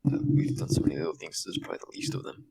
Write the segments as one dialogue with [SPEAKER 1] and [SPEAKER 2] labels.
[SPEAKER 1] We've done so many little things. This is probably the least of them.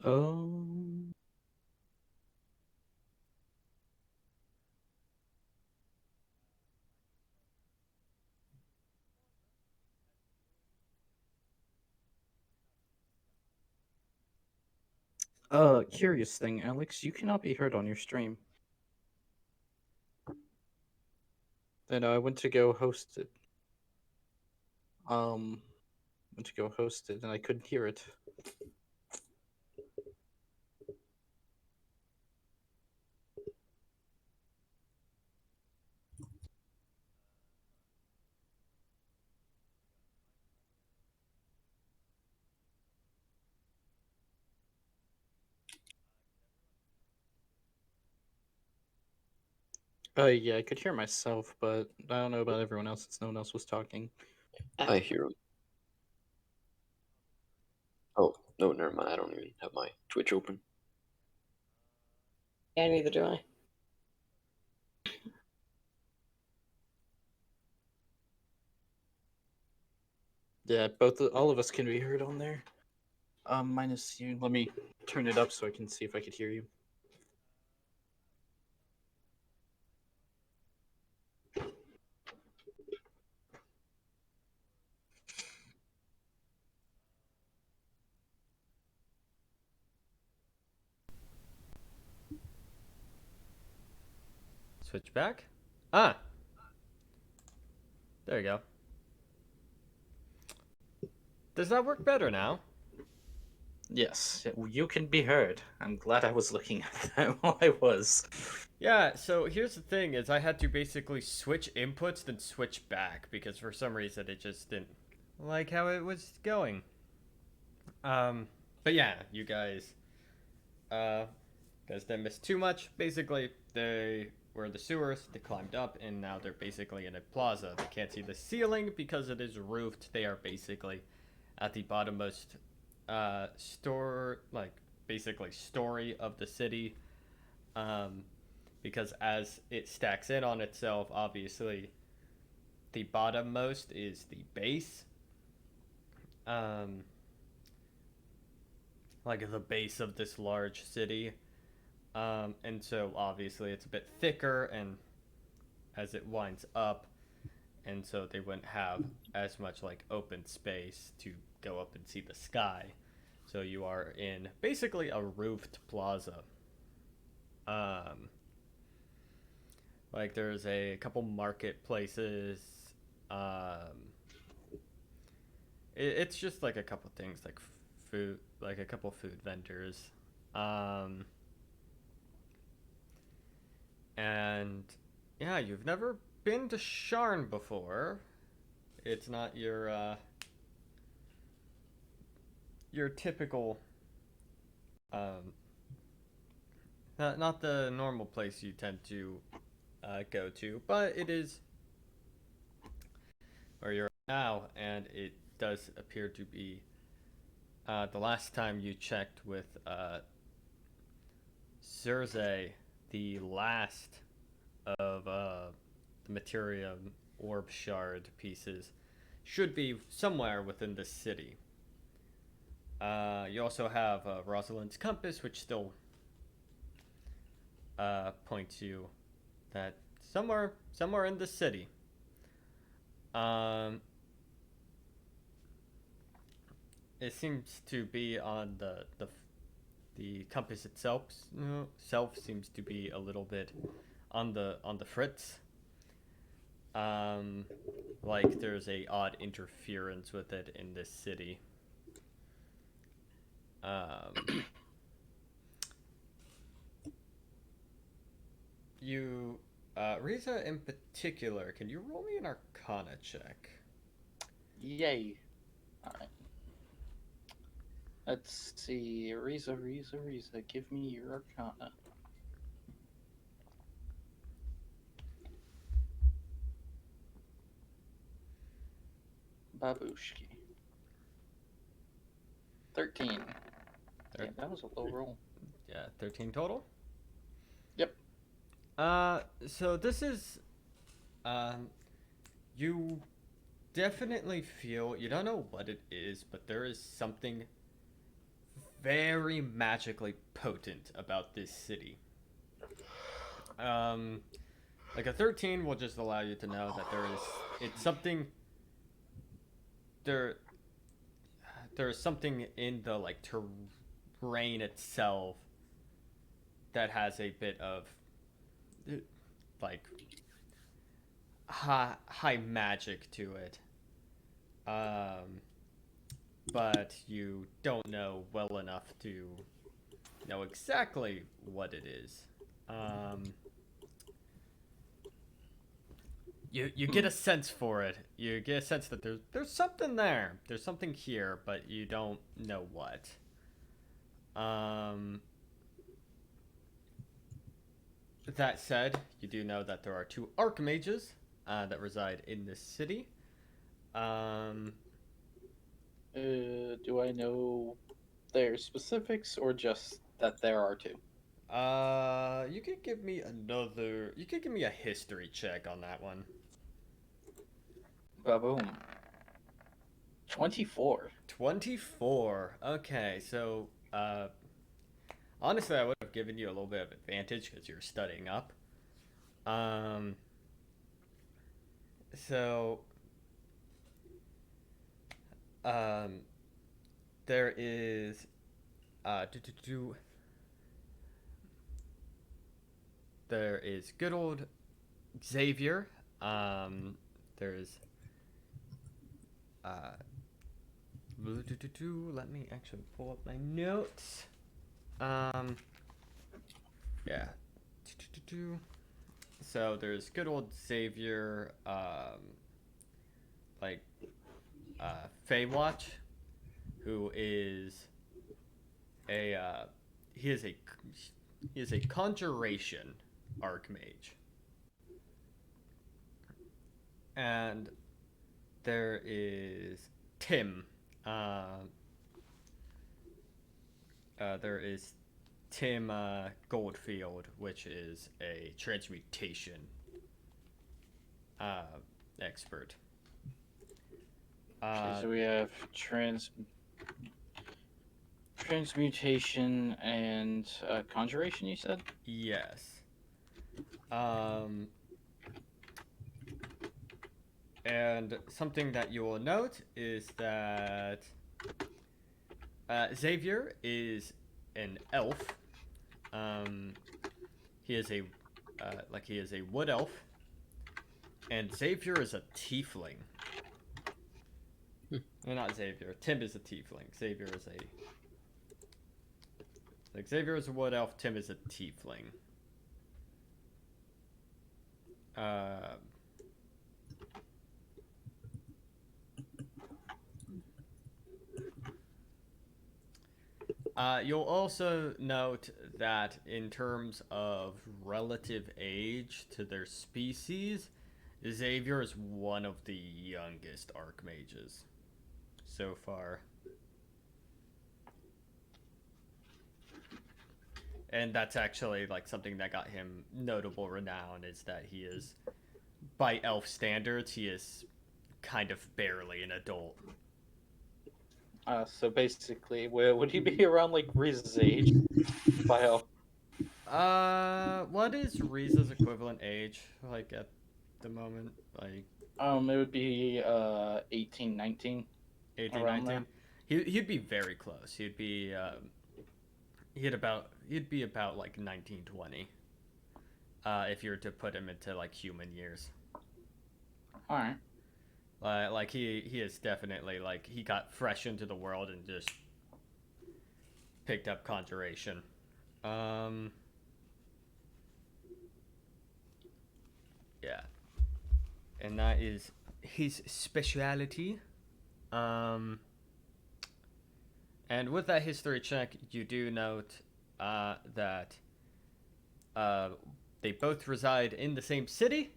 [SPEAKER 1] Um, curious thing, Alex, you cannot be heard on your stream. Then I went to go host it. Went to go host it and I couldn't hear it. Yeah, I could hear myself, but I don't know about everyone else since no one else was talking.
[SPEAKER 2] I hear him. Oh, no, never mind. I don't even have my Twitch open.
[SPEAKER 3] Yeah, neither do I.
[SPEAKER 1] Yeah, all of us can be heard on there. Minus you. Let me turn it up so I can see if I could hear you.
[SPEAKER 4] Switch back? Ah! There you go. Does that work better now?
[SPEAKER 1] Yes, you can be heard. I'm glad I was looking at that while I was.
[SPEAKER 4] Yeah, so here's the thing is I had to basically switch inputs then switch back because for some reason it just didn't like how it was going. But yeah, you guys didn't miss too much. Basically, they were in the sewers, they climbed up, and now they're basically in a plaza. They can't see the ceiling because it is roofed. They are basically at the bottommost basically story of the city. Um, because as it stacks in on itself, obviously, the bottommost is the base. Um, like the base of this large city. And so obviously it's a bit thicker and as it winds up, and so they wouldn't have as much like open space to go up and see the sky. So you are in basically a roofed plaza. Um, like there's a couple marketplaces. Um, it's just like a couple things like food, like a couple food vendors. Um, and yeah, you've never been to Sharn before. It's not your typical, not the normal place you tend to go to, but it is where you're at now, and it does appear to be the last time you checked with Circe, the last of the Materium orb shard pieces should be somewhere within the city. You also have Rosalind's compass, which still points you that somewhere in the city. It seems to be on the compass itself. Self seems to be a little bit on the fritz. Like there's a odd interference with it in this city. You, Riza in particular, can you roll me an Arcana check?
[SPEAKER 1] Yay. Alright. Let's see. Riza, give me your Arcana. Babushki. 13. Yeah, that was a low roll.
[SPEAKER 4] Yeah, 13 total?
[SPEAKER 1] Yep.
[SPEAKER 4] So this is, you definitely feel, you don't know what it is, but there is something very magically potent about this city. Like a 13 will just allow you to know that it's something, there's something in the, like, terrain itself that has a bit of, like, high magic to it. But you don't know well enough to know exactly what it is. You get a sense for it. You get a sense that there's something there. There's something here, but you don't know what. That said, you do know that there are 2 archmages that reside in this city.
[SPEAKER 1] Do I know their specifics or just that there are 2?
[SPEAKER 4] You could give me a history check on that one.
[SPEAKER 1] Baboom. 24.
[SPEAKER 4] 24. Okay, so honestly, I would have given you a little bit of advantage because you're studying up. So there is there is good old Xavier. There's let me actually pull up my notes. Yeah. So there's good old Xavier, like Feywatch, who is he is a conjuration archmage. And there is Tim. There is Tim Goldfield, which is a transmutation expert.
[SPEAKER 1] Okay, so we have transmutation and conjuration, you said?
[SPEAKER 4] Yes. And something that you will note is that Xavier is an elf. He is a wood elf, and Xavier is a tiefling. No, not Xavier. Tim is a tiefling. Xavier is a wood elf. Tim is a tiefling. You'll also note that in terms of relative age to their species, Xavier is one of the youngest archmages so far. And that's actually like something that got him notable renown is that he is, by elf standards, he is kind of barely an adult.
[SPEAKER 1] So basically, would he be around like Reese's age? By
[SPEAKER 4] What is Riza's equivalent age like at the moment? Like
[SPEAKER 1] it would be 18, 19,
[SPEAKER 4] 18,
[SPEAKER 1] around
[SPEAKER 4] 19? He'd be very close. He'd be about like 19, 20. If you were to put him into like human years.
[SPEAKER 1] All right.
[SPEAKER 4] Like he is definitely like he got fresh into the world and just picked up conjuration. Yeah, and that is his speciality. Um, and with that history check, you do note that they both reside in the same city,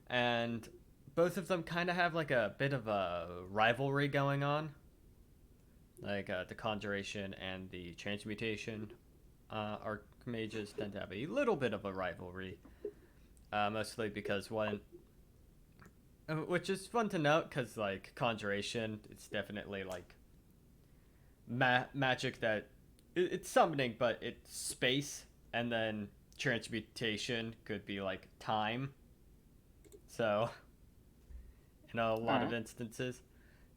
[SPEAKER 4] and both of them kind of have like a bit of a rivalry going on. Like the conjuration and the transmutation archmages tend to have a little bit of a rivalry, mostly because one, which is fun to note, because like conjuration, it's definitely like magic that it's summoning, but it's space, and then transmutation could be like time. So, in a lot of instances,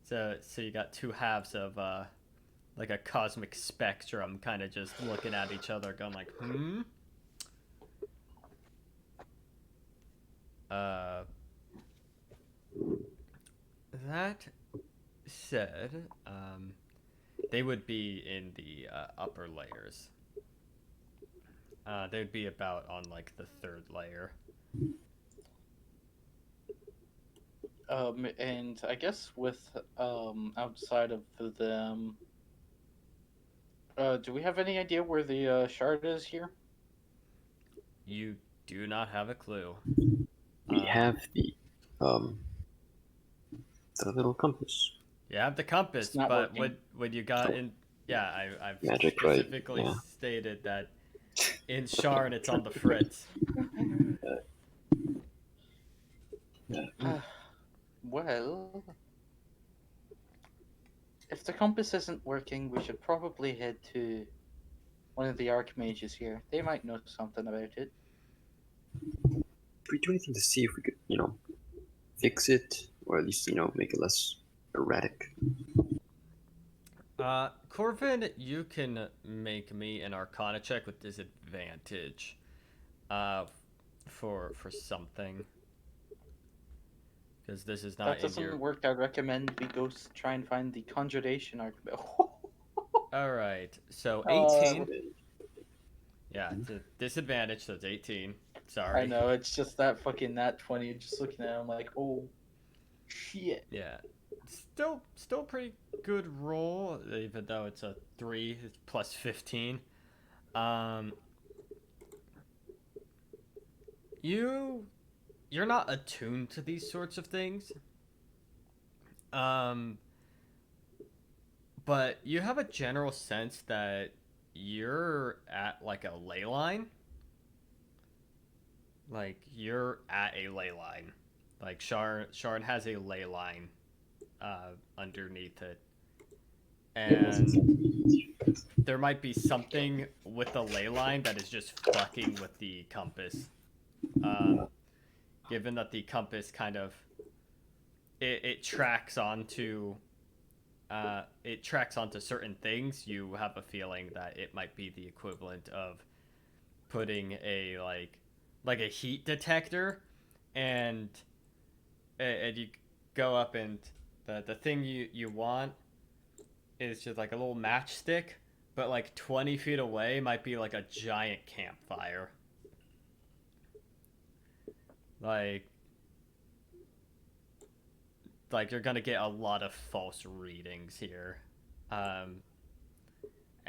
[SPEAKER 4] so you got two halves of like a cosmic spectrum, kind of just looking at each other, going like, hmm. That said, they would be in the upper layers. They'd be about on like the third layer.
[SPEAKER 1] And I guess with outside of them, do we have any idea where the shard is here?
[SPEAKER 4] You do not have a clue.
[SPEAKER 2] We have the little compass.
[SPEAKER 4] You have the compass,
[SPEAKER 1] It's not
[SPEAKER 4] but
[SPEAKER 1] working.
[SPEAKER 4] when you got in, yeah, I've
[SPEAKER 2] Magic, right,
[SPEAKER 4] specifically
[SPEAKER 2] yeah.
[SPEAKER 4] stated that in Sharn it's on the fritz.
[SPEAKER 1] Well, if the compass isn't working, we should probably head to one of the archmages here. They might know something about it.
[SPEAKER 2] Could we do anything to see if we could, fix it, or at least, make it less erratic?
[SPEAKER 4] Corvin, you can make me an Arcana check with disadvantage, for something, because this is not
[SPEAKER 1] That
[SPEAKER 4] in
[SPEAKER 1] doesn't
[SPEAKER 4] your.
[SPEAKER 1] work. I recommend we go try and find the conjuration archmage.
[SPEAKER 4] All right, so
[SPEAKER 1] Uh,
[SPEAKER 4] 18. Yeah, it's a disadvantage, so it's 18. Sorry.
[SPEAKER 1] I know, it's just that fucking nat 20. Just looking at it, I'm like, oh, shit.
[SPEAKER 4] Yeah, still pretty good roll, even though it's a 3, it's plus 15. You're not attuned to these sorts of things. But you have a general sense that you're at like a ley line. Like you're at a ley line. Like Sharn has a ley line underneath it. And there might be something with the ley line that is just fucking with the compass. Given that the compass kind of it tracks onto certain things, you have a feeling that it might be the equivalent of putting a like a heat detector, and you go up, and the thing you want is just like a little matchstick, but like 20 feet away might be like a giant campfire. Like you're gonna get a lot of false readings here,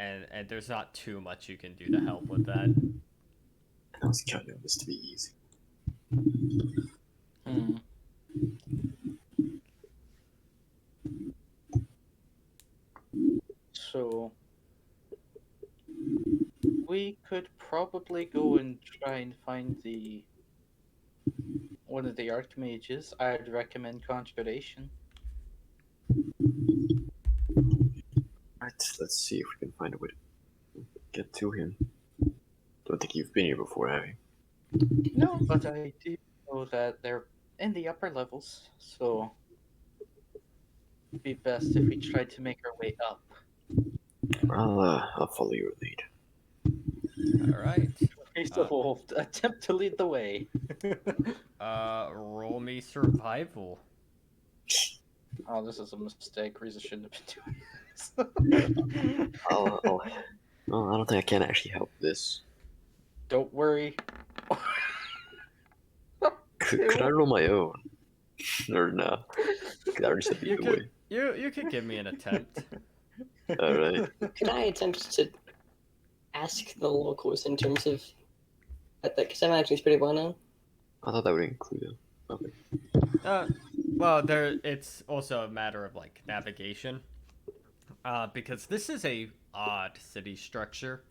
[SPEAKER 4] and there's not too much you can do to help with that.
[SPEAKER 2] I was counting on this to be easy.
[SPEAKER 1] Hmm. So we could probably go and try and find one of the archmages. I'd recommend Conjuration.
[SPEAKER 2] Right, let's see if we can find a way to get to him. Don't think you've been here before, have you?
[SPEAKER 1] No, but I do know that they're in the upper levels, so it'd be best if we tried to make our way up.
[SPEAKER 2] I'll follow your lead.
[SPEAKER 4] All right.
[SPEAKER 1] So we'll attempt to lead the way.
[SPEAKER 4] Roll me survival.
[SPEAKER 1] Oh, this is a mistake. Riza shouldn't have been doing this.
[SPEAKER 2] Well, I don't think I can actually help this.
[SPEAKER 1] Don't worry.
[SPEAKER 2] Could I roll my own? Or no? Could I already said
[SPEAKER 4] You
[SPEAKER 2] either
[SPEAKER 4] could
[SPEAKER 2] way.
[SPEAKER 4] you could give me an attempt.
[SPEAKER 2] Alright.
[SPEAKER 3] Could I attempt to ask the locals in terms of that? Because I'm actually pretty well known.
[SPEAKER 2] I thought that would include him. Okay.
[SPEAKER 4] Well, it's also a matter of like navigation, because this is a odd city structure.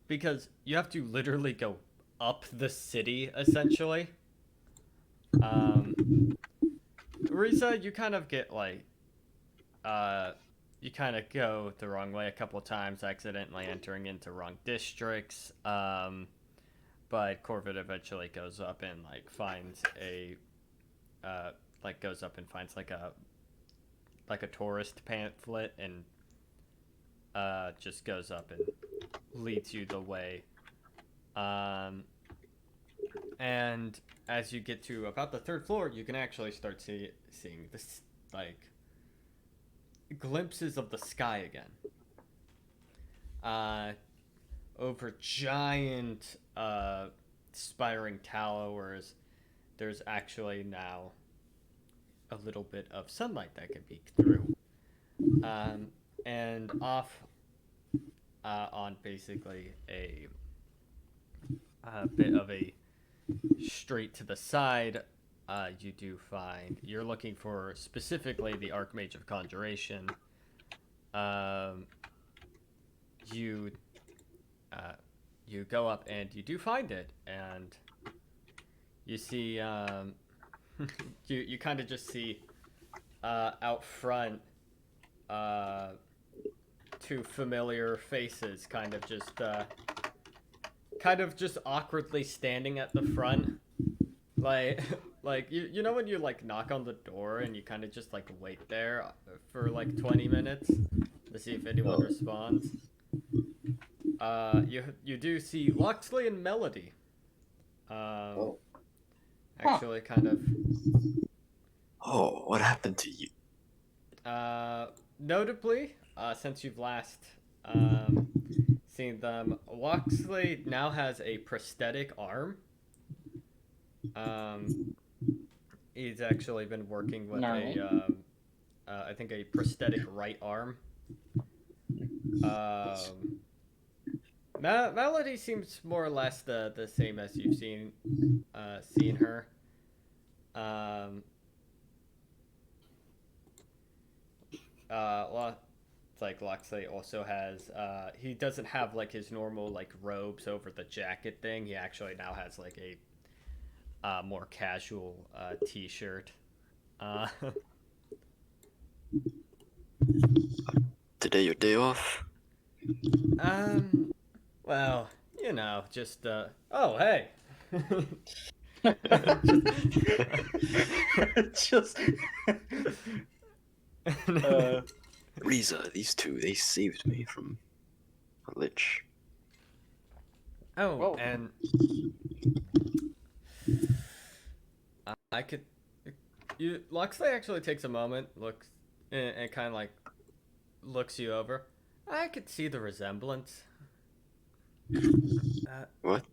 [SPEAKER 4] Because you have to literally go up the city essentially. Risa, you kind of get like, you kind of go the wrong way a couple times, accidentally entering into wrong districts. But Corvid eventually goes up and like finds a, goes up and finds like a tourist pamphlet and just goes up and leads you the way. And as you get to about the third floor, you can actually start seeing this like glimpses of the sky again. Over giant spiring towers, there's actually now a little bit of sunlight that can peek through. And off on basically a bit of a street to the side, you do find you're looking for specifically the Archmage of Conjuration. You go up and you do find it, and you see you kind of just see out front two familiar faces kind of just awkwardly standing at the front, like you know when you like knock on the door and you kind of just like wait there for like 20 minutes to see if anyone responds. You do see Loxley and Melody actually kind of
[SPEAKER 2] Oh, what happened to you?
[SPEAKER 4] notably since you've last seen them, Loxley now has a prosthetic arm. He's actually been working with I think a prosthetic right arm. Melody seems more or less the same as you've seen her. It's like Loxley also has he doesn't have like his normal like robes over the jacket thing. He actually now has like a more casual t-shirt.
[SPEAKER 2] Today your day off?
[SPEAKER 4] Well, you know, just oh hey.
[SPEAKER 1] Just
[SPEAKER 2] Riza, these two, they saved me from a lich.
[SPEAKER 4] Oh,
[SPEAKER 1] Whoa.
[SPEAKER 4] and I could. Loxley actually takes a moment, looks, and kind of like looks you over. I could see the resemblance.
[SPEAKER 2] What?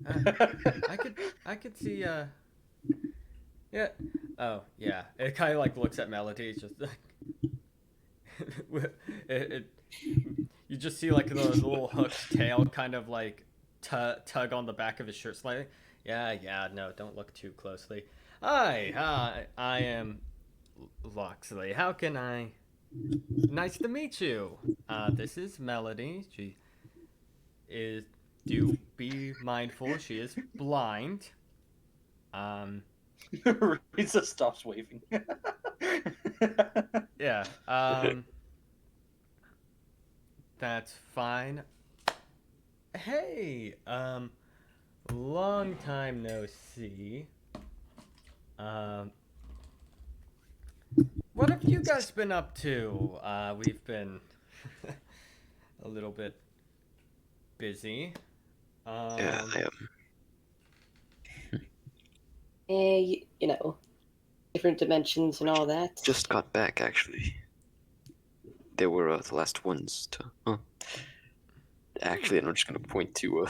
[SPEAKER 4] I could see. Yeah. Oh, yeah. It kind of like looks at Melody. It's just like. you just see like the little hooked tail kind of like tug on the back of his shirt slightly. Yeah, no, don't look too closely. Hi, I am Loxley. How can I? Nice to meet you. This is Melody. She is. Do be mindful. She is blind. Um,
[SPEAKER 1] Risa stops waving.
[SPEAKER 4] yeah. That's fine. Hey, long time no see. Um, what have you guys been up to? We've been a little bit busy.
[SPEAKER 2] Yeah, I am.
[SPEAKER 3] You know, different dimensions and all that.
[SPEAKER 2] Just got back, actually. They were the last ones to. Huh. Actually, I'm just gonna point to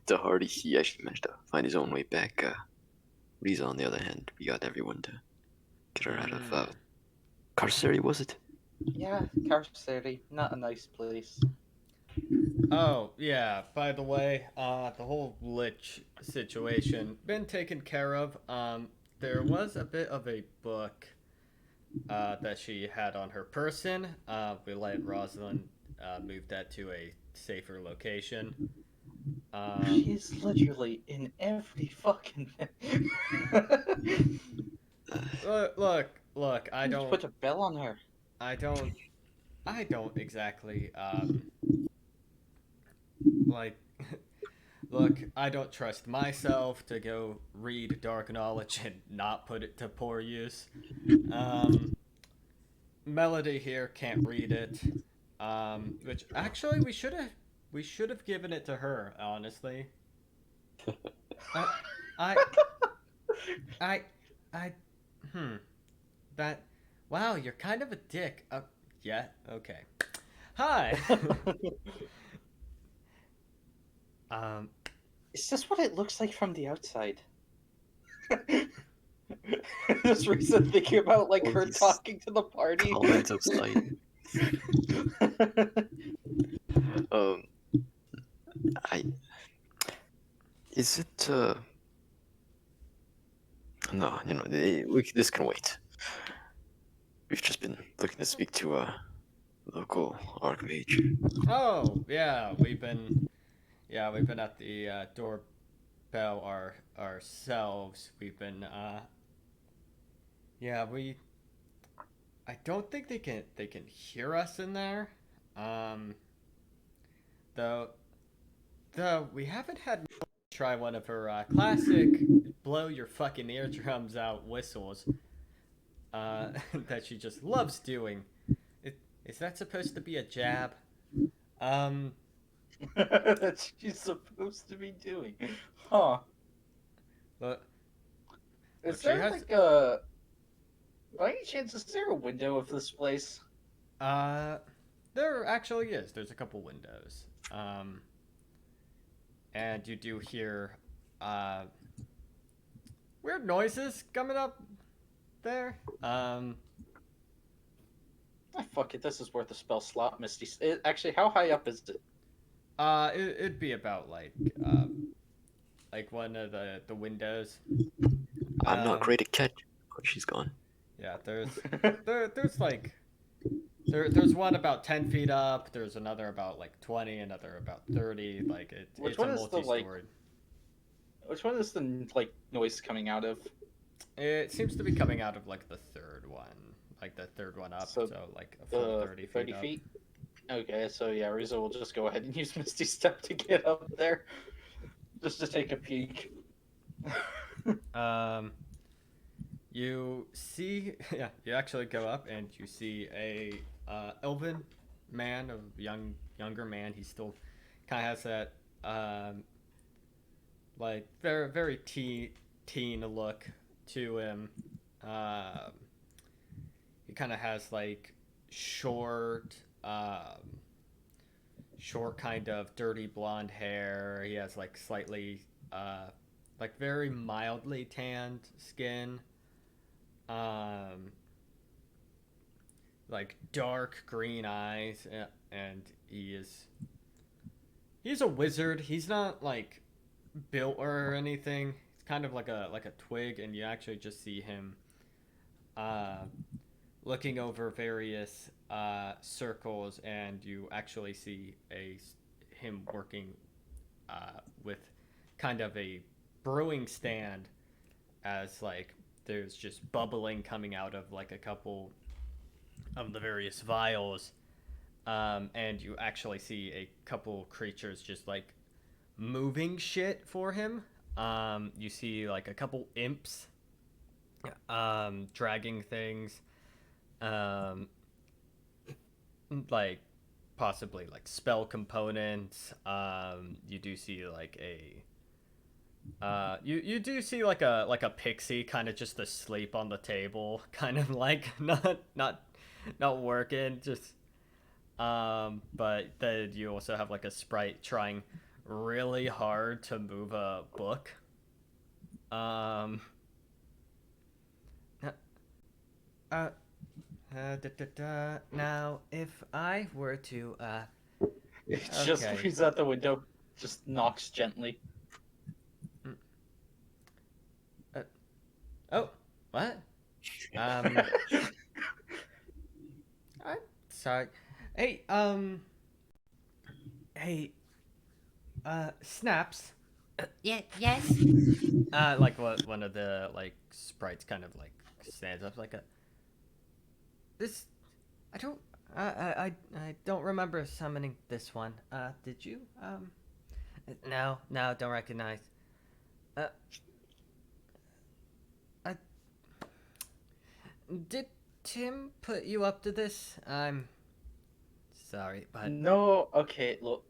[SPEAKER 2] to Hardy. He actually managed to find his own way back. Riza, on the other hand, we got everyone to get her out of carcerity. Was it?
[SPEAKER 1] Yeah, Carcerity, not a nice place.
[SPEAKER 4] Oh, yeah, by the way, the whole Lich situation been taken care of. There was a bit of a book that she had on her person. We let Rosalind move that to a safer location.
[SPEAKER 1] She's literally in every fucking.
[SPEAKER 4] Look, I
[SPEAKER 1] Just
[SPEAKER 4] don't,
[SPEAKER 1] put a bell on her.
[SPEAKER 4] I don't, I don't exactly, like, look, I don't trust myself to go read Dark Knowledge and not put it to poor use. Melody here can't read it. Which actually we should have given it to her, honestly. I, I, I, I, hmm. That, wow, you're kind of a dick. Yeah, okay. Hi.
[SPEAKER 1] Is this what it looks like from the outside? Just recent thinking about like
[SPEAKER 2] All
[SPEAKER 1] her
[SPEAKER 2] these
[SPEAKER 1] talking to the party.
[SPEAKER 2] Comments of sight. Um, I. Is it? No, this can wait. We've just been looking to speak to a local archmage.
[SPEAKER 4] Oh, we've been at the doorbell ourselves. We've been yeah, I don't think they can hear us in there. Though we haven't had try one of her classic blow your fucking eardrums out whistles that she just loves doing. Is that supposed to be a jab?
[SPEAKER 1] That she's supposed to be doing. Huh.
[SPEAKER 4] Look,
[SPEAKER 1] Is
[SPEAKER 4] she
[SPEAKER 1] there
[SPEAKER 4] has
[SPEAKER 1] like a. By any chance, is there a window of this place?
[SPEAKER 4] there actually is. There's a couple windows. And you do hear weird noises coming up there.
[SPEAKER 1] Fuck it, this is worth a spell slot, Misty. Actually, how high up is it?
[SPEAKER 4] It'd be about like one of the windows.
[SPEAKER 2] I'm not great at catch. Oh, she's gone.
[SPEAKER 4] Yeah, there's like there's one about 10 feet up. There's another about like 20, another about 30. Like
[SPEAKER 1] Which
[SPEAKER 4] it's
[SPEAKER 1] one
[SPEAKER 4] a
[SPEAKER 1] is the, like-
[SPEAKER 4] multi-story.
[SPEAKER 1] Which one is the like noise coming out of?
[SPEAKER 4] It seems to be coming out of like the third one, like the third one up. So,
[SPEAKER 1] So
[SPEAKER 4] like a full 30 feet
[SPEAKER 1] 30
[SPEAKER 4] up.
[SPEAKER 1] feet? Okay, so yeah, Riza will just go ahead and use Misty Step to get up there. Just to take a peek.
[SPEAKER 4] You see, yeah, you actually go up and you see a elven man, a younger man. He still kind of has that like very teen look to him. He kind of has like short kind of dirty blonde hair. He has like slightly like very mildly tanned skin. Like dark green eyes. and he's a wizard. He's not like built or anything. It's kind of like a twig, and you actually just see him uh, looking over various circles, and you actually see him working with kind of a brewing stand, as like there's just bubbling coming out of like a couple of the various vials, and you actually see a couple creatures just like moving shit for him. You see like a couple imps dragging things, um, like possibly like spell components. You do see like you do see like a pixie kind of just asleep on the table, kind of like not working, just but then you also have like a sprite trying really hard to move a book. Um uh, Now, if I were to,
[SPEAKER 1] It just
[SPEAKER 4] okay.
[SPEAKER 1] reads out the window, just knocks gently.
[SPEAKER 4] Oh, what? I'm sorry. Hey, hey, Snaps.
[SPEAKER 5] Yes.
[SPEAKER 4] Like what? One of the like sprites kind of like stands up, like a. This, I don't. I don't remember summoning this one. Did you? No, don't recognize. I did Tim put you up to this? I'm sorry, but
[SPEAKER 1] No, okay, look,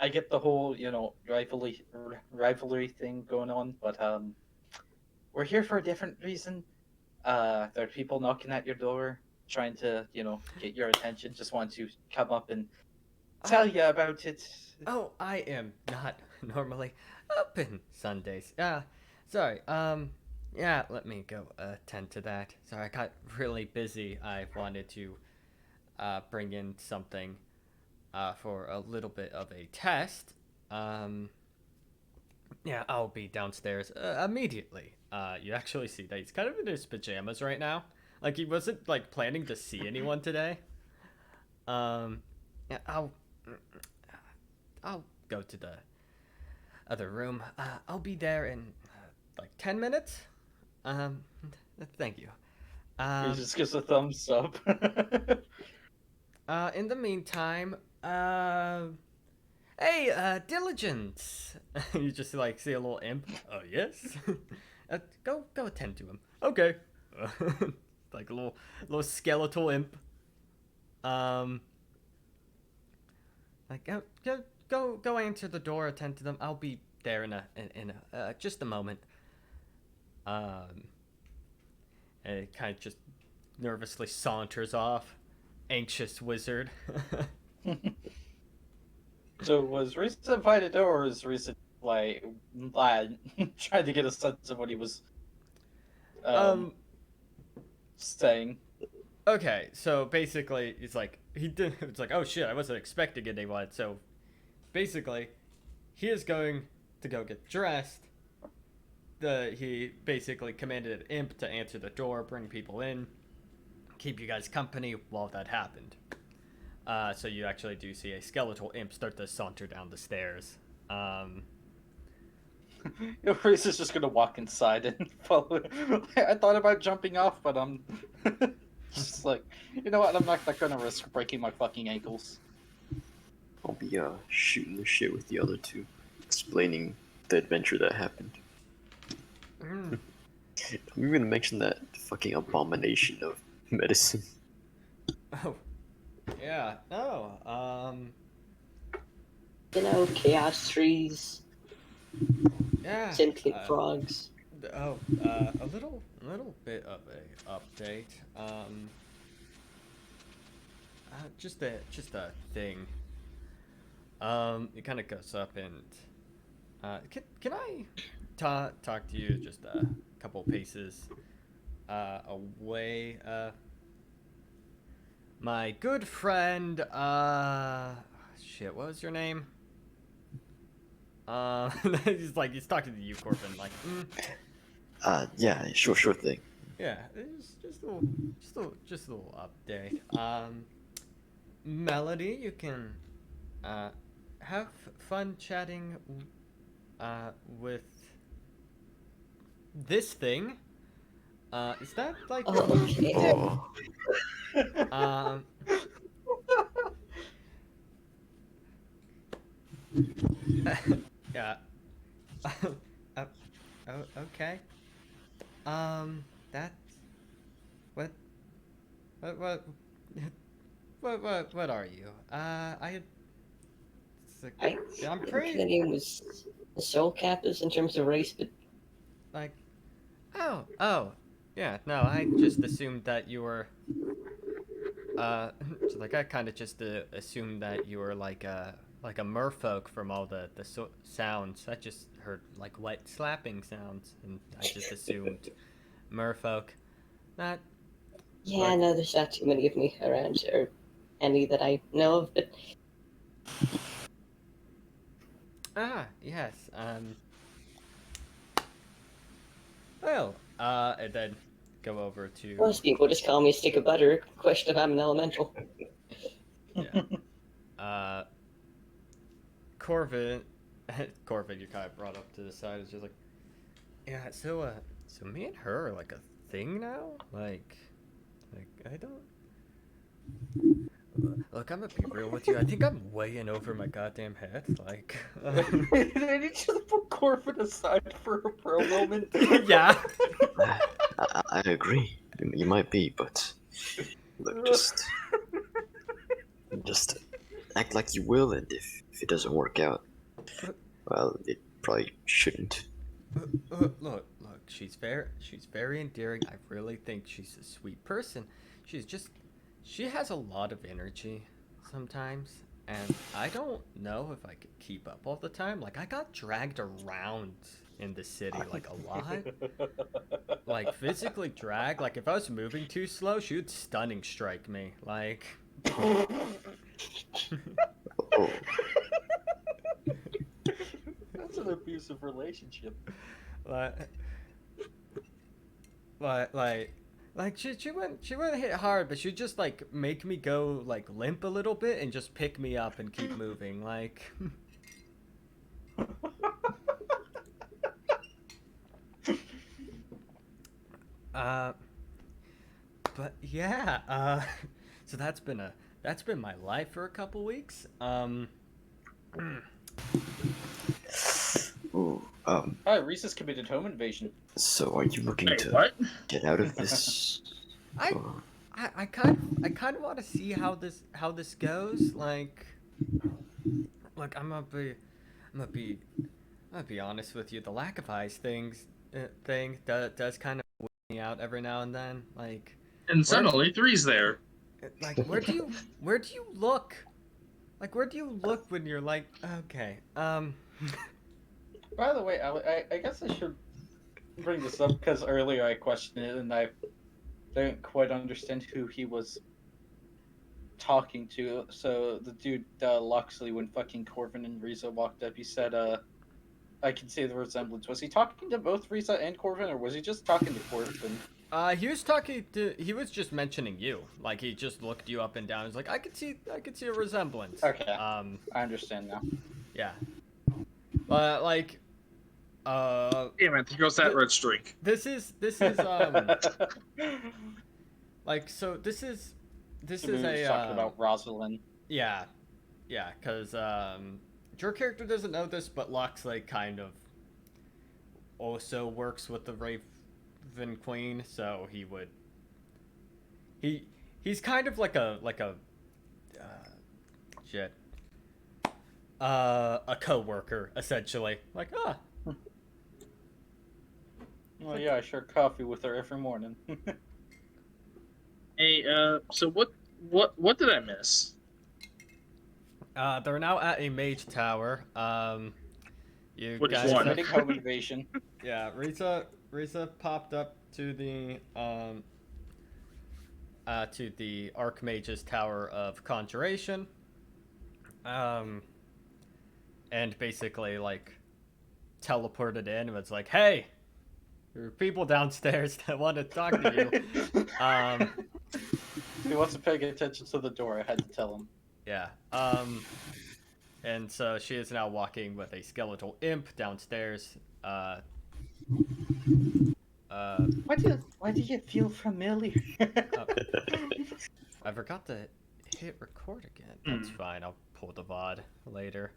[SPEAKER 1] I get the whole, rivalry thing going on, but we're here for a different reason. There are people knocking at your door, trying to, get your attention. Just want to come up and tell you about it.
[SPEAKER 4] oh, I am not normally open Sundays. Sorry. Yeah, let me go attend to that. Sorry, I got really busy. I wanted to bring in something for a little bit of a test. Yeah, I'll be downstairs immediately. You actually see that he's kind of in his pajamas right now. Like he wasn't like planning to see anyone today. Yeah, I'll go to the other room. I'll be there in like 10 minutes. Um, Thank you.
[SPEAKER 1] He just gives a thumbs up.
[SPEAKER 4] In the meantime, hey, Diligence. You just like see a little imp. Oh yes. Go attend to him. Okay. Like a little skeletal imp. Like go answer the door, attend to them. I'll be there in a just a moment. And it kind of just nervously saunters off. Anxious wizard.
[SPEAKER 1] So was Reese invited, or was Reese like trying to get a sense of what he was saying?
[SPEAKER 4] Okay, so basically, it's like it's like, oh shit, I wasn't expecting anyone. So basically, he is going to go get dressed. He basically commanded an imp to answer the door, bring people in, keep you guys company while that happened. So you actually do see a skeletal imp start to saunter down the stairs.
[SPEAKER 1] Reese is just gonna walk inside and follow. I thought about jumping off, but I'm just like, you know what? I'm not gonna risk breaking my fucking ankles.
[SPEAKER 2] I'll be shooting the shit with the other two, explaining the adventure that happened. I'm even gonna mention that fucking abomination of medicine.
[SPEAKER 4] Oh, yeah. Oh,
[SPEAKER 3] Chaos trees,
[SPEAKER 4] yeah.
[SPEAKER 3] sentient frogs.
[SPEAKER 4] A little bit of a update. Just a thing. It kind of goes up and can I talk to you just a couple paces away? my good friend, shit, what was your name? He's talking to you, Corbin. Like,
[SPEAKER 2] Yeah, sure thing.
[SPEAKER 4] yeah, it's just a little update. Melody, you can, have fun chatting, with this thing. Is that like,
[SPEAKER 3] Oh, okay.
[SPEAKER 2] Oh,
[SPEAKER 4] um, yeah. uh, okay. That's what, what, what, what are you? It's like,
[SPEAKER 3] I
[SPEAKER 4] I'm
[SPEAKER 3] think
[SPEAKER 4] pretty,
[SPEAKER 3] the name was Soul Kappas in terms of race, but
[SPEAKER 4] like, oh, yeah, no, I just assumed that you were, so, like, I kind of just assumed that you were like a merfolk from all the sounds. I just heard like wet slapping sounds, and I just assumed merfolk. Not
[SPEAKER 3] yeah,
[SPEAKER 4] like,
[SPEAKER 3] no, there's not too many of me around, or any that I know of, but
[SPEAKER 4] yes, well, and then go over to,
[SPEAKER 3] most people just call me a stick of butter. Question if I'm an elemental.
[SPEAKER 4] yeah, uh, Corvin. Corvin, you kind of brought up to the side. Is just like, yeah. So me and her are like a thing now. Like I don't. Look, I'm gonna be real with you. I think I'm way in over my goddamn head. Like,
[SPEAKER 1] I need you to put Corbin aside for a moment.
[SPEAKER 4] yeah.
[SPEAKER 2] I agree. You might be, but look, just act like you will, and if it doesn't work out, well, it probably shouldn't.
[SPEAKER 4] Look. She's very endearing. I really think she's a sweet person. She has a lot of energy sometimes, and I don't know if I could keep up all the time. Like, I got dragged around in the city like a lot, like physically dragged. Like, if I was moving too slow, she would stunning strike me. Like,
[SPEAKER 2] Oh,
[SPEAKER 1] That's an abusive relationship.
[SPEAKER 4] like, like, like, she wouldn't hit hard, but she'd just like make me go like limp a little bit and just pick me up and keep moving. Like, uh, but yeah, so that's been my life for a couple weeks.
[SPEAKER 2] ooh,
[SPEAKER 1] Hi, Reese's committed home invasion.
[SPEAKER 2] so are you looking
[SPEAKER 5] Wait,
[SPEAKER 2] to
[SPEAKER 5] what?
[SPEAKER 2] get out of this?
[SPEAKER 4] I
[SPEAKER 2] Or-
[SPEAKER 4] I kind of want to see how this goes. Like, look, I'm gonna be I'm gonna be honest with you. The lack of eyes thing does kind of weird me out every now and then.
[SPEAKER 5] And
[SPEAKER 4] Where
[SPEAKER 5] suddenly three's there.
[SPEAKER 4] like where do you look? Like, where do you look when you're like, okay,
[SPEAKER 1] By the way, I guess I should bring this up because earlier I questioned it and I didn't quite understand who he was talking to. So the dude Luxley, when fucking Corbin and Riza walked up, he said, I can see the resemblance." Was he talking to both Riza and Corbin, or was he just talking to Corbin?
[SPEAKER 4] he was just mentioning you. Like, he just looked you up and down. He's like, I could see a resemblance.
[SPEAKER 1] Okay, I understand now.
[SPEAKER 4] Yeah. Like,
[SPEAKER 5] Damn it, there goes that red streak.
[SPEAKER 4] this is like, so this is
[SPEAKER 1] So we were just talking about Rosalind.
[SPEAKER 4] yeah, because your character doesn't know this, but Loxley kind of also works with the Raven Queen, so he's kind of like a shit a co-worker essentially. Like,
[SPEAKER 1] Well, yeah, I share coffee with her every morning.
[SPEAKER 5] Hey, so what did I miss?
[SPEAKER 4] they're now at a mage tower. You
[SPEAKER 5] Which
[SPEAKER 4] guys
[SPEAKER 5] one?
[SPEAKER 1] Committing home invasion.
[SPEAKER 4] Yeah, Risa popped up to the to the Archmage's Tower of Conjuration. And basically, like, teleported in and was like, hey, there are people downstairs that want to talk to you.
[SPEAKER 1] He wasn't paying attention to the door. I had to tell him.
[SPEAKER 4] Yeah. And so she is now walking with a skeletal imp downstairs.
[SPEAKER 1] Why do you feel familiar?
[SPEAKER 4] I forgot to hit record again. That's fine. I'll pull the VOD later.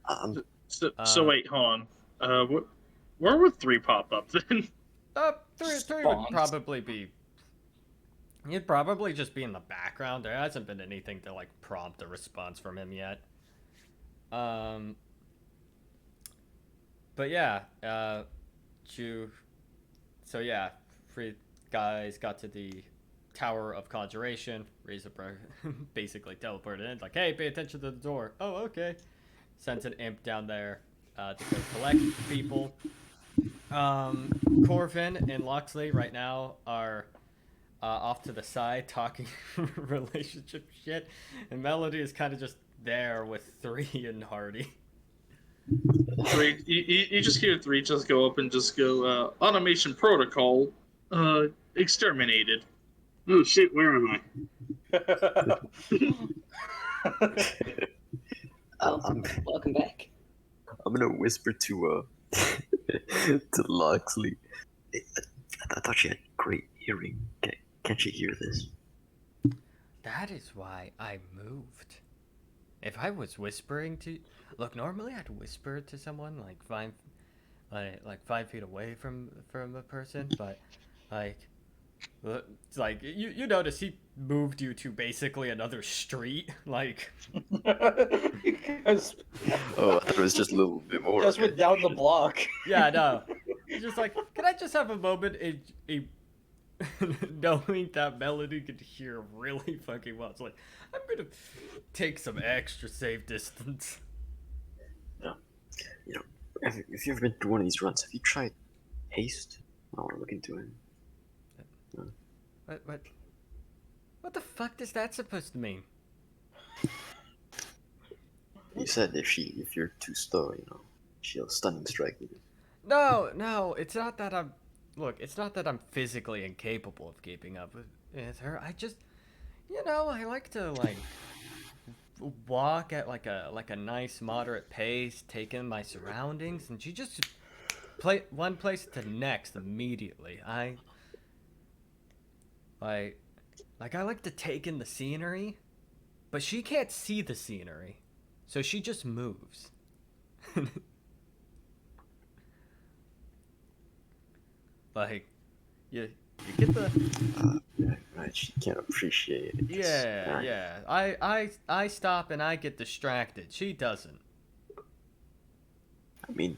[SPEAKER 5] So wait, hold on. Where would 3 pop up then?
[SPEAKER 4] Three would probably be. He'd probably just be in the background. There hasn't been anything to like prompt a response from him yet. But yeah, so yeah, 3 guys got to the Tower of Conjuration. Reza basically teleported in, like, hey, pay attention to the door. Oh, okay. Sent an imp down there to go collect people. Corvin and Loxley right now are off to the side talking relationship shit, and Melody is kind of just there with 3 and Hardy.
[SPEAKER 5] 3, you just hear 3 just go up and just go, automation protocol, exterminated. Oh shit, where am I?
[SPEAKER 3] Welcome back.
[SPEAKER 2] I'm gonna whisper to to Loxley. I thought she had great hearing. Can't she hear this?
[SPEAKER 4] That is why I moved. If I was whispering to, look, normally I'd whisper to someone like 5 feet away from a person, but it's like you notice he moved you to basically another street, like.
[SPEAKER 1] Because
[SPEAKER 2] Oh, I thought it was just a little bit more.
[SPEAKER 1] just went down the block.
[SPEAKER 4] Yeah, no. He's just like, can I just have a moment knowing that Melody could hear really fucking well. It's like, I'm gonna take some extra safe distance.
[SPEAKER 2] You know, if you've ever been through one of these runs, have you tried haste? I want to look into it.
[SPEAKER 4] What the fuck is that supposed to mean?
[SPEAKER 2] You said if you're too slow, she'll stunning strike you.
[SPEAKER 4] No, it's not that it's not that I'm physically incapable of keeping up with her. I just, I like to like walk at like a nice moderate pace, take in my surroundings, and she just play one place to the next immediately. I like to take in the scenery, but she can't see the scenery, so she just moves. Like, you get the
[SPEAKER 2] right. She can't appreciate it.
[SPEAKER 4] yeah. I stop and I get distracted. She doesn't.
[SPEAKER 2] I mean,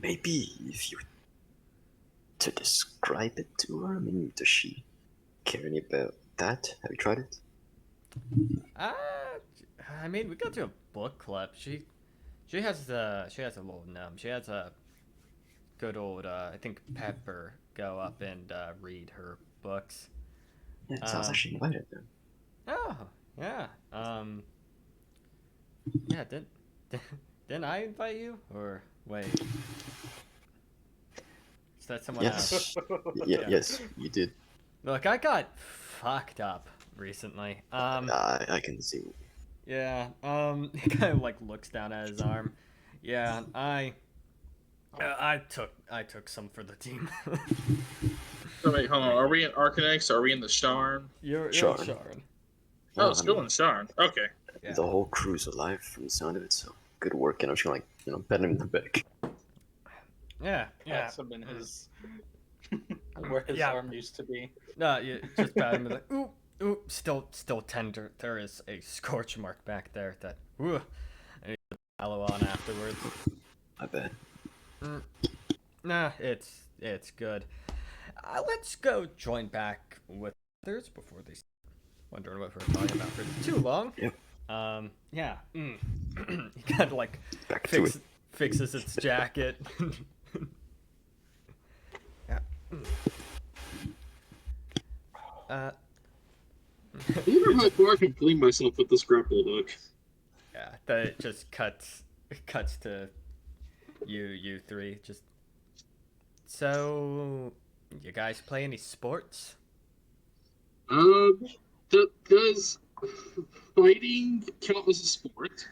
[SPEAKER 2] maybe if you were to describe it to her, I mean, does she care any about that? Have you tried it?
[SPEAKER 4] I mean, we got to a book club. She has a little gnome. She has a good old I think Pepper go up and read her books.
[SPEAKER 2] Yeah, it sounds like she invited them.
[SPEAKER 4] Oh yeah. Yeah. Didn't I invite you? Or wait. Is that someone else?
[SPEAKER 2] Yeah. Yes, you did.
[SPEAKER 4] Look, I got fucked up recently.
[SPEAKER 2] I can see.
[SPEAKER 4] Yeah. He kind of like looks down at his arm. Yeah, I took some for the team.
[SPEAKER 5] So wait, hold on. Are we in Arcanex? Are we in the Sharn?
[SPEAKER 4] You're
[SPEAKER 2] Sharn.
[SPEAKER 4] Sharn.
[SPEAKER 5] Oh, still in Sharn. Okay.
[SPEAKER 4] Yeah.
[SPEAKER 2] The whole crew's alive from the sound of it, so good work. And I'm just gonna pat him in the back.
[SPEAKER 4] Yeah.
[SPEAKER 1] That's him in his where his arm used to be.
[SPEAKER 4] No, you just pat him and like, ooh, still tender. There is a scorch mark back there that, I need to follow on afterwards.
[SPEAKER 2] My bad.
[SPEAKER 4] Nah, it's good. Let's go join back with others before they start wondering what we're talking about for too long.
[SPEAKER 2] Yep.
[SPEAKER 4] Yeah. He kind of like
[SPEAKER 2] Back to it.
[SPEAKER 4] fixes its jacket. Yeah.
[SPEAKER 5] I wonder how far I can clean myself with this grapple hook.
[SPEAKER 4] Yeah, that just cuts to you three. Just so you guys play any sports?
[SPEAKER 5] Does fighting count as a sport?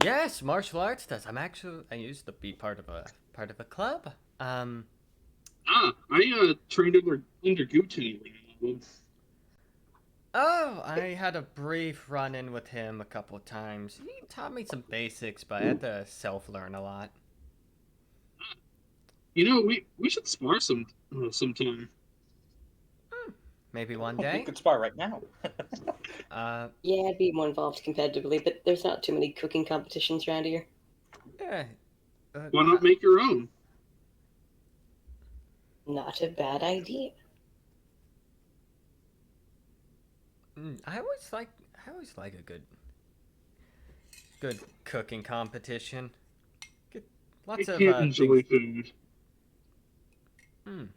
[SPEAKER 4] Yes, martial arts does. I used to be part of a club.
[SPEAKER 5] I trained under Gucci.
[SPEAKER 4] Oh, I had a brief run-in with him a couple times. He taught me some basics, but I had to self-learn a lot.
[SPEAKER 5] You know, we should spar sometime.
[SPEAKER 4] Maybe one
[SPEAKER 1] We
[SPEAKER 4] day.
[SPEAKER 1] could spar right now.
[SPEAKER 3] Yeah, I'd be more involved competitively, but there's not too many cooking competitions around here.
[SPEAKER 4] Yeah.
[SPEAKER 5] Why not make your own?
[SPEAKER 3] Not a bad idea.
[SPEAKER 4] I always like a good cooking competition. Get
[SPEAKER 5] I
[SPEAKER 4] lots of
[SPEAKER 5] can't enjoy
[SPEAKER 4] things.
[SPEAKER 5] food.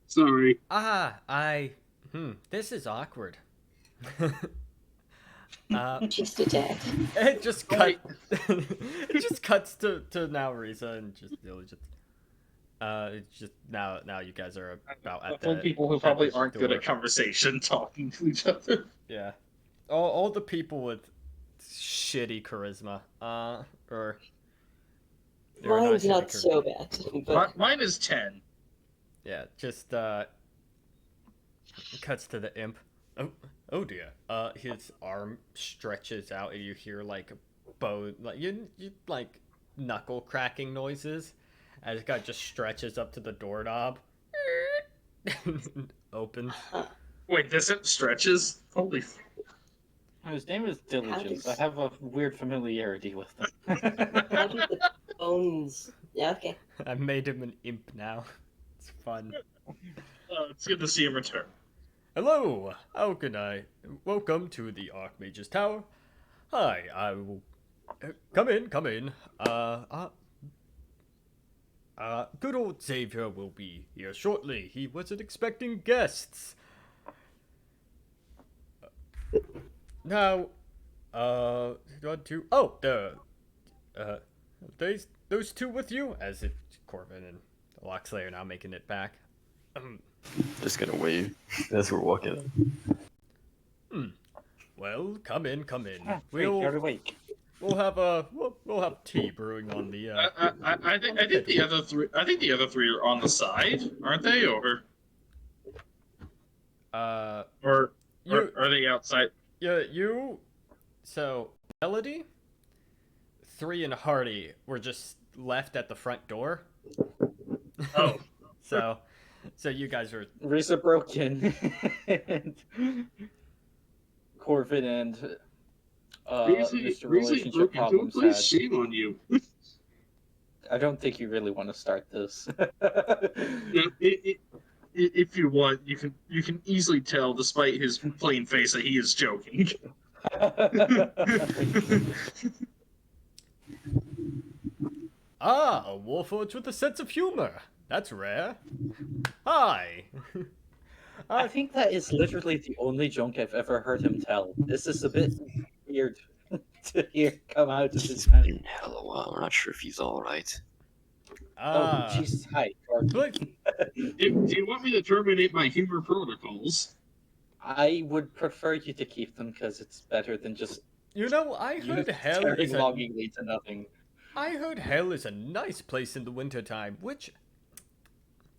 [SPEAKER 5] Sorry.
[SPEAKER 4] This is awkward.
[SPEAKER 3] Just a tad.
[SPEAKER 4] It just it just cuts to now Risa and it's just now you guys are about at
[SPEAKER 1] For
[SPEAKER 4] the
[SPEAKER 1] people who
[SPEAKER 4] at
[SPEAKER 1] probably
[SPEAKER 4] the
[SPEAKER 1] aren't good
[SPEAKER 4] door.
[SPEAKER 1] at conversation talking to each other.
[SPEAKER 4] Yeah. All the people with shitty charisma. Or they're
[SPEAKER 3] Mine's
[SPEAKER 4] shitty
[SPEAKER 3] not
[SPEAKER 4] charisma.
[SPEAKER 3] so bad, but
[SPEAKER 5] Mine is 10.
[SPEAKER 4] Yeah, just cuts to the imp. Oh dear. His arm stretches out and you hear like bone like you like knuckle cracking noises as the guy just stretches up to the doorknob. Opens.
[SPEAKER 5] Wait, this it stretches? Holy
[SPEAKER 1] His name is Diligence.
[SPEAKER 3] does-
[SPEAKER 1] I have a weird familiarity with him.
[SPEAKER 3] how do the bones... Yeah, okay.
[SPEAKER 4] I made him an imp now. It's fun.
[SPEAKER 5] It's good to see him return.
[SPEAKER 4] Hello, how can I? Welcome to the Archmage's Tower. Hi, I will. Come in. Good old Xavier will be here shortly. He wasn't expecting guests. Now, those two with you? As if Corbin and Loxley are now making it back.
[SPEAKER 2] Just gonna wave as we're walking.
[SPEAKER 4] Well, come in.
[SPEAKER 1] Oh, you're awake.
[SPEAKER 4] We'll have tea brewing on the.
[SPEAKER 5] I think the other three. I think the other three are on the side, aren't they? Or are they outside?
[SPEAKER 4] Yeah, you. So Melody, 3 and Hardy were just left at the front door.
[SPEAKER 5] Oh.
[SPEAKER 4] So you guys are.
[SPEAKER 1] Risa broke in. And Corvin and Mr. Relationship
[SPEAKER 5] broke into a
[SPEAKER 1] Problems
[SPEAKER 5] place.
[SPEAKER 1] had.
[SPEAKER 5] Shame on you.
[SPEAKER 1] I don't think you really want to start this.
[SPEAKER 5] If you want, you can easily tell, despite his plain face, that he is joking.
[SPEAKER 4] A Warforged with a sense of humor. That's rare. Hi.
[SPEAKER 1] I think that is literally the only joke I've ever heard him tell. This is a bit weird to hear come out of his
[SPEAKER 2] It's
[SPEAKER 1] mouth.
[SPEAKER 2] been hell of a while. We're not sure if he's all right.
[SPEAKER 1] Oh, Jesus, hi.
[SPEAKER 4] Look,
[SPEAKER 5] Do you want me to terminate my humor protocols?
[SPEAKER 1] I would prefer you to keep them because it's better than just
[SPEAKER 4] you know, I heard hell
[SPEAKER 1] staring
[SPEAKER 4] is a
[SPEAKER 1] longingly to nothing.
[SPEAKER 4] I heard hell is a nice place in the wintertime, which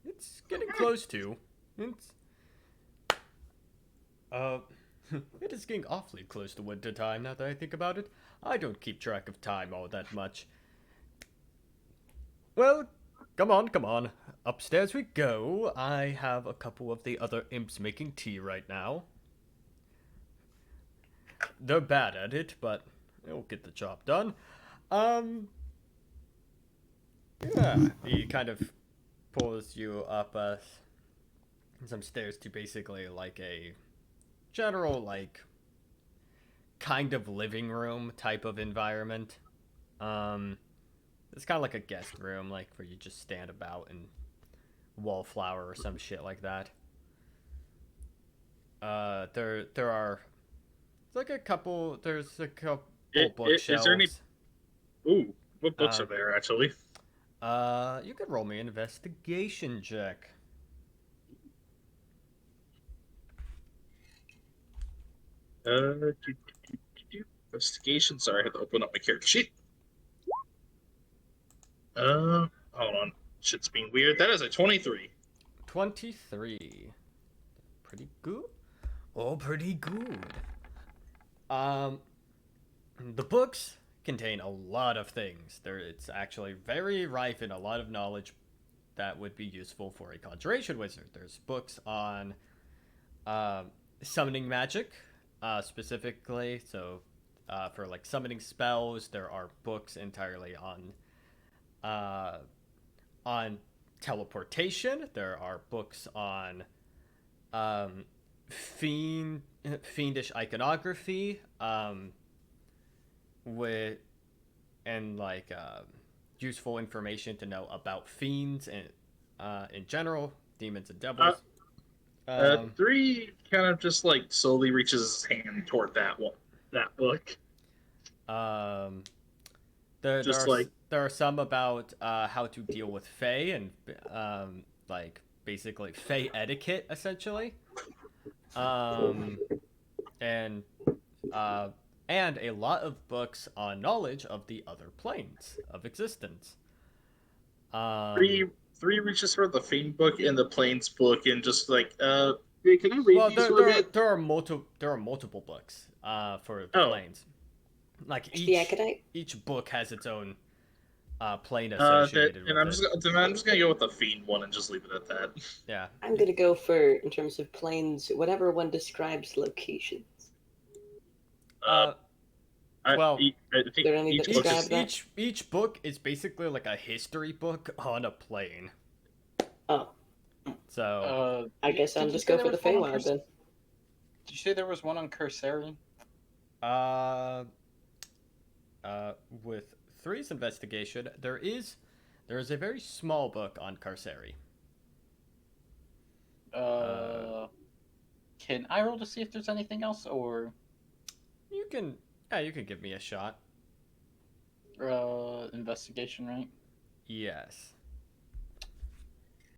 [SPEAKER 4] it's getting close to. It's it is getting awfully close to wintertime now that I think about it. I don't keep track of time all that much. Well, come on. Upstairs we go. I have a couple of the other imps making tea right now. They're bad at it, but they'll get the job done. Yeah, he kind of pulls you up some stairs to basically like a general, like, kind of living room type of environment. It's kind of like a guest room, like, where you just stand about and wallflower or some shit like that. There are like a couple. There's a couple
[SPEAKER 5] Is there any?
[SPEAKER 4] bookshelves.
[SPEAKER 5] Ooh, what books
[SPEAKER 4] Uh,
[SPEAKER 5] are there actually?
[SPEAKER 4] You could roll me an investigation check.
[SPEAKER 5] Investigation. Sorry, I had to open up my character sheet. Hold on. Shit's being weird. That is a 23.
[SPEAKER 4] 23. Pretty good. Oh, pretty good. The books contain a lot of things. It's actually very rife in a lot of knowledge that would be useful for a conjuration wizard. There's books on summoning magic, specifically. So, for like summoning spells, there are books entirely on teleportation. There are books on fiendish iconography, with and like useful information to know about fiends and in general, demons and devils.
[SPEAKER 5] 3 kind of just like slowly reaches his hand toward that book. Just like
[SPEAKER 4] There are some about how to deal with Fae and like basically Fae etiquette, essentially, and a lot of books on knowledge of the other planes of existence.
[SPEAKER 5] 3 reaches for the Fiend book and the Planes book and just like hey, can I read
[SPEAKER 4] Well,
[SPEAKER 5] these for a bit?
[SPEAKER 4] there are multiple books for the planes. Like
[SPEAKER 3] The Acadite?
[SPEAKER 4] each book has its own plane
[SPEAKER 5] And
[SPEAKER 4] associated with
[SPEAKER 5] I'm
[SPEAKER 4] it.
[SPEAKER 5] just gonna go with the Fiend one and just leave it at that.
[SPEAKER 4] Yeah.
[SPEAKER 3] I'm gonna go for, in terms of planes, whatever one describes locations.
[SPEAKER 5] I think
[SPEAKER 3] there any
[SPEAKER 5] each
[SPEAKER 3] that
[SPEAKER 5] book
[SPEAKER 3] describe
[SPEAKER 5] is,
[SPEAKER 3] that?
[SPEAKER 4] Each book is basically like a history book on a plane.
[SPEAKER 3] Oh,
[SPEAKER 4] So
[SPEAKER 3] I guess I'll
[SPEAKER 1] did you
[SPEAKER 3] just
[SPEAKER 1] say
[SPEAKER 3] go
[SPEAKER 1] there
[SPEAKER 3] for the
[SPEAKER 1] was one on
[SPEAKER 3] Feywild then.
[SPEAKER 1] Did you say there was one on Cursari?
[SPEAKER 4] with 3's investigation, there is a very small book on Carceri.
[SPEAKER 1] Can I roll to see if there's anything else, or
[SPEAKER 4] You can give me a shot.
[SPEAKER 1] investigation, right?
[SPEAKER 4] Yes.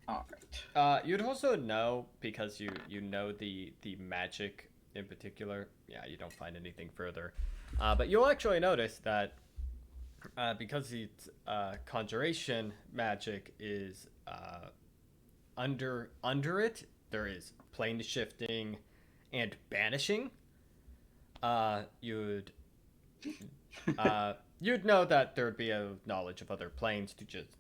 [SPEAKER 1] All right.
[SPEAKER 4] You'd also know, because you know the magic in particular. Yeah, you don't find anything further. But you'll actually notice that because it's conjuration magic is under it, there is plane shifting and banishing. You'd know that there would be a knowledge of other planes to just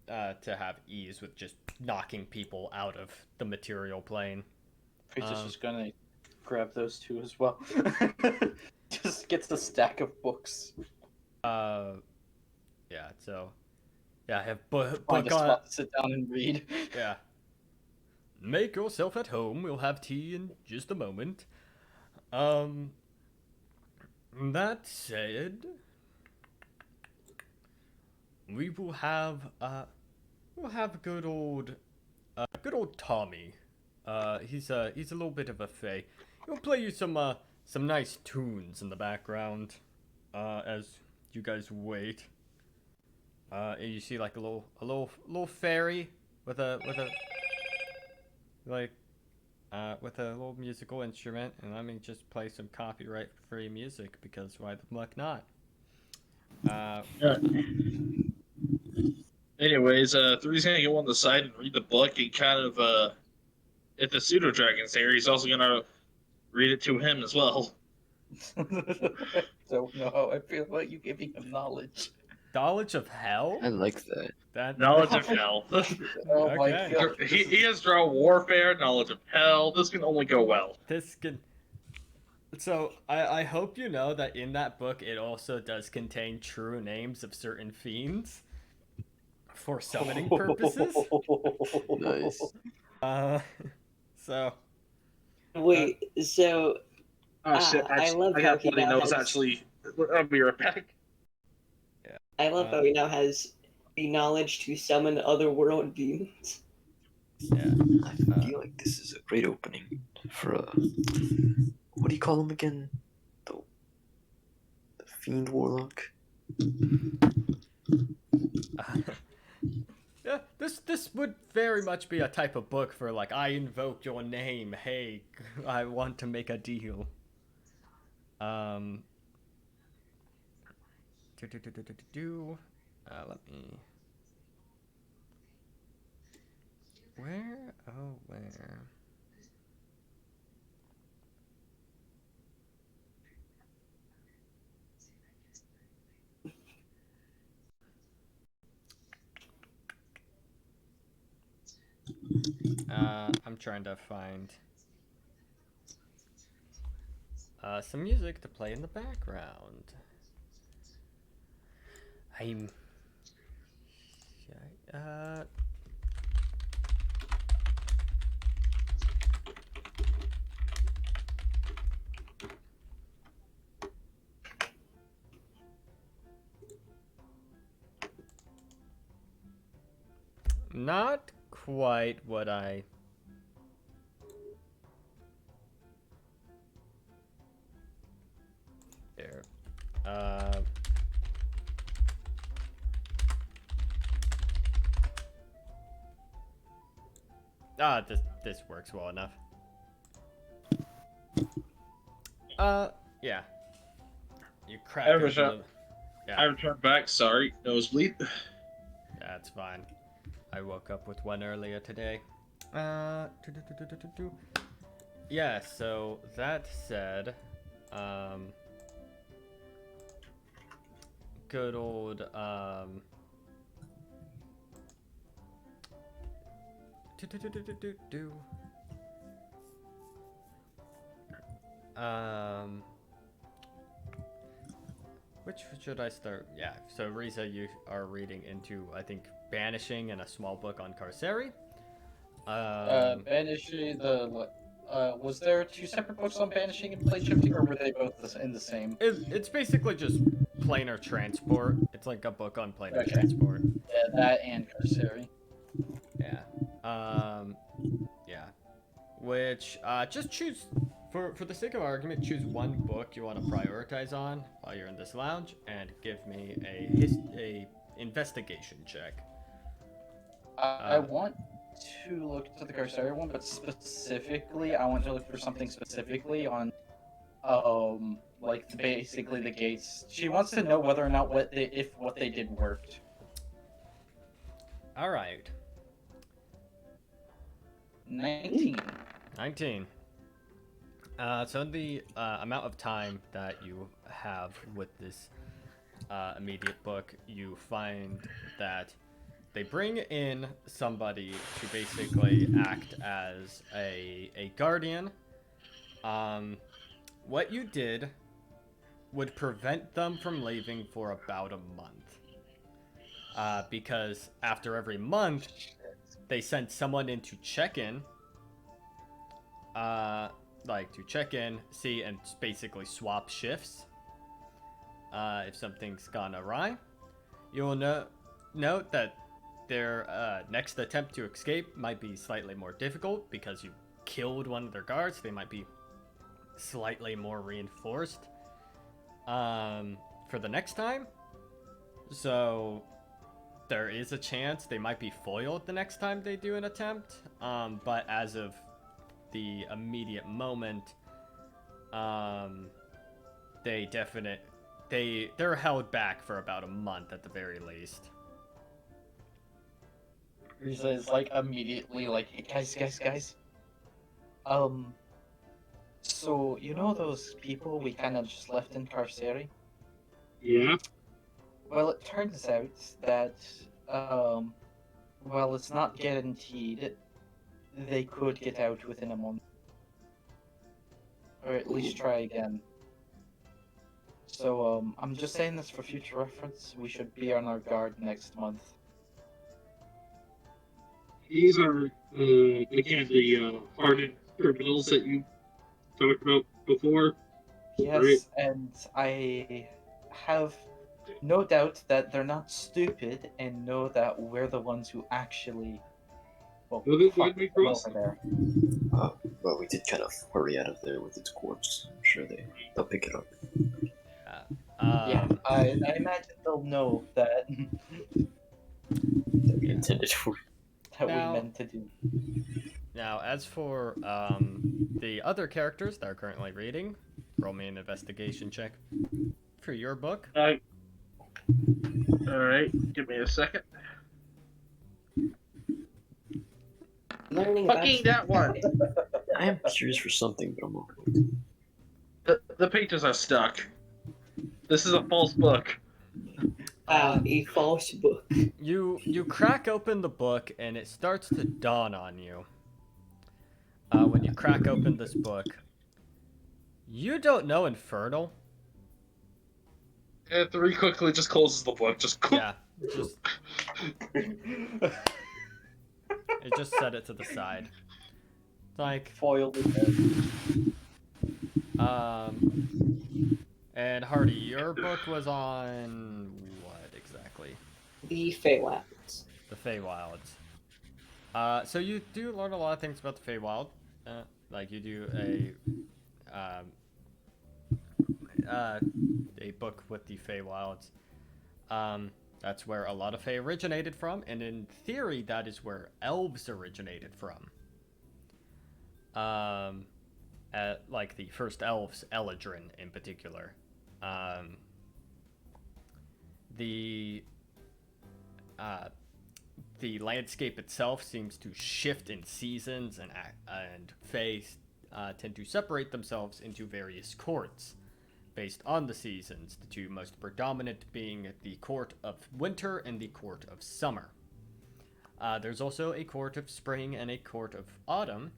[SPEAKER 4] to have ease with just knocking people out of the material plane.
[SPEAKER 1] Priestess is gonna grab those two as well. Just gets a stack of books.
[SPEAKER 4] Yeah. So, yeah, I have book
[SPEAKER 1] Find a
[SPEAKER 4] on.
[SPEAKER 1] spot to sit down and read.
[SPEAKER 4] Yeah. Make yourself at home. We'll have tea in just a moment. That said, we will have good old Tommy. He's a little bit of a fae. He'll play you some nice tunes in the background, as you guys wait. And you see like a little fairy with a little musical instrument, and let me just play some copyright-free music, because why the fuck not?
[SPEAKER 5] Anyways, 3's gonna go on the side and read the book and kind of if the pseudo dragon's there, he's also gonna read it to him as well.
[SPEAKER 1] Don't know how I feel about you giving him knowledge.
[SPEAKER 4] Knowledge of hell?
[SPEAKER 2] I like that.
[SPEAKER 4] That
[SPEAKER 5] Knowledge of hell.
[SPEAKER 1] Oh my
[SPEAKER 4] Okay.
[SPEAKER 1] god.
[SPEAKER 5] he has draw warfare, knowledge of hell. This can only go well.
[SPEAKER 4] This can. So I hope you know that in that book it also does contain true names of certain fiends for summoning purposes.
[SPEAKER 2] Nice.
[SPEAKER 4] So
[SPEAKER 3] Wait, so
[SPEAKER 5] Oh shit!
[SPEAKER 3] I
[SPEAKER 5] Actually,
[SPEAKER 3] love
[SPEAKER 5] I
[SPEAKER 3] how
[SPEAKER 5] got
[SPEAKER 3] he
[SPEAKER 5] bloody
[SPEAKER 3] now
[SPEAKER 5] nose.
[SPEAKER 3] has-
[SPEAKER 5] Actually, I'll be right back.
[SPEAKER 3] I love how he now has the knowledge to summon otherworld beings.
[SPEAKER 4] yeah.
[SPEAKER 2] I feel like this is a great opening. for what do you call him again? The fiend warlock.
[SPEAKER 4] Yeah, this would very much be a type of book for like, I invoke your name. Hey, I want to make a deal. Let me. Where? Oh, where? I'm trying to find some music to play in the background. I'm. Not quite what I. There. This works well enough. Yeah. You crack
[SPEAKER 5] I
[SPEAKER 4] open
[SPEAKER 5] returned.
[SPEAKER 4] the-
[SPEAKER 5] I returned back. Sorry, nosebleed.
[SPEAKER 4] That's fine. I woke up with one earlier today. Yeah, so that said, good old, which should I start? Yeah, so Riza, you are reading into, I think, Banishing and a small book on Carceri.
[SPEAKER 1] Banishing was there two separate books on banishing and plane shifting, or were they both in the same?
[SPEAKER 4] It's basically just planar transport. It's like a book on planar
[SPEAKER 1] Okay.
[SPEAKER 4] transport.
[SPEAKER 1] Yeah, that and Carceri.
[SPEAKER 4] Yeah. Yeah. Which, just choose, for the sake of argument, choose one book you want to prioritize on while you're in this lounge, and give me a investigation check.
[SPEAKER 1] I want to look to the Carceri one, but specifically, I want to look for something specifically on, like basically the gates. She wants to know whether or not what they did worked.
[SPEAKER 4] All right.
[SPEAKER 1] 19.
[SPEAKER 4] 19. So the amount of time that you have with this immediate book, you find that they bring in somebody to basically act as a guardian. What you did would prevent them from leaving for about a month. Because after every month, they sent someone in to check in. See, and basically swap shifts. If something's gone awry, you will note that their next attempt to escape might be slightly more difficult because you killed one of their guards. They might be slightly more reinforced for the next time. So there is a chance they might be foiled the next time they do an attempt. But as of the immediate moment, they're held back for about a month at the very least.
[SPEAKER 1] Riza is like immediately like, hey, guys. So you know those people we kind of just left in Carceri?
[SPEAKER 5] Yeah.
[SPEAKER 1] Well, it turns out that, well, it's not guaranteed they could get out within a month. Or at least try again. So, I'm just saying this for future reference. We should be on our guard next month.
[SPEAKER 5] These are, again, the hardened criminals that you talked about before.
[SPEAKER 1] Yes,
[SPEAKER 5] Right.
[SPEAKER 1] and I have no doubt that they're not stupid and know that we're the ones who actually, well,
[SPEAKER 5] Well, then why'd
[SPEAKER 1] fucked
[SPEAKER 5] we
[SPEAKER 1] them
[SPEAKER 5] cross
[SPEAKER 1] over there.
[SPEAKER 2] Well, we did kind of hurry out of there with its corpse. I'm sure they'll pick it up.
[SPEAKER 1] Yeah,
[SPEAKER 4] Um,
[SPEAKER 1] I imagine they'll know that
[SPEAKER 2] That we
[SPEAKER 4] Yeah.
[SPEAKER 2] intended for.
[SPEAKER 1] that we
[SPEAKER 4] Now-
[SPEAKER 1] meant to do.
[SPEAKER 4] Now, as for the other characters that are currently reading, roll me an investigation check for your book.
[SPEAKER 5] All right, give me a second.
[SPEAKER 3] Learning
[SPEAKER 5] Fucking that one.
[SPEAKER 2] I am curious for something, but I'm not.
[SPEAKER 5] The pages are stuck. This is a false book.
[SPEAKER 3] A false book.
[SPEAKER 4] You crack open the book, and it starts to dawn on you. When you crack open this book, you don't know Infernal.
[SPEAKER 5] And 3 quickly just closes the book. Just
[SPEAKER 4] Yeah, just it just set it to the side. Like,
[SPEAKER 1] Foiled it.
[SPEAKER 4] and Hardy, your book was on what exactly?
[SPEAKER 3] The Feywilds.
[SPEAKER 4] The Feywilds. So you do learn a lot of things about the Feywild. Like you do a book with the Feywilds. That's where a lot of Fey originated from, and in theory, that is where elves originated from. Like the first elves, Eladrin in particular. The landscape itself seems to shift in seasons, and Fae tend to separate themselves into various courts based on the seasons, the two most predominant being the court of winter and the court of summer. There's also a court of spring and a court of autumn,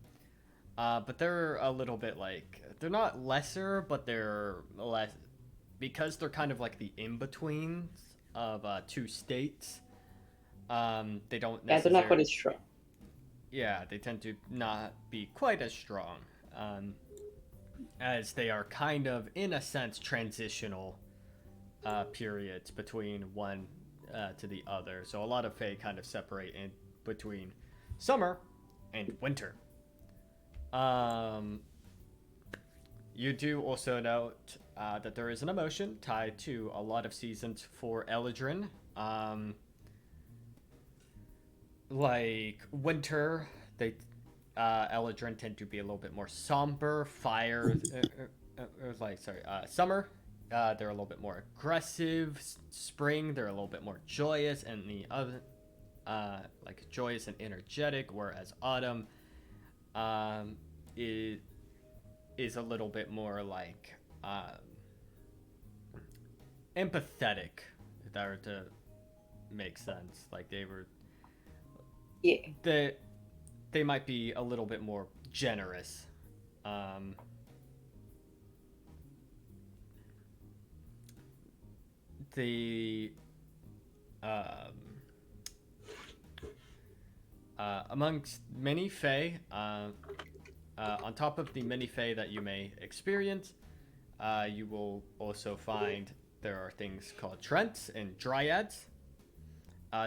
[SPEAKER 4] but they're a little bit like, they're not lesser, but they're less, because they're kind of like the in-betweens of two states. They don't
[SPEAKER 3] Yeah, they're not quite
[SPEAKER 4] necessarily-
[SPEAKER 3] as strong.
[SPEAKER 4] Yeah, they tend to not be quite as strong, as they are kind of, in a sense, transitional periods between one to the other. So a lot of Fae kind of separate in between summer and winter. You do also note that there is an emotion tied to a lot of seasons for Eladrin. Like winter, Eladrin tend to be a little bit more somber. Fire, summer, they're a little bit more aggressive. Spring, they're a little bit more joyous, and the other, like joyous and energetic. Whereas autumn, is a little bit more like empathetic, if that were to make sense. Like
[SPEAKER 3] Yeah.
[SPEAKER 4] they might be a little bit more generous. Amongst many Fae, on top of the many Fae that you may experience, you will also find there are things called Trents and Dryads.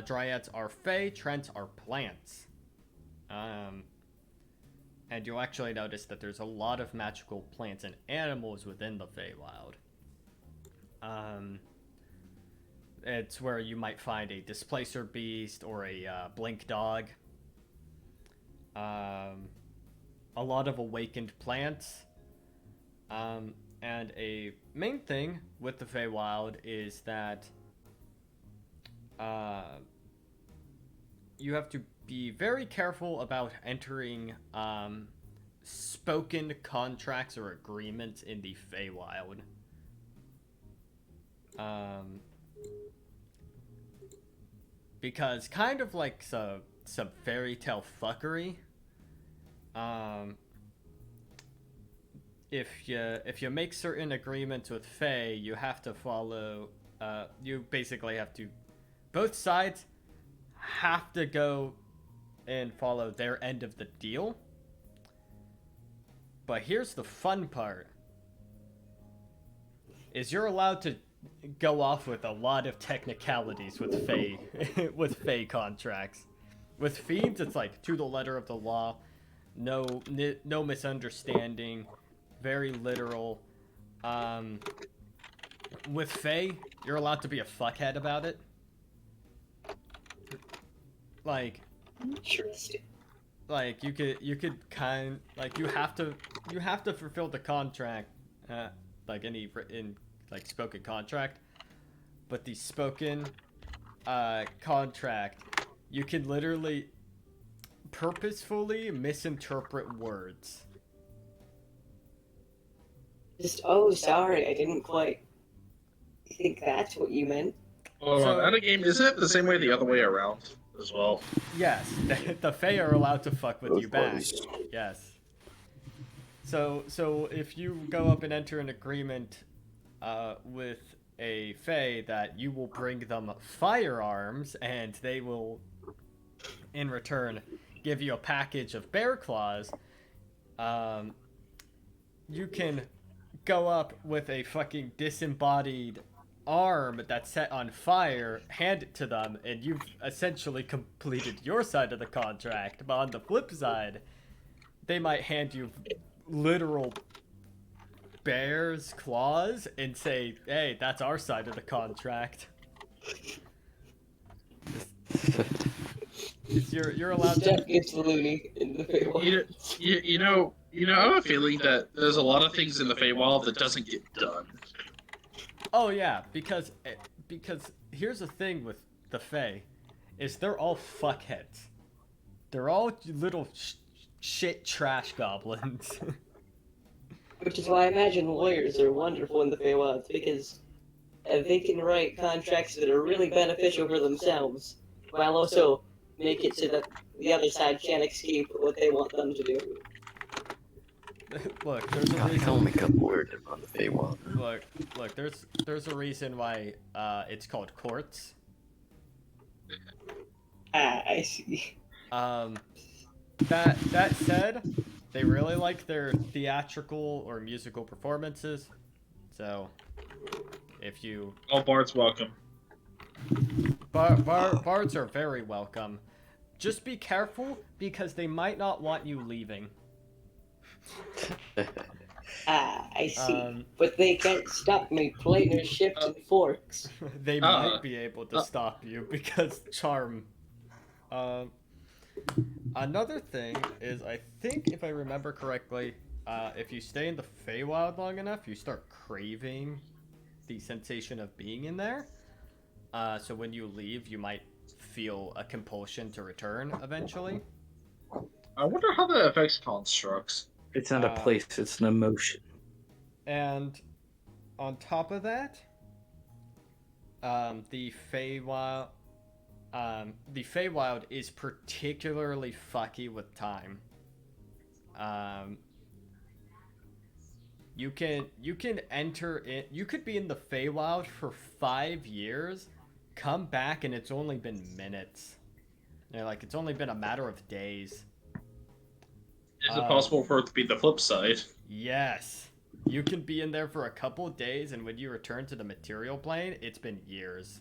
[SPEAKER 4] Dryads are Fae, Trents are plants. And you'll actually notice that there's a lot of magical plants and animals within the Feywild. It's where you might find a Displacer Beast or a Blink Dog. A lot of awakened plants. And a main thing with the Feywild is that you have to be very careful about entering spoken contracts or agreements in the Feywild. Because kind of like some fairy tale fuckery. If you make certain agreements with Fae, you have to follow. You basically have to. Both sides have to go and follow their end of the deal. But here's the fun part: is you're allowed to go off with a lot of technicalities with Fae, with Fae contracts. With Fiends, it's like to the letter of the law. no misunderstanding, very literal. With Fae, you're allowed to be a fuckhead about it. Like,
[SPEAKER 3] Interesting.
[SPEAKER 4] like you could you have to fulfill the contract, like any in like spoken contract, but the spoken contract, you can literally purposefully misinterpret words.
[SPEAKER 3] Just, oh, sorry, I didn't quite think that's what you meant.
[SPEAKER 5] Hold
[SPEAKER 4] So-
[SPEAKER 5] on, at a game, isn't it the same way the other way around as well?
[SPEAKER 4] Yes, the Fae are allowed to fuck with
[SPEAKER 2] Both
[SPEAKER 4] you back.
[SPEAKER 2] ways.
[SPEAKER 4] Yes. So if you go up and enter an agreement with a Fae that you will bring them firearms and they will, in return, give you a package of bear claws, you can go up with a fucking disembodied arm that's set on fire, hand it to them, and you've essentially completed your side of the contract. But on the flip side, they might hand you literal bear's claws and say, hey, that's our side of the contract. You're allowed to.
[SPEAKER 3] Stuff gets loony in the Feywild.
[SPEAKER 5] I have a feeling that there's a lot of things in the Feywild that doesn't get done.
[SPEAKER 4] Oh yeah, because here's the thing with the Fae, is they're all fuckheads. They're all little shit trash goblins.
[SPEAKER 3] Which is why I imagine lawyers are wonderful in the Feywild, because they can write contracts that are really beneficial for themselves, while also make it so that the other side can't escape what they want them to do.
[SPEAKER 4] Look, there's a
[SPEAKER 2] God, I can
[SPEAKER 4] reason.
[SPEAKER 2] only make up word on the Feywild.
[SPEAKER 4] Look, there's a reason why it's called courts.
[SPEAKER 3] Ah, I see.
[SPEAKER 4] That said, they really like their theatrical or musical performances. So, if you
[SPEAKER 5] All bards welcome.
[SPEAKER 4] bards are very welcome. Just be careful because they might not want you leaving.
[SPEAKER 3] Ah, I see.
[SPEAKER 4] Um,
[SPEAKER 3] But they can't stop me playing their ships and forks.
[SPEAKER 4] They might be able to stop you because charm. Another thing is, I think if I remember correctly, if you stay in the Feywild long enough, you start craving the sensation of being in there. So when you leave, you might feel a compulsion to return eventually.
[SPEAKER 5] I wonder how that affects constructs.
[SPEAKER 6] It's not a place, it's an emotion.
[SPEAKER 4] And on top of that, the Feywild is particularly fucky with time. You can enter in. You could be in the Feywild for 5 years, come back, and it's only been minutes. Like it's only been a matter of days.
[SPEAKER 5] Is it possible for it to be the flip side?
[SPEAKER 4] Yes. You can be in there for a couple days, and when you return to the material plane, it's been years.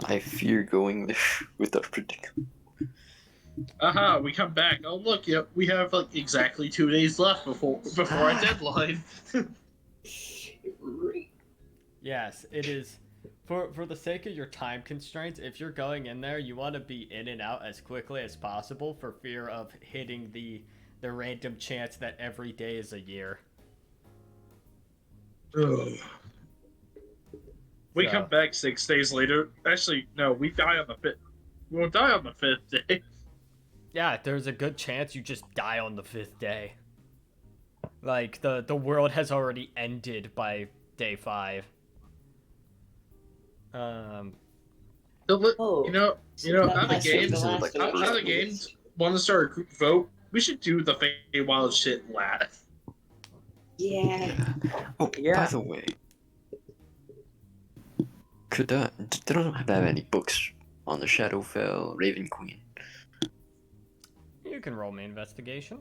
[SPEAKER 2] I fear going there with our predicament.
[SPEAKER 5] Aha, we come back. Oh look, yep, we have like exactly 2 days left before our deadline.
[SPEAKER 4] Yes, it is. For the sake of your time constraints, if you're going in there, you want to be in and out as quickly as possible for fear of hitting the random chance that every day is a year.
[SPEAKER 5] We
[SPEAKER 4] So-
[SPEAKER 5] come back 6 days later. Actually, no, we die on the 5th. We won't die on the 5th day.
[SPEAKER 4] Yeah, there's a good chance you just die on the 5th day. Like the world has already ended by day 5.
[SPEAKER 3] Oh,
[SPEAKER 5] You know, how the
[SPEAKER 3] that's what
[SPEAKER 5] games,
[SPEAKER 3] last
[SPEAKER 2] like,
[SPEAKER 3] one
[SPEAKER 5] how the
[SPEAKER 3] was.
[SPEAKER 5] games want to start a group vote. We should do the Feywild shit last.
[SPEAKER 3] Yeah.
[SPEAKER 2] Oh, by
[SPEAKER 6] Yeah.
[SPEAKER 2] the way, could they don't have that many books on the Shadowfell, Raven Queen.
[SPEAKER 4] You can roll me investigation.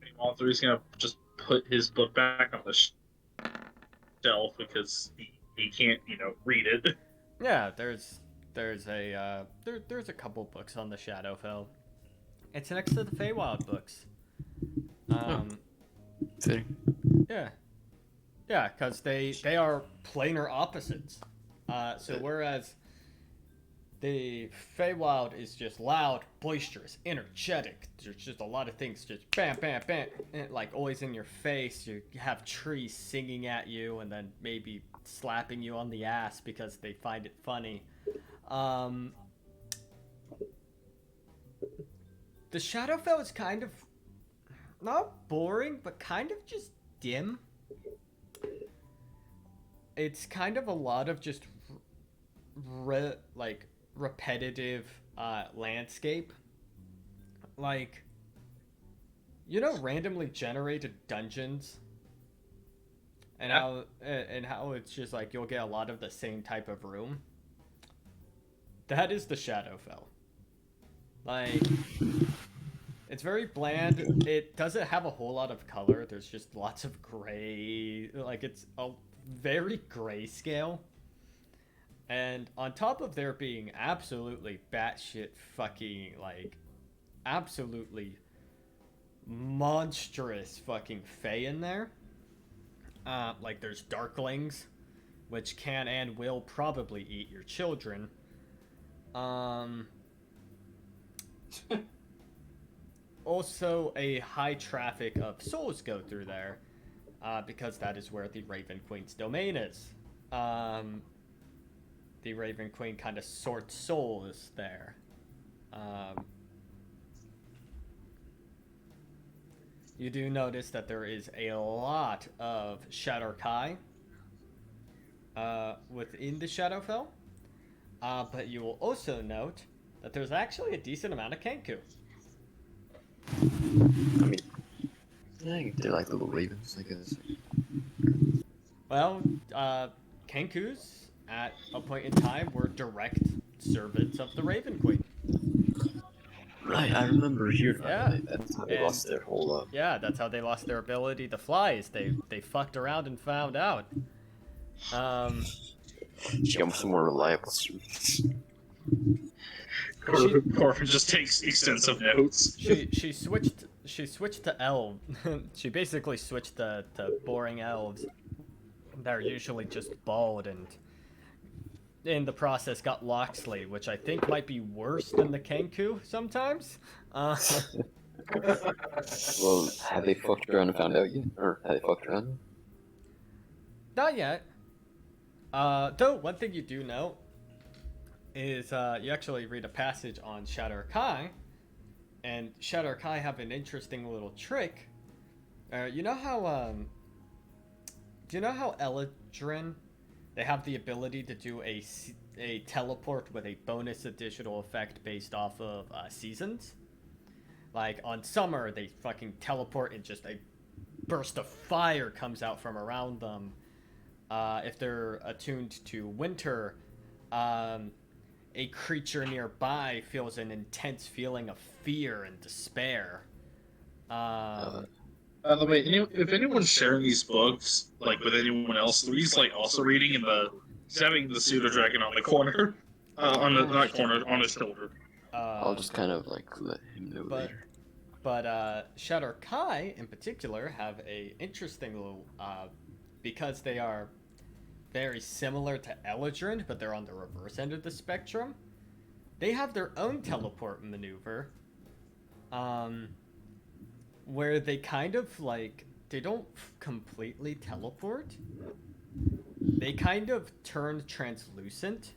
[SPEAKER 5] Feywild 3 is gonna just put his book back on the shelf because he can't, read it.
[SPEAKER 4] Yeah, there's a couple books on the Shadowfell. It's next to the Feywild books.
[SPEAKER 2] Fitting.
[SPEAKER 4] Yeah. Yeah, because they are planar opposites. So whereas the Feywild is just loud, boisterous, energetic. There's just a lot of things just bam, bam, bam, like always in your face. You have trees singing at you and then maybe slapping you on the ass because they find it funny. The Shadowfell is kind of not boring, but kind of just dim. It's kind of a lot of just repetitive landscape. Like, you know, randomly generated dungeons, and how it's just like you'll get a lot of the same type of room. That is the Shadowfell. Like, it's very bland. It doesn't have a whole lot of color. There's just lots of gray. Like, it's a very grayscale. And on top of there being absolutely batshit fucking, like, absolutely monstrous fucking Fae in there. Like, there's Darklings, which can and will probably eat your children. Also, a high traffic of souls go through there, because that is where the Raven Queen's domain is. The Raven Queen kind of sorts souls there. You do notice that there is a lot of Shadar-kai within the Shadowfell, but you will also note that there's actually a decent amount of Kenku.
[SPEAKER 2] I mean, yeah, they're like little ravens, I guess.
[SPEAKER 4] Well, Kenkus, at a point in time, were direct servants of the Raven Queen.
[SPEAKER 2] Right, I remember hearing
[SPEAKER 4] Yeah.
[SPEAKER 2] that. That's how they
[SPEAKER 4] And-
[SPEAKER 2] lost their whole
[SPEAKER 4] Yeah, that's how they lost their ability to fly, is they fucked around and found out.
[SPEAKER 2] She got some more reliable servants.
[SPEAKER 5] Corbin just takes extensive notes.
[SPEAKER 4] She switched to elf. She basically switched to boring elves. They're usually just bald, and in the process got Loxley, which I think might be worse than the Kenku sometimes.
[SPEAKER 2] Well, have they fucked around and found out yet? Or have they fucked around?
[SPEAKER 4] Not yet. Though one thing you do know is you actually read a passage on Shadar-kai, and Shadar-kai have an interesting little trick. You know how do you know how Eladrin, they have the ability to do a teleport with a bonus additional effect based off of seasons? Like on summer, they fucking teleport and just a burst of fire comes out from around them. If they're attuned to winter, a creature nearby feels an intense feeling of fear and despair.
[SPEAKER 5] By the way, if anyone's sharing these books, like with anyone else, Louis like also reading he's having the pseudo dragon on the corner, on the not corner, on his shoulder.
[SPEAKER 2] I'll just kind of like let him know later.
[SPEAKER 4] But Shadar-kai in particular have a interesting little, because they are very similar to Eladrin, but they're on the reverse end of the spectrum. They have their own teleport maneuver, where they kind of like, they don't completely teleport. They kind of turn translucent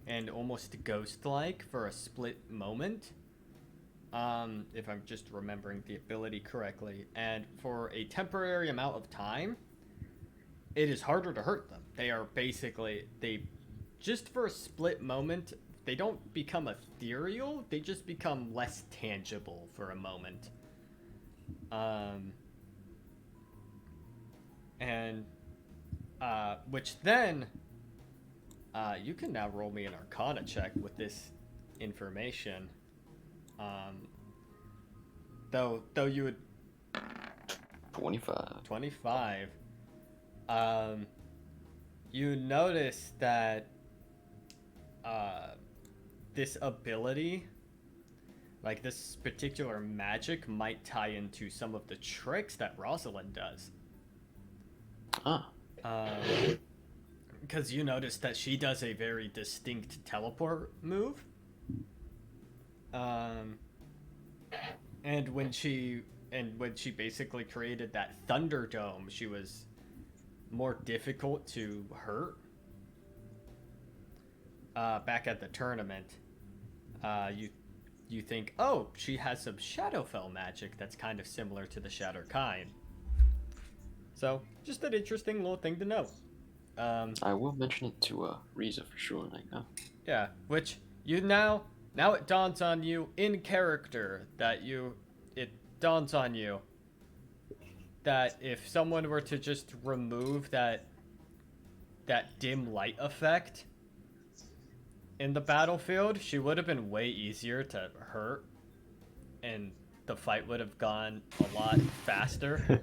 [SPEAKER 4] and almost ghost-like for a split moment. If I'm just remembering the ability correctly. And for a temporary amount of time, it is harder to hurt them. They are basically, just for a split moment, they don't become ethereal, they just become less tangible for a moment. Which then, you can now roll me an Arcana check with this information. Though you would
[SPEAKER 2] 25.
[SPEAKER 4] 25. You notice that this ability Like, this particular magic might tie into some of the tricks that Rosalind does.
[SPEAKER 2] Ah,
[SPEAKER 4] Because you notice that she does a very distinct teleport move. And when she basically created that Thunderdome, she was more difficult to hurt. Back at the tournament, you think, oh, she has some Shadowfell magic that's kind of similar to the Shatter kind. So, just an interesting little thing to know.
[SPEAKER 2] I will mention it to Riza for sure. Like,
[SPEAKER 4] Yeah, which you now it dawns on you in character that it dawns on you that if someone were to just remove that dim light effect in the battlefield, she would have been way easier to hurt, and the fight would have gone a lot faster.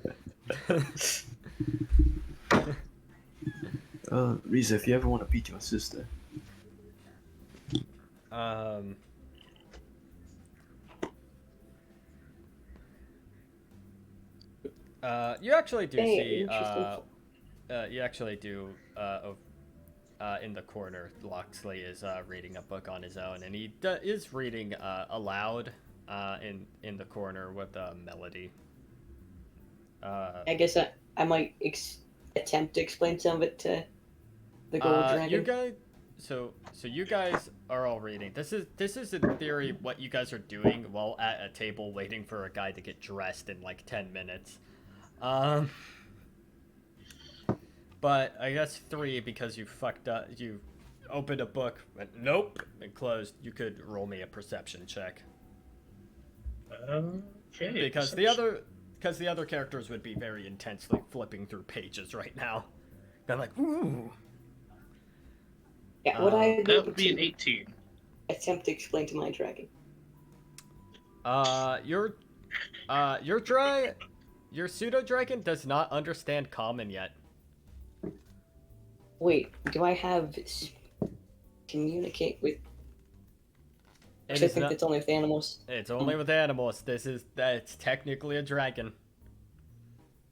[SPEAKER 2] Riza, if you ever want to beat your sister.
[SPEAKER 4] You actually do
[SPEAKER 3] Hey,
[SPEAKER 4] see,
[SPEAKER 3] interesting.
[SPEAKER 4] you actually do, in the corner, Loxley is reading a book on his own, and he is reading aloud in the corner with a melody.
[SPEAKER 3] I guess I might attempt to explain some of it to the gold dragon.
[SPEAKER 4] You guys, so you guys are all reading. This is in theory what you guys are doing while at a table waiting for a guy to get dressed in like 10 minutes. But I guess 3, because you fucked up, you opened a book, went nope, and closed. You could roll me a perception check.
[SPEAKER 5] Okay.
[SPEAKER 4] Because the other characters would be very intensely flipping through pages right now. They're like, ooh.
[SPEAKER 3] Yeah, would I be
[SPEAKER 5] That
[SPEAKER 3] able
[SPEAKER 5] would be an
[SPEAKER 3] to
[SPEAKER 5] 18.
[SPEAKER 3] attempt to explain to my dragon?
[SPEAKER 4] Your pseudo dragon does not understand common yet.
[SPEAKER 3] Wait, do I have communicate with?
[SPEAKER 4] It
[SPEAKER 3] I
[SPEAKER 4] is
[SPEAKER 3] think
[SPEAKER 4] not-
[SPEAKER 3] it's only with animals.
[SPEAKER 4] It's only with animals. That's technically a dragon.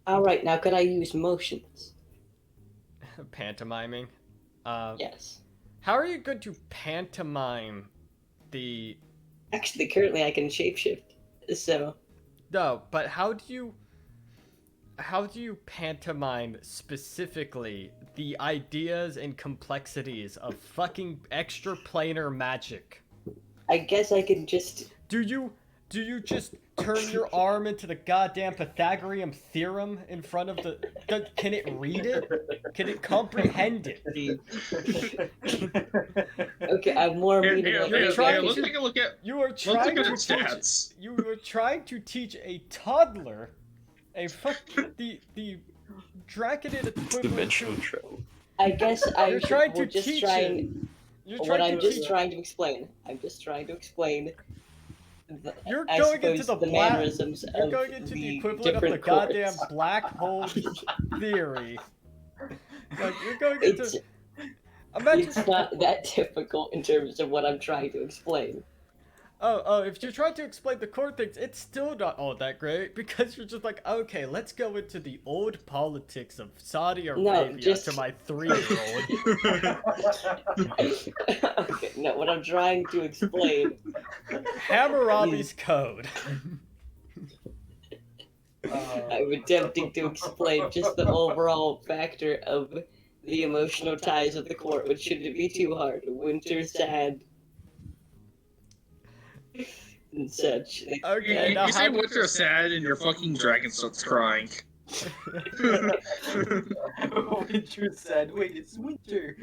[SPEAKER 3] All right, now could I use motions?
[SPEAKER 4] Pantomiming.
[SPEAKER 3] Yes.
[SPEAKER 4] How are you going to pantomime the?
[SPEAKER 3] Actually, currently I can shapeshift. So
[SPEAKER 4] No, but how do you pantomime specifically the ideas and complexities of fucking extraplanar magic?
[SPEAKER 3] I guess I can just.
[SPEAKER 4] Do you just turn your arm into the goddamn Pythagorean theorem in front of the can it read it? Can it comprehend it?
[SPEAKER 3] Okay, I'm more
[SPEAKER 5] Here,
[SPEAKER 3] reading.
[SPEAKER 5] here,
[SPEAKER 3] what
[SPEAKER 5] here,
[SPEAKER 3] you're
[SPEAKER 4] You're trying
[SPEAKER 5] here,
[SPEAKER 3] saying.
[SPEAKER 5] let's
[SPEAKER 4] to-
[SPEAKER 5] take a look at.
[SPEAKER 4] You are
[SPEAKER 5] Let's
[SPEAKER 4] trying
[SPEAKER 5] look
[SPEAKER 4] to
[SPEAKER 5] at
[SPEAKER 4] teach
[SPEAKER 5] stats.
[SPEAKER 4] you were trying to teach a toddler the draconid equivalent
[SPEAKER 2] Dimensional
[SPEAKER 4] to
[SPEAKER 2] travel.
[SPEAKER 3] I guess I
[SPEAKER 4] You're trying to
[SPEAKER 3] will just
[SPEAKER 4] teach
[SPEAKER 3] try
[SPEAKER 4] it.
[SPEAKER 3] and.
[SPEAKER 4] you're
[SPEAKER 3] What
[SPEAKER 4] trying
[SPEAKER 3] I'm
[SPEAKER 4] to
[SPEAKER 3] just
[SPEAKER 4] teach
[SPEAKER 3] trying to explain. I'm just trying to explain.
[SPEAKER 4] You're
[SPEAKER 3] I
[SPEAKER 4] going into
[SPEAKER 3] suppose
[SPEAKER 4] the
[SPEAKER 3] the
[SPEAKER 4] black-
[SPEAKER 3] mannerisms
[SPEAKER 4] you're
[SPEAKER 3] of
[SPEAKER 4] going into the equivalent of
[SPEAKER 3] different
[SPEAKER 4] the goddamn
[SPEAKER 3] courts.
[SPEAKER 4] black hole theory. Like you're going into
[SPEAKER 3] It's
[SPEAKER 4] imagine
[SPEAKER 3] it's not that difficult in terms of what I'm trying to explain.
[SPEAKER 4] if you're trying to explain the core things, it's still not all that great because you're just like, okay, let's go into the old politics of Saudi Arabia
[SPEAKER 3] just-
[SPEAKER 4] to my 3-year-old.
[SPEAKER 3] Okay, no, what I'm trying to explain.
[SPEAKER 4] Hammurabi's code.
[SPEAKER 3] I'm attempting to explain just the overall factor of the emotional ties of the court, which shouldn't be too hard. Winter, sad, and such.
[SPEAKER 4] Okay,
[SPEAKER 5] You
[SPEAKER 4] now
[SPEAKER 5] say
[SPEAKER 4] how do-
[SPEAKER 5] winter sad and your fucking dragon starts crying.
[SPEAKER 1] Winter said, wait, it's winter.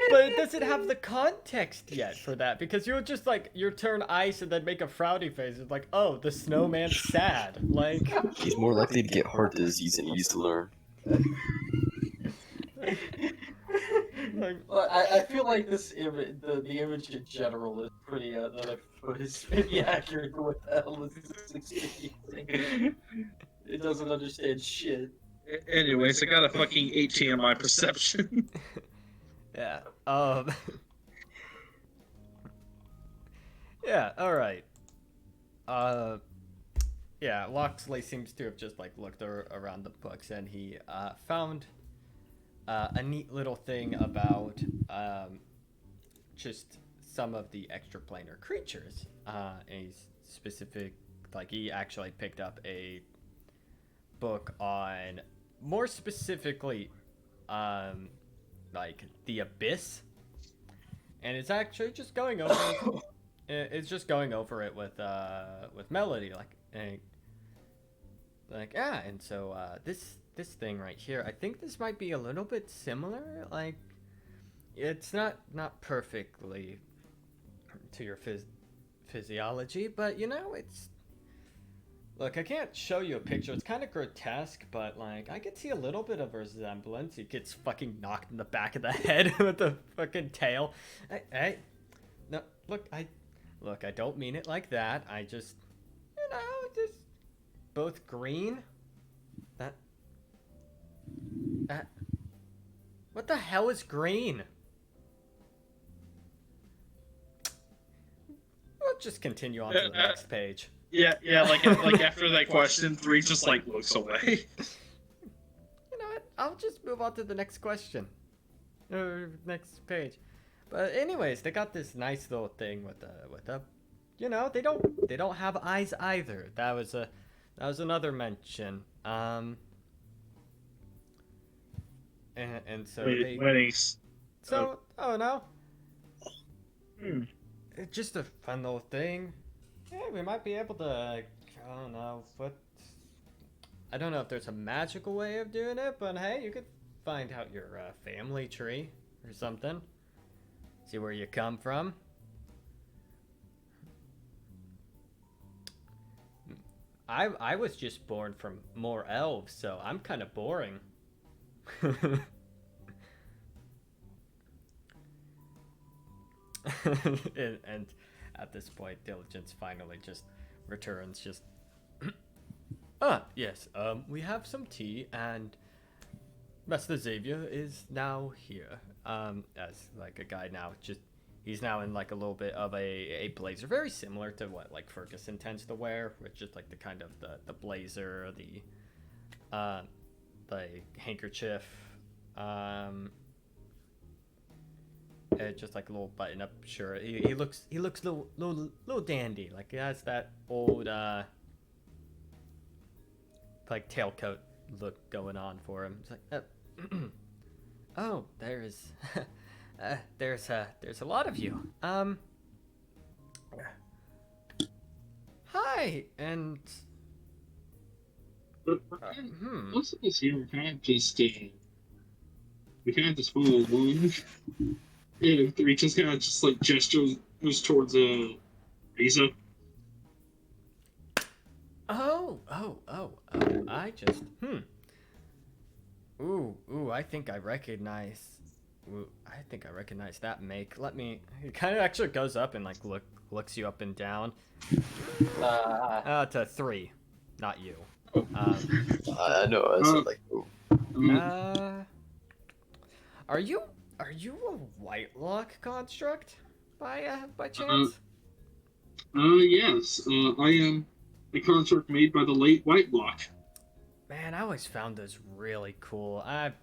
[SPEAKER 4] But it doesn't have the context yet for that because you'll just like you turn ice and then make a frowny face. It's like, oh, the snowman's sad. Like,
[SPEAKER 2] He's more likely to get heart disease than he used to learn.
[SPEAKER 4] like
[SPEAKER 1] Well, I feel like this the image in general is pretty is pretty accurate to what the hell this is experiencing. It doesn't understand shit.
[SPEAKER 5] Anyways, I got a fucking 18 on my perception.
[SPEAKER 4] yeah. Yeah. All right. yeah, Loxley seems to have just like looked around the books, and he found a neat little thing about just some of the extraplanar creatures. And he's specific, like he actually picked up a book on more specifically, like the abyss, and it's actually just going over. It's just going over it with Melody, yeah, and so this thing right here, I think this might be a little bit similar. Like, it's not perfectly to your physiology, but you know, it's. Look, I can't show you a picture. It's kind of grotesque, but like I could see a little bit of resemblance. He gets fucking knocked in the back of the head with the fucking tail. No, look, I don't mean it like that. I just, just both green. That. What the hell is green? We'll just continue on to the next page.
[SPEAKER 5] Yeah, like after that question, 3 just like looks away.
[SPEAKER 4] You know what? I'll just move on to the next question, or next page. But anyways, they got this nice little thing with a, you know, they don't have eyes either. That was another mention. And so So oh no. It's just a fun little thing. Yeah, we might be able to, I don't know, I don't know if there's a magical way of doing it, but hey, you could find out your family tree or something. See where you come from. I was just born from more elves, so I'm kind of boring. and at this point, Diligence finally just returns, just... yes, we have some tea, and Master Xavier is now here. As, like, a guy now, he's now in, like, a little bit of a blazer, very similar to what, like, Ferguson tends to wear, with just, like, the kind of, the blazer, the handkerchief, just like a little button-up shirt. He looks little dandy. Like he has that old like tailcoat look going on for him. It's like, oh, there's there's a lot of you. Hi, and
[SPEAKER 5] Most of us here kind of just we kind of just follow along. And 3 just kind of just like gestures towards Riza.
[SPEAKER 4] Oh, I just, Ooh, I think I recognize that make. Let me, he kind of actually goes up and like looks you up and down. To 3, not you.
[SPEAKER 2] I know, I said like, ooh.
[SPEAKER 4] Are you a Whitelock construct by chance?
[SPEAKER 5] Yes. I am a construct made by the late Whitelock.
[SPEAKER 4] Man, I always found those really cool. I'm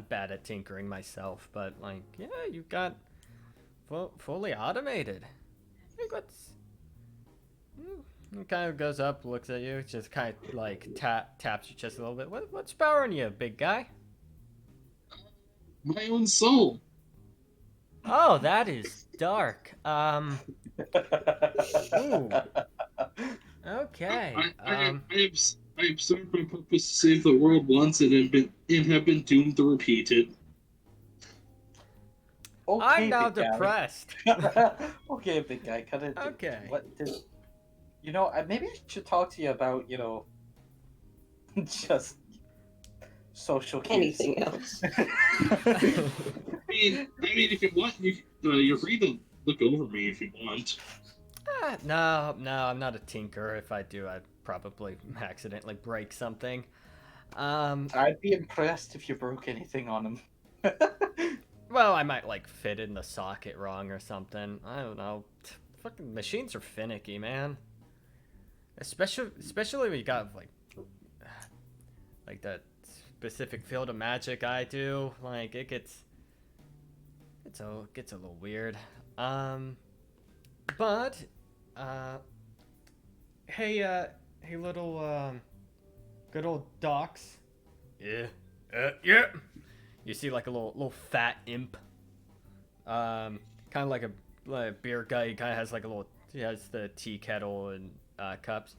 [SPEAKER 4] bad at tinkering myself, but like, yeah, you've got fully automated. Like, what's... He kind of goes up, looks at you, just kind of like taps your chest a little bit. What's powering you, big guy?
[SPEAKER 5] My own soul.
[SPEAKER 4] Oh, that is dark. Ooh. Okay.
[SPEAKER 5] I have served my purpose to save the world once and have been doomed to repeat it.
[SPEAKER 1] Okay,
[SPEAKER 4] I'm now
[SPEAKER 1] big guy.
[SPEAKER 4] depressed.
[SPEAKER 1] Okay, big guy, cut it.
[SPEAKER 4] Okay.
[SPEAKER 1] What did... You know, maybe I should talk to you about, you know, just social cues.
[SPEAKER 3] Anything else?
[SPEAKER 5] I mean, if you want, you're free to look over me if you want.
[SPEAKER 4] No, I'm not a tinker. If I do, I'd probably accidentally break something.
[SPEAKER 1] I'd be impressed if you broke anything on him.
[SPEAKER 4] Well, I might like fit in the socket wrong or something. I don't know. Fucking machines are finicky, man. especially when you got like that specific field of magic I do. Like it gets a little weird. But hey little good old Docs. Yeah. Yeah. You see like a little fat imp. Kind of like a beer guy. He kind of has like he has the tea kettle and cups.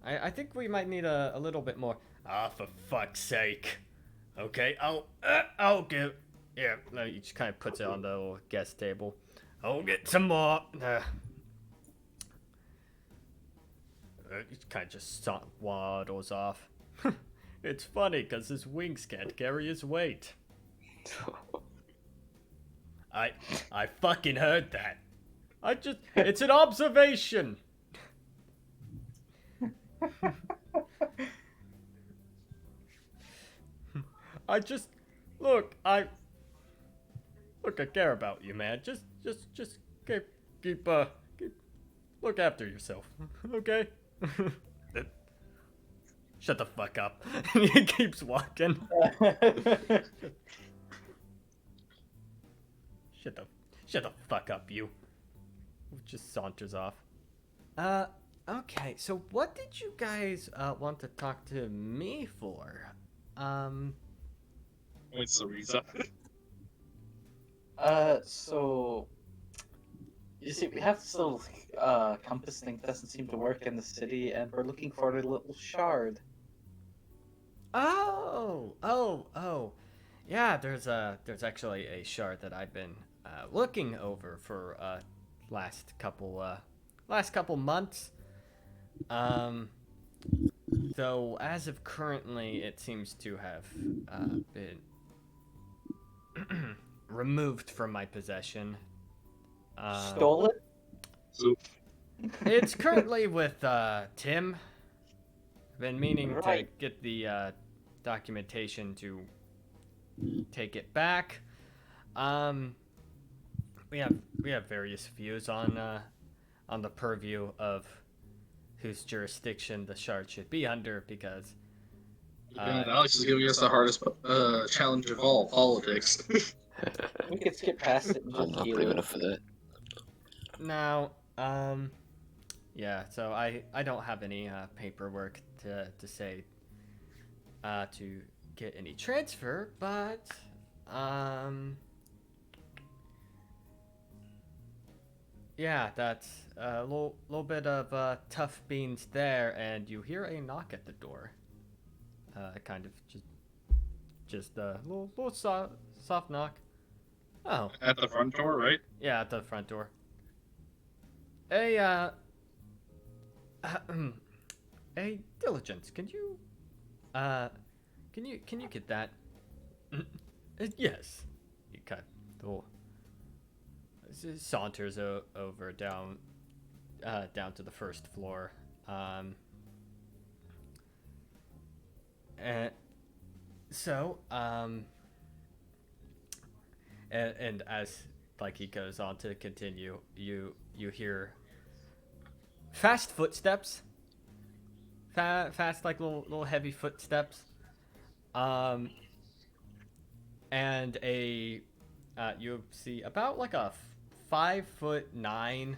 [SPEAKER 4] I think we might need a little bit more. Ah, for fuck's sake. Okay, I'll give. Yeah, no, he just kind of puts it on the little guest table. I'll get some more. He kind of just waddles off. It's funny because his wings can't carry his weight. I fucking heard that. It's an observation. I care about you, man. Just keep look after yourself, okay? Shut the fuck up. He keeps walking. Shut the fuck up, you. Just saunters off. Okay, so what did you guys want to talk to me for?
[SPEAKER 5] What's the reason?
[SPEAKER 1] So you see, we have this little compass thing that doesn't seem to work in the city, and we're looking for a little shard.
[SPEAKER 4] Oh. Yeah, there's actually a shard that I've been looking over for last couple months. Though as of currently, it seems to have been removed from my possession.
[SPEAKER 1] Stolen?
[SPEAKER 4] It's currently with Tim. I've been meaning to
[SPEAKER 1] Right.
[SPEAKER 4] get the documentation to take it back. We have various views on the purview of whose jurisdiction the shard should be under, because
[SPEAKER 5] God, Alex is giving us the hardest challenge of all, politics.
[SPEAKER 1] We could skip past it and
[SPEAKER 2] I'm
[SPEAKER 1] just
[SPEAKER 2] not
[SPEAKER 1] heal
[SPEAKER 2] brave
[SPEAKER 1] it.
[SPEAKER 2] enough for that.
[SPEAKER 4] now, yeah. So I don't have any paperwork to say to get any transfer, but yeah, that's a little bit of tough beans there, and you hear a knock at the door. Kind of just a little soft knock. Oh,
[SPEAKER 5] At the front door, right?
[SPEAKER 4] yeah, at the front door. Hey, hey, Diligence, can you get that? Yes. He kind of saunters over down to the first floor. And so, and as like he goes on to continue, you hear fast footsteps, fast like little heavy footsteps, and you see about like a 5'9"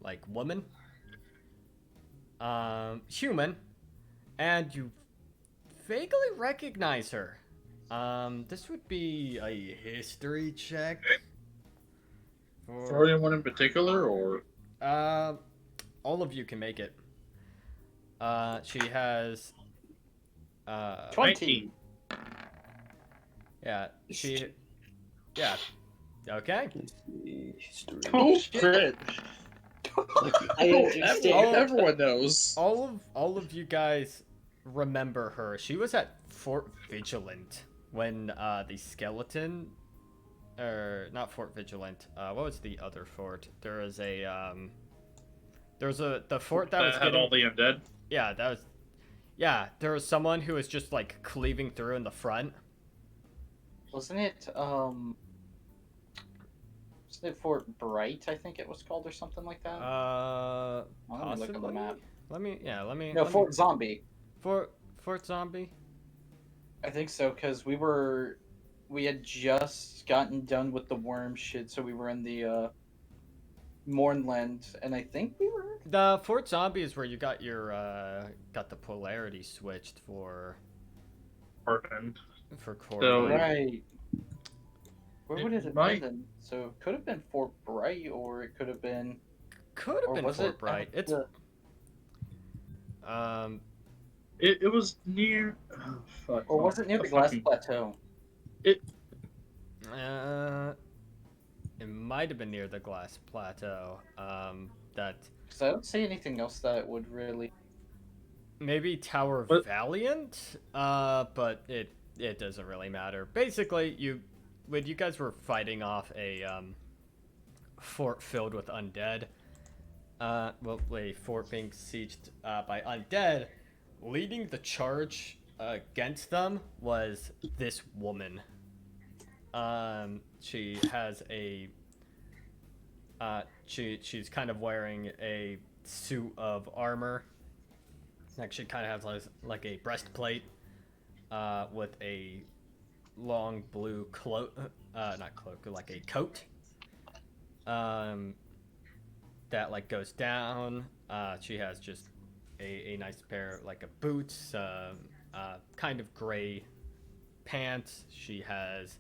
[SPEAKER 4] like woman, human, and you vaguely recognize her. This would be a history check.
[SPEAKER 5] For anyone in particular, or?
[SPEAKER 4] All of you can make it. She has
[SPEAKER 1] 20.
[SPEAKER 4] Yeah, yeah. Okay.
[SPEAKER 2] History.
[SPEAKER 5] Oh, shit!
[SPEAKER 3] I understand.
[SPEAKER 5] Everyone knows.
[SPEAKER 4] All of you guys remember her. She was at Fort Vigilant when the skeleton, or not Fort Vigilant. What was the other fort? There was the fort that was
[SPEAKER 5] had
[SPEAKER 4] getting,
[SPEAKER 5] all the undead.
[SPEAKER 4] yeah, that was, yeah. There was someone who was just like cleaving through in the front.
[SPEAKER 1] Wasn't it Isn't it Fort Bright? I think it was called, or something like that.
[SPEAKER 4] Uh,
[SPEAKER 1] Let me look at the
[SPEAKER 4] possibly.
[SPEAKER 1] map.
[SPEAKER 4] Let me. Yeah. Let me.
[SPEAKER 1] No,
[SPEAKER 4] let me-
[SPEAKER 1] Fort Zombie.
[SPEAKER 4] Fort Zombie.
[SPEAKER 1] I think so, because we had just gotten done with the worm shit, so we were in the Mornland, and I think we were.
[SPEAKER 4] The Fort Zombie is where you got your got the polarity switched for
[SPEAKER 5] Heartland.
[SPEAKER 4] Corbin.
[SPEAKER 5] So-
[SPEAKER 1] Right. Where
[SPEAKER 5] It
[SPEAKER 1] would it have
[SPEAKER 5] might-
[SPEAKER 1] been then? So it could have been Fort Bright, or it could have been.
[SPEAKER 4] Could
[SPEAKER 1] Or
[SPEAKER 4] have been
[SPEAKER 1] was
[SPEAKER 4] Fort
[SPEAKER 1] it
[SPEAKER 4] Bright.
[SPEAKER 1] at
[SPEAKER 4] It's
[SPEAKER 1] the-
[SPEAKER 5] It was near. Oh, fuck.
[SPEAKER 1] Or was it near the Glass Plateau?
[SPEAKER 4] It might have been near the Glass Plateau. That
[SPEAKER 1] Because I don't see anything else that would really.
[SPEAKER 4] maybe Tower
[SPEAKER 5] What?
[SPEAKER 4] Valiant. But it doesn't really matter. Basically, when you guys were fighting off a fort filled with undead. Well, a fort being sieged by undead. Leading the charge against them was this woman. She has a. She's kind of wearing a suit of armor. Actually, kind of has like a breastplate, with a long blue cloak, not cloak, like a coat. That like goes down. She has just a nice pair like of boots, kind of gray pants. She has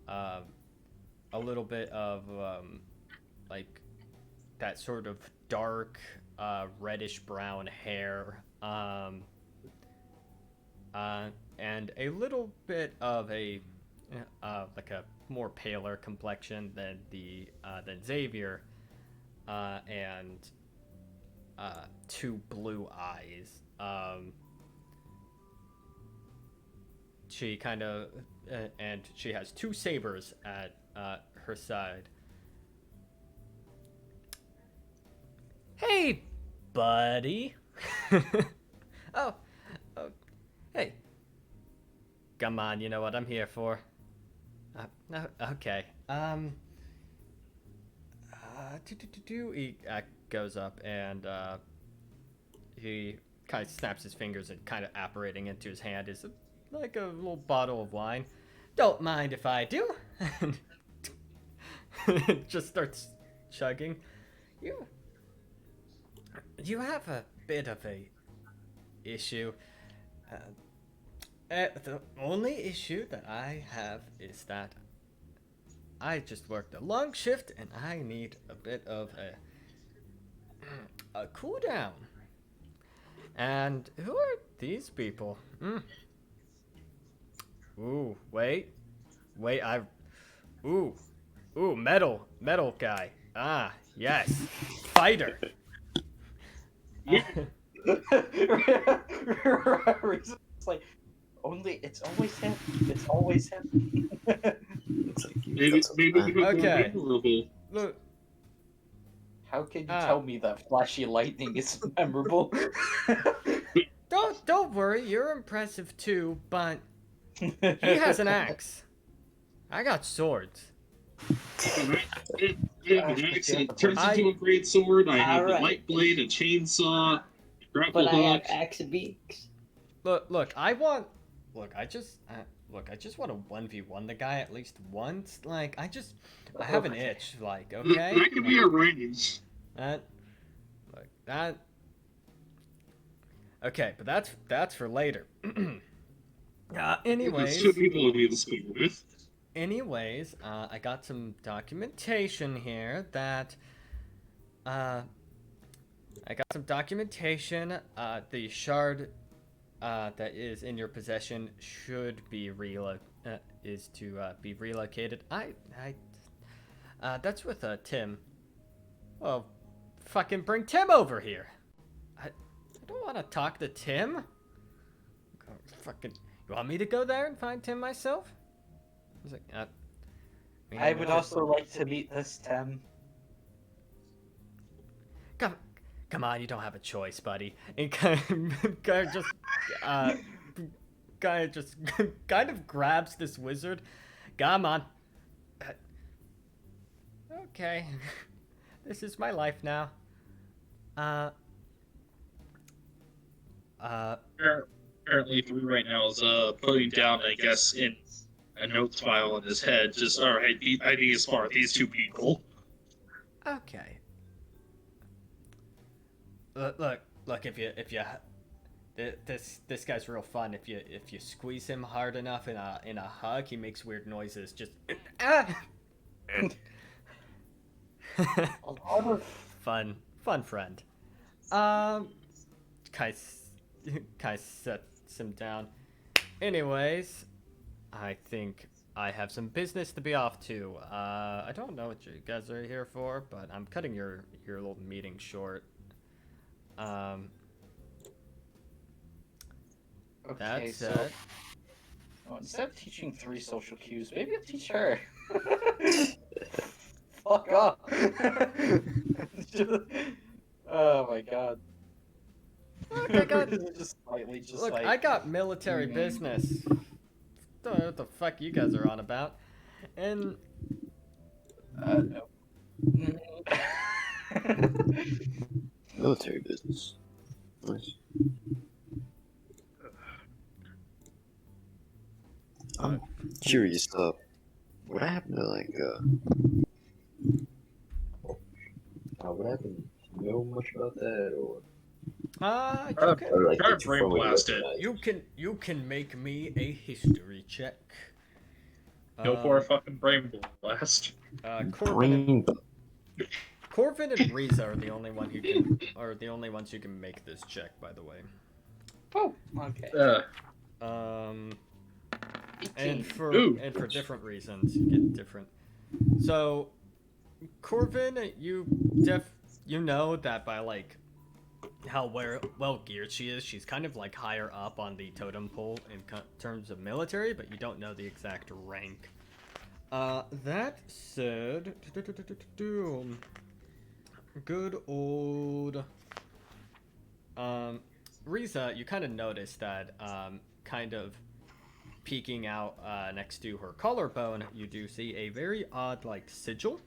[SPEAKER 4] a little bit of like that sort of dark reddish brown hair, and a little bit of a like a more paler complexion than Xavier, and two blue eyes. She kind of and she has two sabers at her side. Hey, buddy. oh, hey. Come on, you know what I'm here for. No, okay. He goes up and he kind of snaps his fingers and kind of apparating into his hand is like a little bottle of wine. Don't mind if I do. Just starts chugging. You have a bit of a issue. The only issue that I have is that I just worked a long shift and I need a bit of a cool down. And who are these people? Ooh, wait, ooh, metal guy. Ah, yes, fighter.
[SPEAKER 1] It's like it's always him. It's always him.
[SPEAKER 2] Looks like you
[SPEAKER 5] Maybe
[SPEAKER 2] got some-
[SPEAKER 5] we could go
[SPEAKER 4] Okay.
[SPEAKER 5] memorable.
[SPEAKER 4] Look,
[SPEAKER 1] How can you
[SPEAKER 4] Ah.
[SPEAKER 1] tell me that flashy lightning is memorable?
[SPEAKER 4] don't worry, you're impressive too, but he has an axe. I got swords.
[SPEAKER 5] I have an axe that turns
[SPEAKER 4] I-
[SPEAKER 5] into a great sword. I have
[SPEAKER 3] Alright.
[SPEAKER 5] a light blade, a chainsaw, grapple
[SPEAKER 3] But I have
[SPEAKER 5] hook.
[SPEAKER 3] axe and beaks.
[SPEAKER 4] Look, I just want to 1v1 the guy at least once. Like, I have an itch. Like, okay,
[SPEAKER 5] That could be a range.
[SPEAKER 4] that, like that. Okay, but that's for later.
[SPEAKER 5] There's two people I need to speak with.
[SPEAKER 4] Anyways, I got some documentation here that, the shard, that is in your possession should be be relocated. That's with, Tim. Well, fucking bring Tim over here. I don't want to talk to Tim. Fucking, you want me to go there and find Tim myself? He's like,
[SPEAKER 1] I would also like to meet this Tim.
[SPEAKER 4] Come on, you don't have a choice, buddy. And kind of grabs this wizard. Come on. okay. This is my life now.
[SPEAKER 5] Apparently, Three right now is putting down, I guess, in a notes file in his head. Just all right. I think it's smart. These two people.
[SPEAKER 4] Okay. Look. If you this guy's real fun. If you squeeze him hard enough in a hug, he makes weird noises. Just fun friend. Kai sets him down. Anyways, I think I have some business to be off to. I don't know what you guys are here for, but I'm cutting your little meeting short.
[SPEAKER 1] Okay,
[SPEAKER 4] That's
[SPEAKER 1] so
[SPEAKER 4] it.
[SPEAKER 1] instead of teaching 3 social cues, maybe I'll teach her. Fuck off. Oh my god.
[SPEAKER 4] Look, I got
[SPEAKER 1] just slightly, just
[SPEAKER 4] look.
[SPEAKER 1] like.
[SPEAKER 4] I got military business. Don't know what the fuck you guys are on about. And
[SPEAKER 1] No.
[SPEAKER 2] Military business. Nice. I'm curious, what happened to, like, what happened? Do you know much about that, or
[SPEAKER 4] you can
[SPEAKER 2] or, like,
[SPEAKER 5] Try to
[SPEAKER 2] did you
[SPEAKER 5] brain
[SPEAKER 2] formally
[SPEAKER 5] blast it.
[SPEAKER 2] recognize?
[SPEAKER 4] you can make me a history check.
[SPEAKER 5] Go for a fucking brain blast.
[SPEAKER 4] Corvin and Riza are the only ones who can make this check, by the way.
[SPEAKER 1] Oh, okay.
[SPEAKER 4] And
[SPEAKER 1] 18.
[SPEAKER 4] for different reasons, you get different. So, Corvin, you know that by like how well geared she is, she's kind of like higher up on the totem pole in terms of military, but you don't know the exact rank. That said, good old Riza, you kind of noticed that kind of peeking out next to her collarbone, you do see a very odd like sigil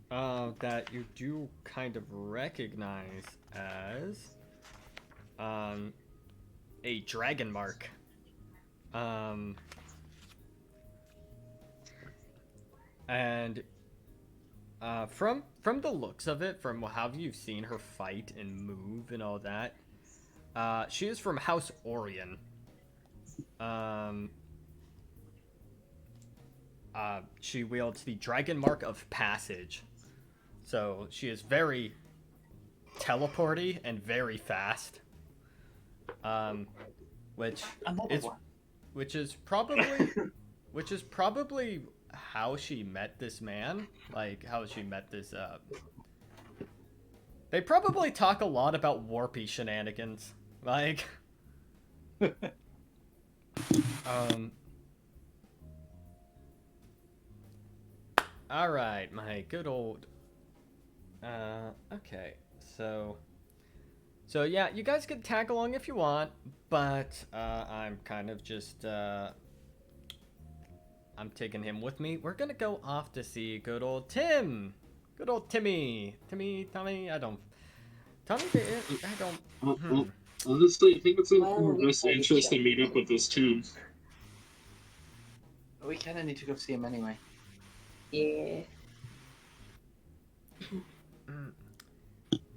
[SPEAKER 4] that you do kind of recognize as a dragon mark. And from the looks of it, from how you've seen her fight and move and all that, she is from House Orion. She wields the Dragon Mark of Passage, so she is very teleporty and very fast. Which is probably how she met this man, like how she met this. They probably talk a lot about warpy shenanigans, like. All right, my good old. Okay, so yeah, you guys can tag along if you want, but I'm kind of just I'm taking him with me. We're gonna go off to see good old Tim, good old Tommy. I don't.
[SPEAKER 5] Honestly, I think it's in
[SPEAKER 3] Well,
[SPEAKER 5] our best interest to meet up with this too.
[SPEAKER 1] We kind of need to go see him anyway.
[SPEAKER 3] Yeah.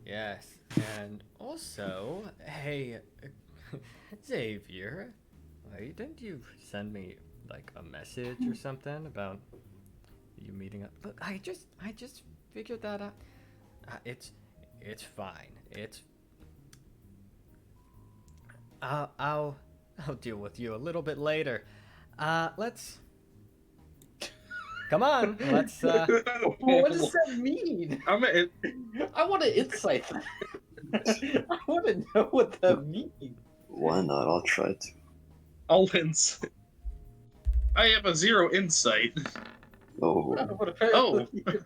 [SPEAKER 4] Yes, and also, hey, Xavier, why didn't you send me like a message or something about you meeting up? Look, I just figured that out. It's fine. I'll deal with you a little bit later. Let's. Come on, let's.
[SPEAKER 1] What does that mean? I want to insight that. I want to know what that means.
[SPEAKER 2] Why not? I'll try to.
[SPEAKER 5] All hints. I have a 0 insight.
[SPEAKER 2] Oh,
[SPEAKER 1] But apparently
[SPEAKER 2] but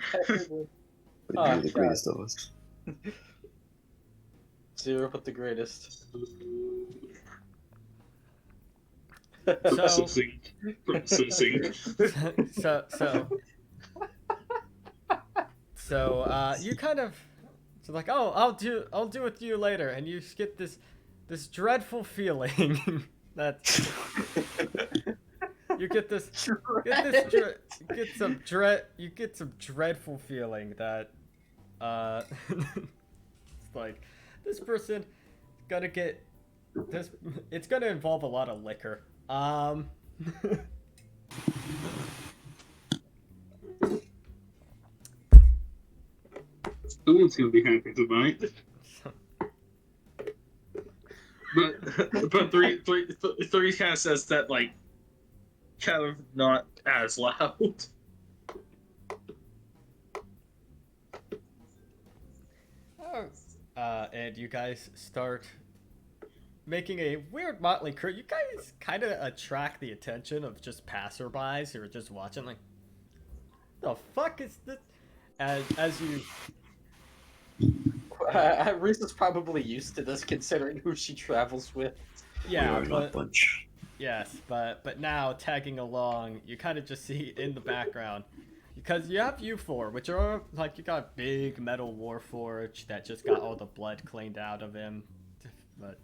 [SPEAKER 2] you're the greatest of us.
[SPEAKER 1] 0, but the greatest.
[SPEAKER 5] Processing.
[SPEAKER 4] So So you kind of, it's like, oh, I'll do with you later, and you just get this dreadful feeling that you get some dreadful feeling that it's like this person gonna get this. It's gonna involve a lot of liquor.
[SPEAKER 5] Someone's gonna be happy tonight. But three kind of says that like kind of not as loud.
[SPEAKER 4] And you guys start making a weird motley crew. You guys kind of attract the attention of just passerbys who are just watching, like, the fuck is this? As you,
[SPEAKER 1] Reese is probably used to this, considering who she travels with.
[SPEAKER 4] yeah,
[SPEAKER 2] We are not a
[SPEAKER 4] but
[SPEAKER 2] bunch.
[SPEAKER 4] yes, but now tagging along, you kind of just see in the background. Because you have U4, which are, like, you got a big metal Warforged that just got all the blood cleaned out of him. But,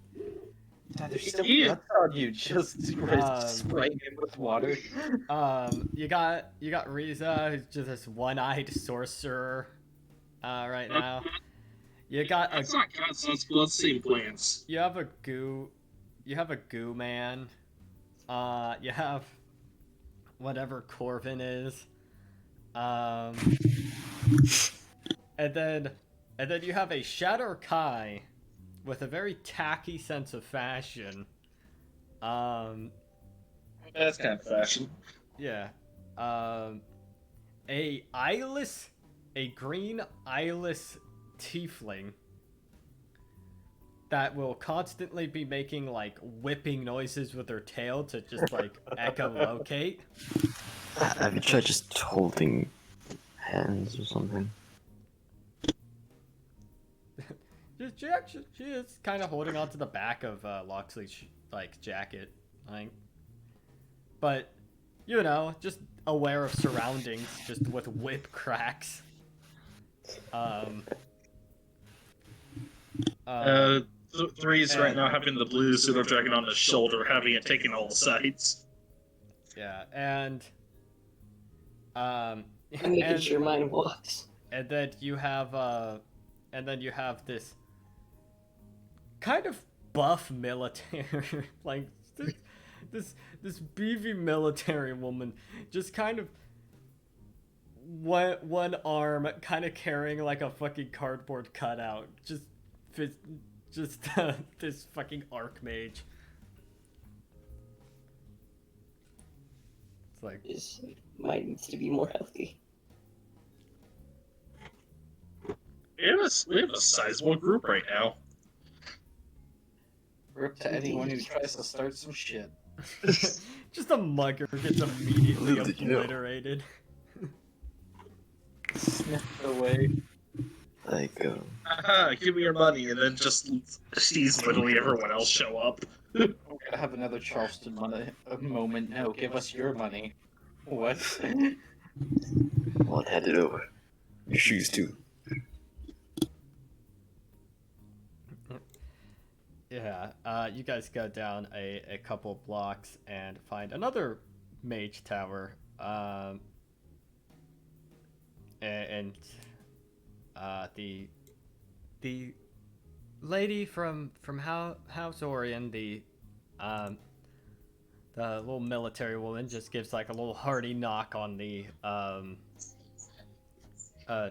[SPEAKER 1] There's still
[SPEAKER 5] Yeah.
[SPEAKER 1] nuts on you, just spraying him with water.
[SPEAKER 4] you got Riza, who's just this one-eyed sorcerer, right now. You got
[SPEAKER 5] That's not gods, that's blood same plants.
[SPEAKER 4] you have a goo man. You have whatever Corvin is. And then you have a Shadow Kai with a very tacky sense of fashion.
[SPEAKER 5] That's kind of fashion.
[SPEAKER 4] Yeah. A green eyeless tiefling that will constantly be making like whipping noises with her tail to just like echolocate.
[SPEAKER 2] Have you tried just holding hands or something?
[SPEAKER 4] She is kind of holding onto the back of Loxley's like jacket, like, but you know, just aware of surroundings, just with whip cracks.
[SPEAKER 5] Three's right now having the blue suit of dragon on his shoulder, having it taken all sides.
[SPEAKER 4] Yeah, and
[SPEAKER 3] I'm making
[SPEAKER 4] and,
[SPEAKER 3] sure mine walks.
[SPEAKER 4] and then you have this kind of buff military, like this beefy military woman, just kind of one arm kind of carrying like a fucking cardboard cutout, just this fucking archmage. It's like,
[SPEAKER 3] Mine needs to be more healthy.
[SPEAKER 5] We have a sizable group right now.
[SPEAKER 1] Rip to anyone who tries to start some shit.
[SPEAKER 4] just a mugger gets immediately
[SPEAKER 2] Little did you know.
[SPEAKER 4] obliterated.
[SPEAKER 1] Sniffed away.
[SPEAKER 2] Like,
[SPEAKER 5] Aha, give me your money, and then just sees literally everyone else show up.
[SPEAKER 1] We're gonna have another Charleston moment. No, give us your money. What?
[SPEAKER 2] well, hand it over. Your shoes too.
[SPEAKER 4] Yeah, you guys go down a couple blocks and find another mage tower. And the lady from House Orion, the little military woman, just gives like a little hearty knock on the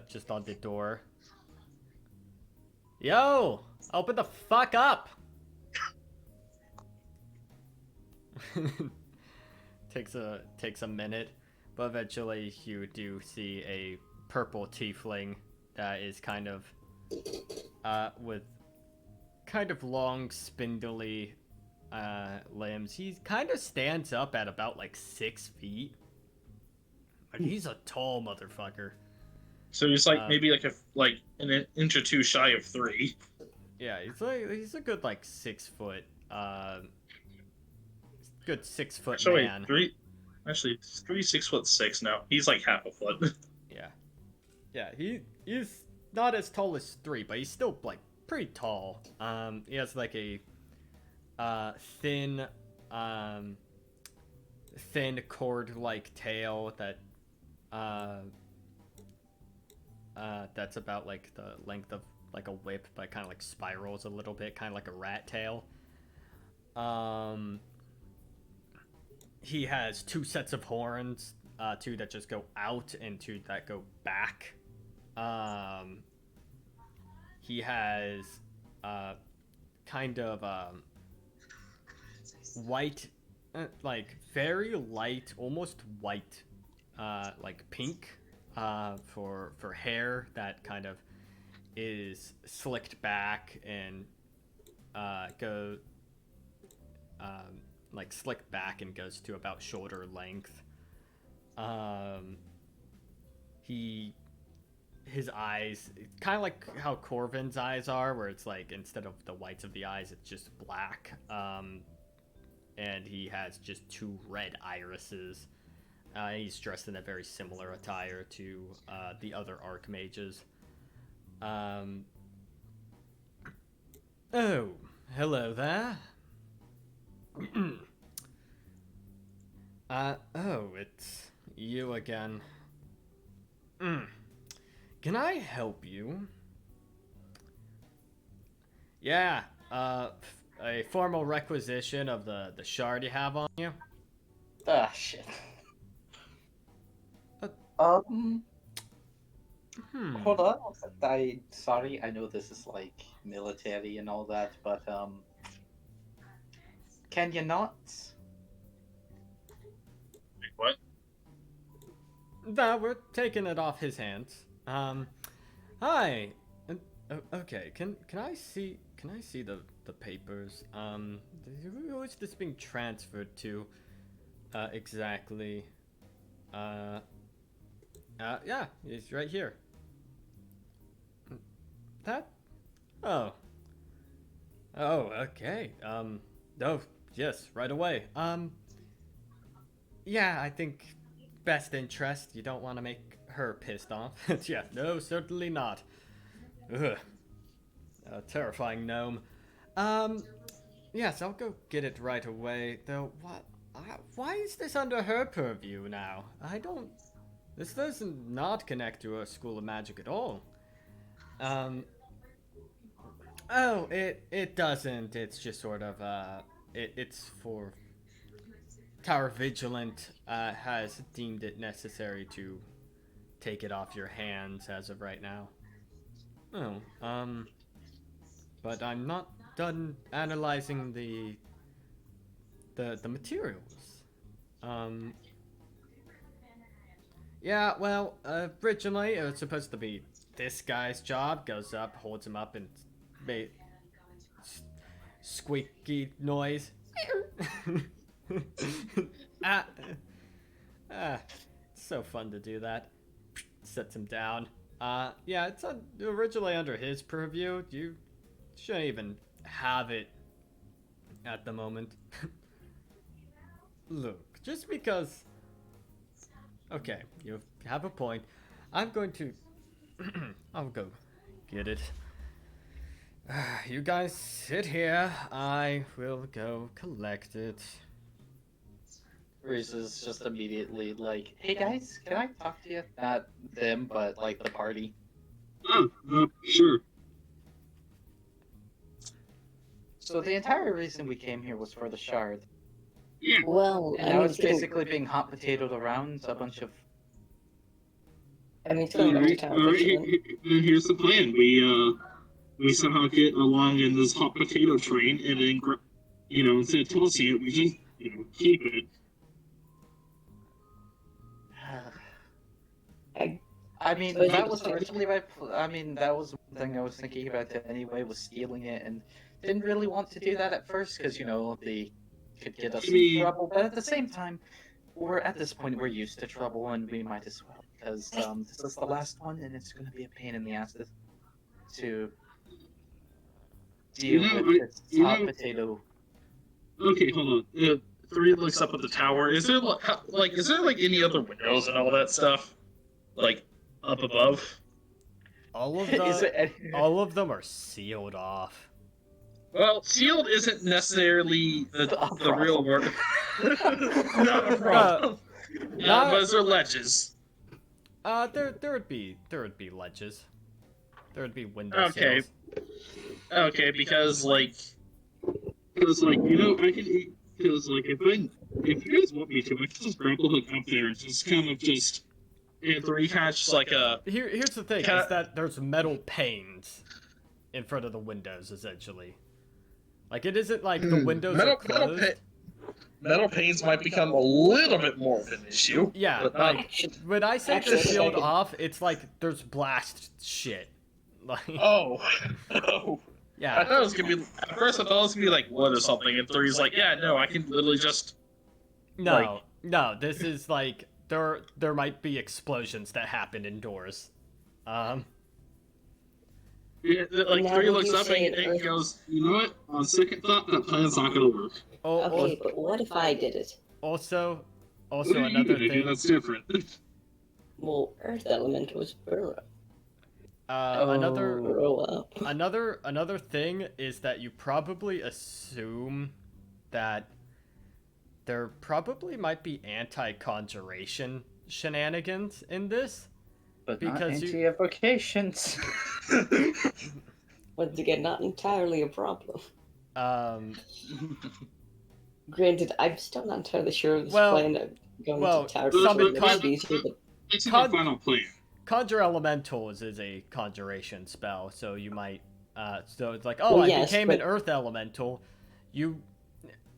[SPEAKER 4] just on the door. Yo, open the fuck up. takes a minute, but eventually you do see a purple tiefling that is kind of with kind of long spindly limbs. He kind of stands up at about like 6 feet, and he's a tall motherfucker.
[SPEAKER 5] So he's like maybe like an inch or two shy of 3.
[SPEAKER 4] Yeah, he's a good like 6 foot good 6 foot
[SPEAKER 5] So wait,
[SPEAKER 4] man.
[SPEAKER 5] 3? Actually, 3 6'6" now. He's like half a foot.
[SPEAKER 4] Yeah. yeah, he's not as tall as 3, but he's still like pretty tall. He has like a thin thin cord-like tail that that's about like the length of like a whip, but kind of like spirals a little bit, kind of like a rat tail. He has 2 sets of horns, 2 that just go out and 2 that go back. He has kind of white, like very light, almost white, like pink, for hair that kind of is slicked back and go like slicked back and goes to about shoulder length. His eyes, kind of like how Corvin's eyes are, where it's like instead of the whites of the eyes, it's just black. And he has just 2 red irises. He's dressed in a very similar attire to the other archmages. Oh, hello there. Oh, it's you again. Can I help you? Yeah, a formal requisition of the shard you have on you.
[SPEAKER 1] Ah, shit. Hold on. Sorry, I know this is like military and all that, but can you not?
[SPEAKER 5] What?
[SPEAKER 4] No, we're taking it off his hands. Hi. Okay, can I see the papers? Who is this being transferred to? Exactly. Yeah, he's right here. That? Oh. Oh, okay. Oh, yes, right away. Yeah, I think best interest. You don't want to make her pissed off. Yeah, no, certainly not. Ugh. A terrifying gnome. Yes, I'll go get it right away. Though, why is this under her purview now? This doesn't not connect to a school of magic at all. Oh, it doesn't. It's just sort of, it's for... Tower Vigilant, has deemed it necessary to take it off your hands as of right now. Oh, but I'm not done analyzing the materials. Yeah, well, originally it was supposed to be this guy's job. Goes up, holds him up, and squeaky noise. It's so fun to do that. Sets him down. Yeah, it's originally under his purview. You shouldn't even have it at the moment. Look, just because... Okay, you have a point. I'm going to... I'll go get it. You guys sit here. I will go collect it.
[SPEAKER 1] Reese is just immediately like, "Hey guys, can I talk to you?" Not them, but like the party.
[SPEAKER 5] Oh, sure.
[SPEAKER 1] So the entire reason we came here was for the shard.
[SPEAKER 5] Yeah.
[SPEAKER 3] Well,
[SPEAKER 1] And now it's basically being hot potatoed around a bunch of...
[SPEAKER 3] I mean, it's going back to Tower Vigilant.
[SPEAKER 5] Here's the plan. We somehow get along in this hot potato train, and then, instead of tossing it, we just, keep it.
[SPEAKER 1] I mean, that was originally my... that was one thing I was thinking about anyway, was stealing it, and didn't really want to do that at first, because, they could get us in trouble, but at the same time, at this point, we're used to trouble, and we might as well, because this is the last one, and it's going to be a pain in the ass to deal with this hot potato.
[SPEAKER 5] Okay, hold on. 3 looks up at the tower. Is there like any other windows and all that stuff? Like, up above?
[SPEAKER 4] All of
[SPEAKER 1] Is it
[SPEAKER 4] the
[SPEAKER 1] any-
[SPEAKER 4] all of them are sealed off.
[SPEAKER 5] Well, sealed isn't necessarily the real word. Not a problem.
[SPEAKER 4] not-
[SPEAKER 5] But there ledges.
[SPEAKER 4] There would be ledges. There would be window
[SPEAKER 5] Okay.
[SPEAKER 4] sills.
[SPEAKER 5] Okay, because like you know I can because like if you guys want me to I can just grapple hook up there and just kind of just and three kind of just like a
[SPEAKER 4] Here's the thing:
[SPEAKER 5] Ca-
[SPEAKER 4] is that there's metal panes in front of the windows, essentially. Like it isn't like the windows are closed.
[SPEAKER 5] Metal panes might become a little bit more of an issue.
[SPEAKER 4] Yeah,
[SPEAKER 5] but not-
[SPEAKER 4] like
[SPEAKER 3] Actually,
[SPEAKER 4] when I say
[SPEAKER 3] actually,
[SPEAKER 4] they're sealed
[SPEAKER 3] second.
[SPEAKER 4] off, it's like there's blast shit. Like
[SPEAKER 5] Oh, oh. I
[SPEAKER 4] yeah,
[SPEAKER 5] thought it was gonna be. At first, I thought it was gonna be like wood or something, and three's like, yeah, no, I can literally just.
[SPEAKER 4] no, this is like there might be explosions that happen indoors.
[SPEAKER 5] Yeah, like
[SPEAKER 3] Now
[SPEAKER 5] three
[SPEAKER 3] would
[SPEAKER 5] looks
[SPEAKER 3] you
[SPEAKER 5] up
[SPEAKER 3] say
[SPEAKER 5] and
[SPEAKER 3] Earth-
[SPEAKER 5] goes, you know what? On second thought, that plan's not gonna work.
[SPEAKER 3] Okay, but what if I did it?
[SPEAKER 4] Also
[SPEAKER 5] What are you
[SPEAKER 4] another
[SPEAKER 5] gonna do?
[SPEAKER 4] thing.
[SPEAKER 5] That's different.
[SPEAKER 3] Well, Earth Elementals burrow
[SPEAKER 4] Another
[SPEAKER 3] up.
[SPEAKER 4] another thing is that you probably assume that there probably might be anti-conjuration shenanigans in this.
[SPEAKER 1] But not
[SPEAKER 4] Because you-
[SPEAKER 1] anti-evocations.
[SPEAKER 3] Once again, not entirely a problem. Granted, I'm still not entirely sure of this
[SPEAKER 4] Well-
[SPEAKER 3] plan of going
[SPEAKER 4] well,
[SPEAKER 3] to Tower
[SPEAKER 4] some
[SPEAKER 3] Summit
[SPEAKER 4] con-
[SPEAKER 3] easier, but
[SPEAKER 5] It's in
[SPEAKER 4] Con-
[SPEAKER 5] the final plan.
[SPEAKER 4] Conjure Elementals is a conjuration spell, so you might. So it's like, oh,
[SPEAKER 3] Well,
[SPEAKER 4] I
[SPEAKER 3] yes,
[SPEAKER 4] became
[SPEAKER 3] but-
[SPEAKER 4] an Earth Elemental. You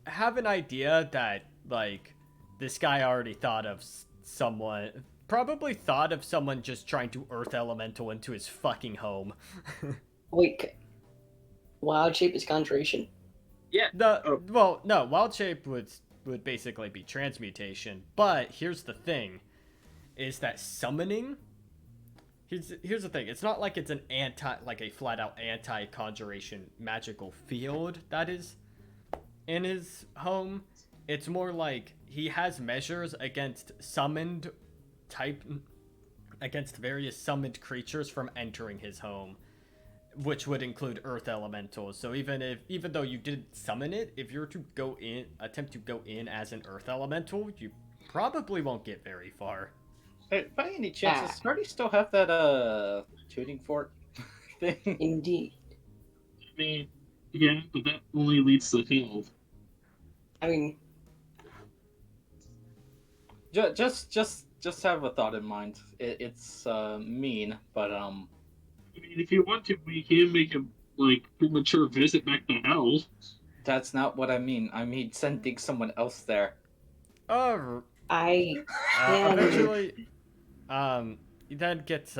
[SPEAKER 4] have an idea that, like, this guy already thought of someone. Probably thought of someone just trying to Earth Elemental into his fucking home.
[SPEAKER 3] wait, Wild Shape is conjuration.
[SPEAKER 4] Well, no, Wild Shape would basically be transmutation. But here's the thing, is that summoning. Here's the thing. It's not like it's a flat out anti-conjuration magical field that is in his home. It's more like he has measures against against various summoned creatures from entering his home, which would include Earth Elementals. So even though you did summon it, if you were to attempt to go in as an Earth Elemental, you probably won't get very far.
[SPEAKER 1] Hey, by any chance, does Hardy still have that tuning fork thing?
[SPEAKER 3] Indeed.
[SPEAKER 5] I mean, yeah, but that only leads to hell.
[SPEAKER 3] I mean,
[SPEAKER 1] Just have a thought in mind. It's mean, but
[SPEAKER 5] I mean, if you want to, we can make a premature visit back to hell.
[SPEAKER 1] that's not what I mean. I mean sending someone else there.
[SPEAKER 3] I can.
[SPEAKER 4] Eventually, you then get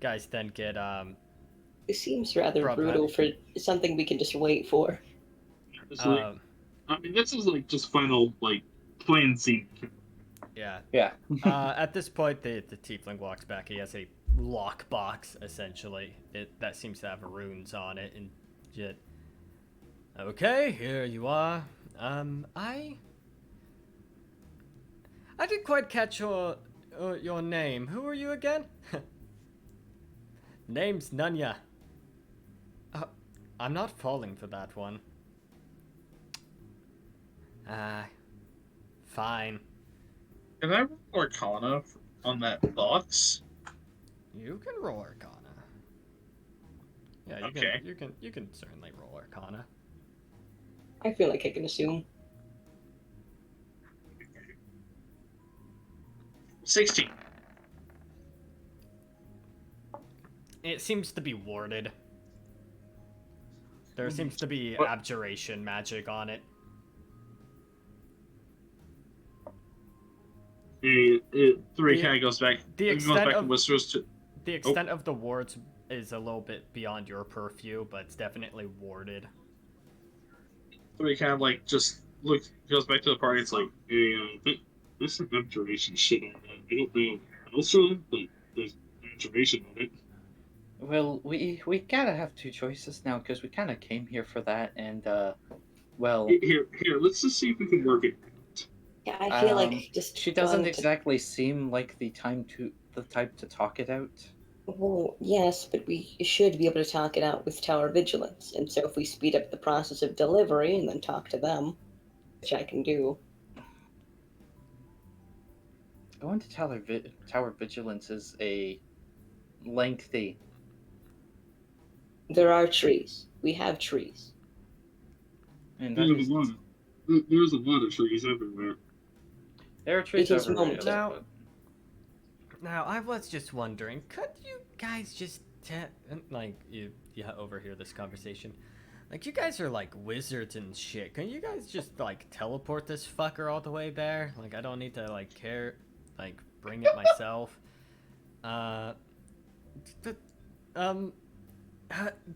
[SPEAKER 4] guys then get
[SPEAKER 3] It seems rather
[SPEAKER 4] Prob-
[SPEAKER 3] brutal for something we can just wait for.
[SPEAKER 5] It's like, I mean, this is just final plan scene.
[SPEAKER 4] yeah.
[SPEAKER 1] Yeah.
[SPEAKER 4] At this point, the tiefling walks back. He has a lockbox, essentially. That seems to have runes on it, and shit. Okay, here you are. I didn't quite catch your name. Who are you again? Name's Nunya. I'm not falling for that one. Fine.
[SPEAKER 5] Can I roll Arcana on that box?
[SPEAKER 4] You can roll Arcana. Yeah,
[SPEAKER 5] Okay.
[SPEAKER 4] you can certainly roll Arcana.
[SPEAKER 3] I feel like I can assume.
[SPEAKER 5] 16.
[SPEAKER 4] It seems to be warded. There seems to be
[SPEAKER 5] What?
[SPEAKER 4] abjuration magic on it.
[SPEAKER 5] Three
[SPEAKER 4] The-
[SPEAKER 5] kind of goes back.
[SPEAKER 4] the
[SPEAKER 5] goes
[SPEAKER 4] extent
[SPEAKER 5] back
[SPEAKER 4] of-
[SPEAKER 5] and whispers to.
[SPEAKER 4] The extent of the wards is a little bit beyond your purview, but it's definitely warded.
[SPEAKER 5] Three kind of just goes back to the party. It's like, hey, there's some abjuration shit on that. I don't know how else on it, but there's abjuration on it.
[SPEAKER 1] Well, we gotta have two choices now because we kind of came here for that, and well,
[SPEAKER 5] Here, let's just see if we can work it.
[SPEAKER 3] Yeah, I feel
[SPEAKER 1] Um,
[SPEAKER 3] like just
[SPEAKER 1] she doesn't
[SPEAKER 3] going to-
[SPEAKER 1] exactly seem like the type to talk it out.
[SPEAKER 3] Well, yes, but we should be able to talk it out with Tower Vigilance. And so if we speed up the process of delivery and then talk to them, which I can do,
[SPEAKER 1] Going to Tower Vigilance is a lengthy.
[SPEAKER 3] there are trees. We have trees.
[SPEAKER 1] And that
[SPEAKER 5] There's
[SPEAKER 1] is,
[SPEAKER 5] a lot. There's a lot of trees everywhere.
[SPEAKER 1] there are trees
[SPEAKER 3] It is
[SPEAKER 1] everywhere.
[SPEAKER 3] momentary.
[SPEAKER 4] Now-
[SPEAKER 1] but-
[SPEAKER 4] Now, I was just wondering, could you guys just you overhear this conversation? Like, you guys are like wizards and shit. Can you guys just like teleport this fucker all the way there? Like, I don't need to like bring it myself. But,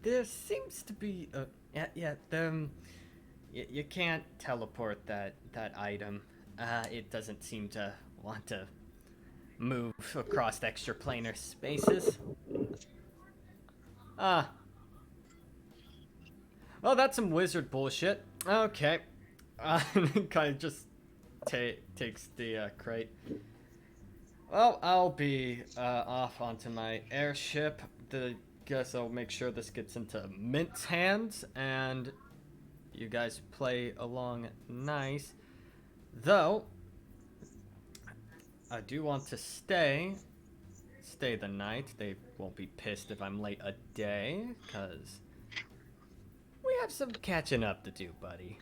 [SPEAKER 4] there seems to be you can't teleport that item. It doesn't seem to want to move across extraplanar spaces. Well, that's some wizard bullshit. Okay. Kind of just takes the crate. Well, I'll be off onto my airship. Guess I'll make sure this gets into Mint's hands, and you guys play along nice. Though, I do want to stay the night. They won't be pissed if I'm late a day, because we have some catching up to do, buddy.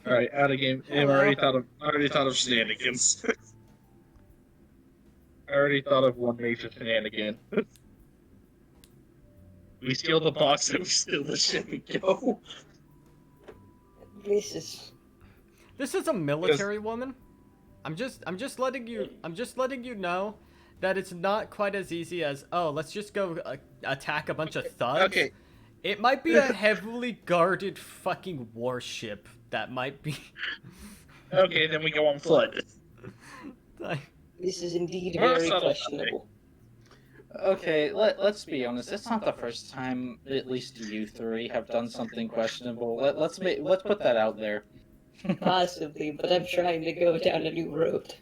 [SPEAKER 5] All right, out of game. I already thought of shenanigans. I already thought of one major shenanigan. We steal the box and we steal the ship and go.
[SPEAKER 3] This is
[SPEAKER 4] This is a military woman. I'm just letting you know that it's not quite as easy as, oh, let's just go attack a bunch of thugs.
[SPEAKER 5] Okay.
[SPEAKER 4] It might be a heavily guarded fucking warship that might be.
[SPEAKER 5] Okay, then we go on foot.
[SPEAKER 3] this is indeed
[SPEAKER 5] Or
[SPEAKER 3] very
[SPEAKER 5] subtle
[SPEAKER 3] questionable.
[SPEAKER 1] Okay, let's be honest. It's not the first time at least you three have done something questionable. Let's put that out there.
[SPEAKER 3] Possibly, but I'm trying to go down a new road.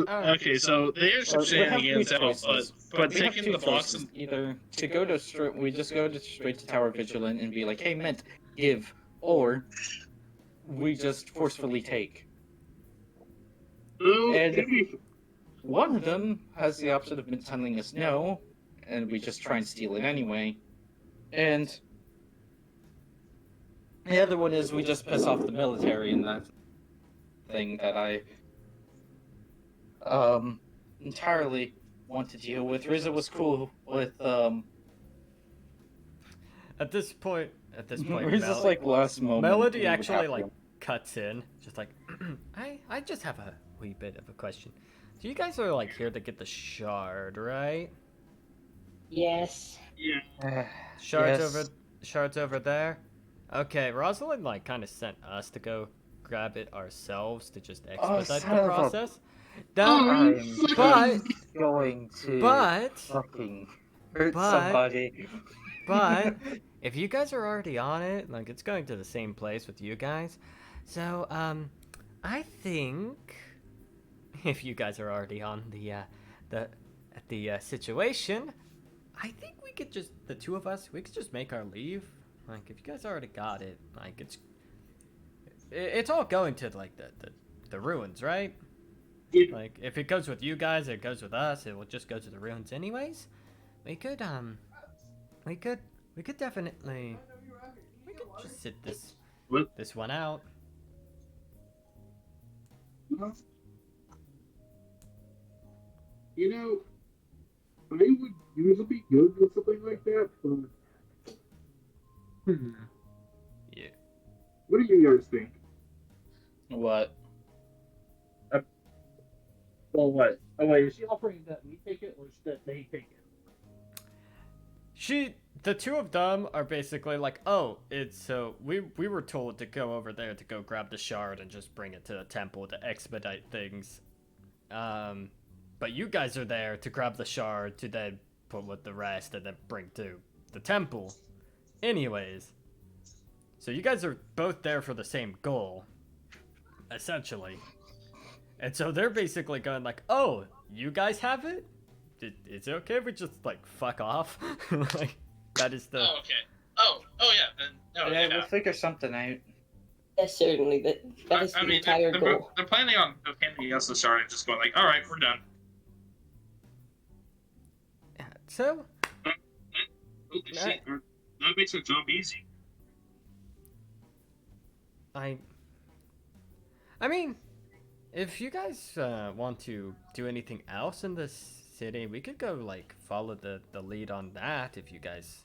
[SPEAKER 5] Okay, so there's some
[SPEAKER 1] We have two
[SPEAKER 5] shenanigans out,
[SPEAKER 1] choices.
[SPEAKER 5] but
[SPEAKER 1] We have
[SPEAKER 5] taking
[SPEAKER 1] two
[SPEAKER 5] the box
[SPEAKER 1] choices.
[SPEAKER 5] and
[SPEAKER 1] Either to go to straight to Tower Vigilant and be like, "Hey, Mint, give," or we just forcefully take. And one of them has the option of Mint telling us no, and we just try and steal it anyway. And the other one is we just piss off the military, and that thing that I entirely want to deal with. Riza was cool with
[SPEAKER 4] At this point,
[SPEAKER 1] Riza's like last moment.
[SPEAKER 4] Melody
[SPEAKER 1] we would
[SPEAKER 4] actually
[SPEAKER 1] have
[SPEAKER 4] like
[SPEAKER 1] to-
[SPEAKER 4] cuts in, just like, I just have a wee bit of a question. So you guys are like here to get the shard, right?
[SPEAKER 3] Yes.
[SPEAKER 5] yeah,
[SPEAKER 4] Shards over there. Okay, Rosalind like kind of sent us to go grab it ourselves to just expedite
[SPEAKER 1] son
[SPEAKER 4] the
[SPEAKER 1] of a-
[SPEAKER 4] process.
[SPEAKER 1] I'm
[SPEAKER 4] But
[SPEAKER 1] going to
[SPEAKER 4] but
[SPEAKER 1] fucking hurt
[SPEAKER 4] but-
[SPEAKER 1] somebody.
[SPEAKER 4] but if you guys are already on it, like it's going to the same place with you guys. So I think if you guys are already on the situation, I think we could just the two of us we could just make our leave. Like if you guys already got it, like it's all going to like the ruins, right?
[SPEAKER 5] Yeah.
[SPEAKER 4] Like if it goes with you guys, it goes with us. It will just go to the ruins anyways. We could definitely just sit
[SPEAKER 5] What?
[SPEAKER 4] this one out.
[SPEAKER 5] You know, I would usually be good with something like that, but
[SPEAKER 4] Yeah.
[SPEAKER 5] what do you guys think?
[SPEAKER 1] What?
[SPEAKER 5] Well, what? Oh wait, is she offering that we take it or that they take it?
[SPEAKER 4] The two of them are basically like, oh, it's so we were told to go over there to go grab the shard and just bring it to the temple to expedite things. But you guys are there to grab the shard to then put with the rest and then bring to the temple. Anyways, so you guys are both there for the same goal, essentially. And so they're basically going like, "Oh, you guys have it? Is it okay if we just like fuck off?" Like that is the.
[SPEAKER 5] Oh, okay. Oh yeah. Then no,
[SPEAKER 1] yeah,
[SPEAKER 5] yeah.
[SPEAKER 1] we'll figure something out.
[SPEAKER 3] Yes, certainly. That is the
[SPEAKER 5] I mean,
[SPEAKER 3] entire goal.
[SPEAKER 5] they're planning on handing us the shard and just going like, all right, we're done.
[SPEAKER 4] Yeah, so
[SPEAKER 5] Holy shit, that makes our job easy.
[SPEAKER 4] I mean, if you guys want to do anything else in this city, we could go like follow the lead on that. If you guys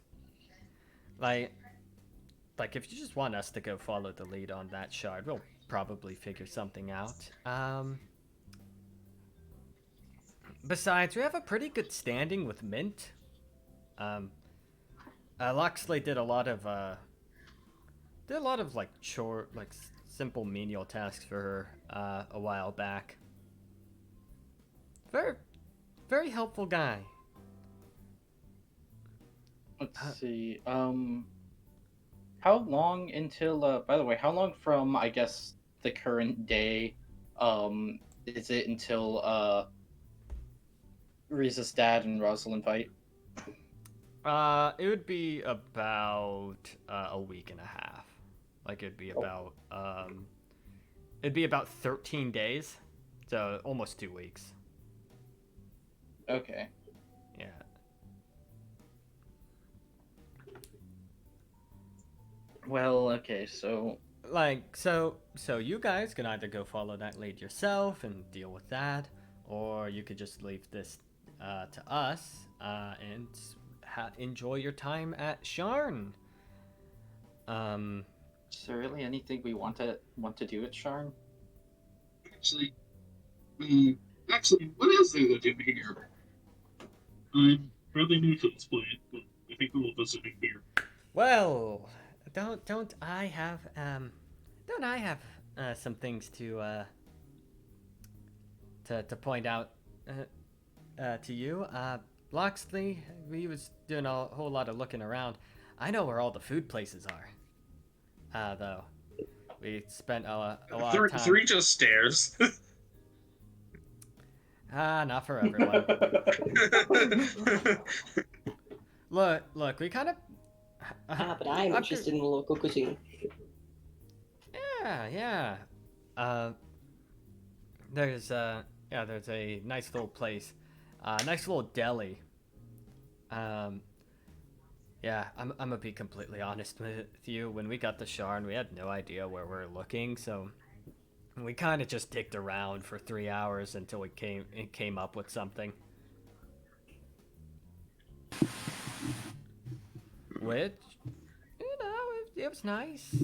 [SPEAKER 4] like if you just want us to go follow the lead on that shard, we'll probably figure something out. Besides, we have a pretty good standing with Mint. Loxley did a lot of like simple menial tasks for her a while back. Very, very helpful guy.
[SPEAKER 1] Let's see. How long until? By the way, how long from I guess the current day? Is it until Riza's dad and Rosalind fight?
[SPEAKER 4] It would be about a week and a half. Like it'd be about 13 days, so almost 2 weeks.
[SPEAKER 1] Okay.
[SPEAKER 4] Yeah.
[SPEAKER 1] Well, okay, so
[SPEAKER 4] So you guys can either go follow that lead yourself and deal with that, or you could just leave this to us and enjoy your time at Sharn.
[SPEAKER 1] is there really anything we want to do at Sharn?
[SPEAKER 5] Actually, what is there to do here? I'm fairly new to this planet, but I think we will visit it here.
[SPEAKER 4] Well, don't I have some things to point out to you? Loxley, he was doing a whole lot of looking around. I know where all the food places are. Though we spent a lot of time.
[SPEAKER 5] Three just stares.
[SPEAKER 4] Not for everyone. Look, we kind of.
[SPEAKER 3] But I'm interested in the local cuisine.
[SPEAKER 4] Yeah. There's a nice little place, nice little deli. Yeah, I'm gonna be completely honest with you. When we got to Sharn, we had no idea where we were looking, so we kind of just dicked around for 3 hours until we came up with something. Which, it was nice.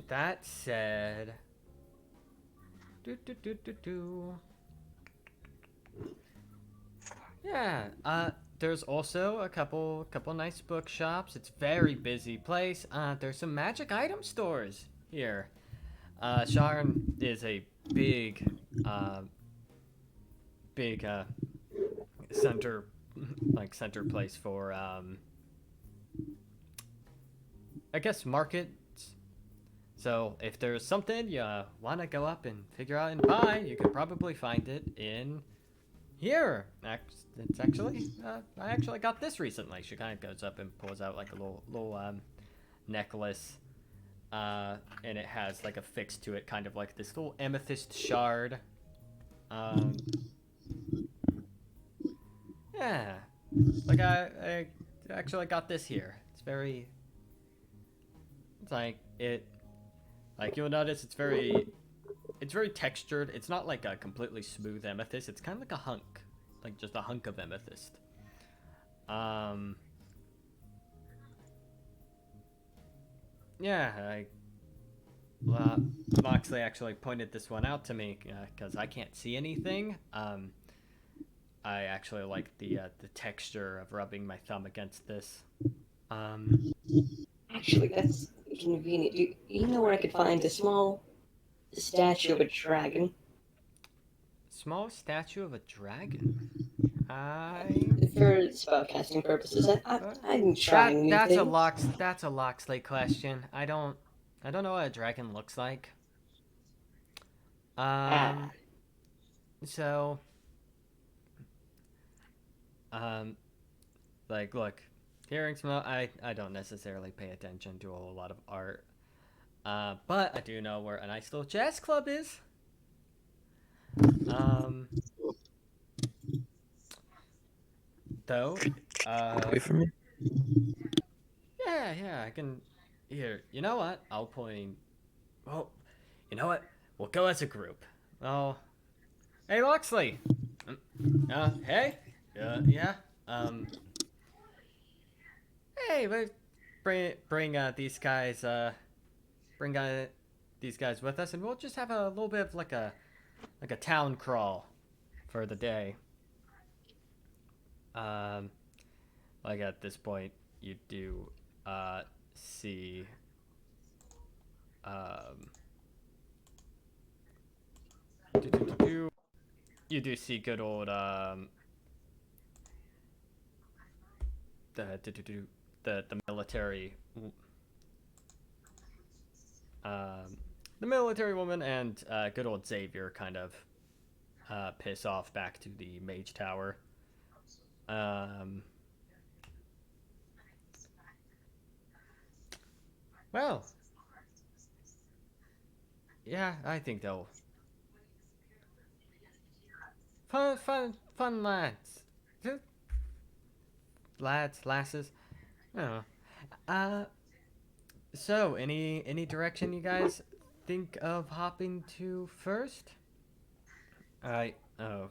[SPEAKER 4] That said, yeah, there's also a couple nice bookshops. It's a very busy place. There's some magic item stores here. Sharn is a big center place for I guess markets. So if there's something you want to go up and figure out and buy, you could probably find it in here. It's actually I actually got this recently. She kind of goes up and pulls out like a little necklace, and it has like a fix to it, kind of like this little amethyst shard. Yeah, like I actually got this here. It's like you'll notice it's very textured. It's not like a completely smooth amethyst. It's kind of like a hunk, like just a hunk of amethyst. Yeah, Moxley actually pointed this one out to me because I can't see anything. I actually like the texture of rubbing my thumb against this.
[SPEAKER 3] Actually, that's convenient. Do you know where I could find a small statue of a dragon?
[SPEAKER 4] Small statue of a dragon?
[SPEAKER 3] For spellcasting purposes, I'm trying new things.
[SPEAKER 4] That's a Loxley question. I don't I don't know what a dragon looks like.
[SPEAKER 3] Ah.
[SPEAKER 4] So, like, look, hearing smell, I don't necessarily pay attention to a whole lot of art. But I do know where a nice little jazz club is. Though,
[SPEAKER 2] Wait for me.
[SPEAKER 4] yeah, I can. Here, you know what? I'll point. Well, you know what? We'll go as a group. Oh, hey, Loxley. Hey. Yeah. Hey, bring these guys. Bring these guys with us, and we'll just have a little bit of like a town crawl for the day. Like at this point, you do see you do see good old the military the military woman and good old Xavier kind of piss off back to the mage tower. Well, yeah, I think they'll fun lads, lasses. I don't know. So any direction you guys think of hopping to first? I oh.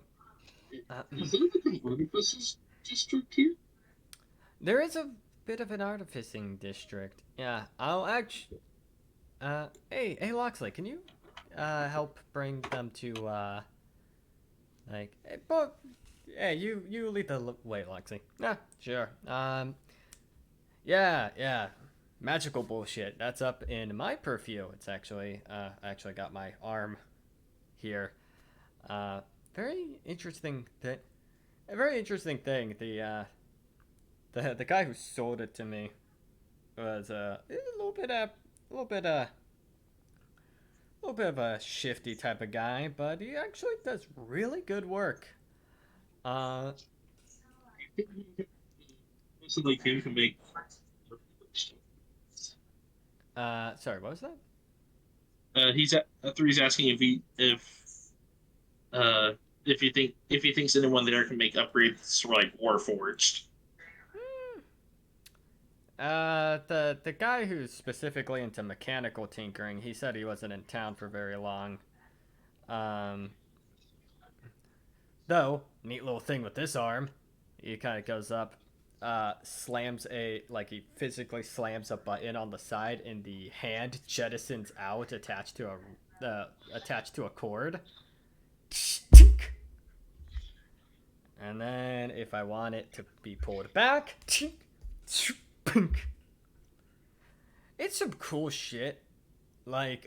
[SPEAKER 5] Is there like an artifices district here?
[SPEAKER 4] There is a bit of an artificing district. Yeah, I'll actually. Hey, Loxley, can you help bring them to hey, you lead the way, Loxley. Yeah, sure. Yeah, magical bullshit. That's up in my purview. It's actually I actually got my arm here. Very interesting thing. A very interesting thing. The guy who sold it to me was a little bit of a shifty type of guy, but he actually does really good work.
[SPEAKER 5] So like him can make.
[SPEAKER 4] Sorry, what was that?
[SPEAKER 5] He's asking if he thinks anyone there can make upgrades for like Warforged.
[SPEAKER 4] The guy who's specifically into mechanical tinkering, he said he wasn't in town for very long. Though, neat little thing with this arm, he kind of goes up, slams he physically slams a button on the side, and the hand jettisons out attached to a cord. And then if I want it to be pulled back, it's some cool shit. Like,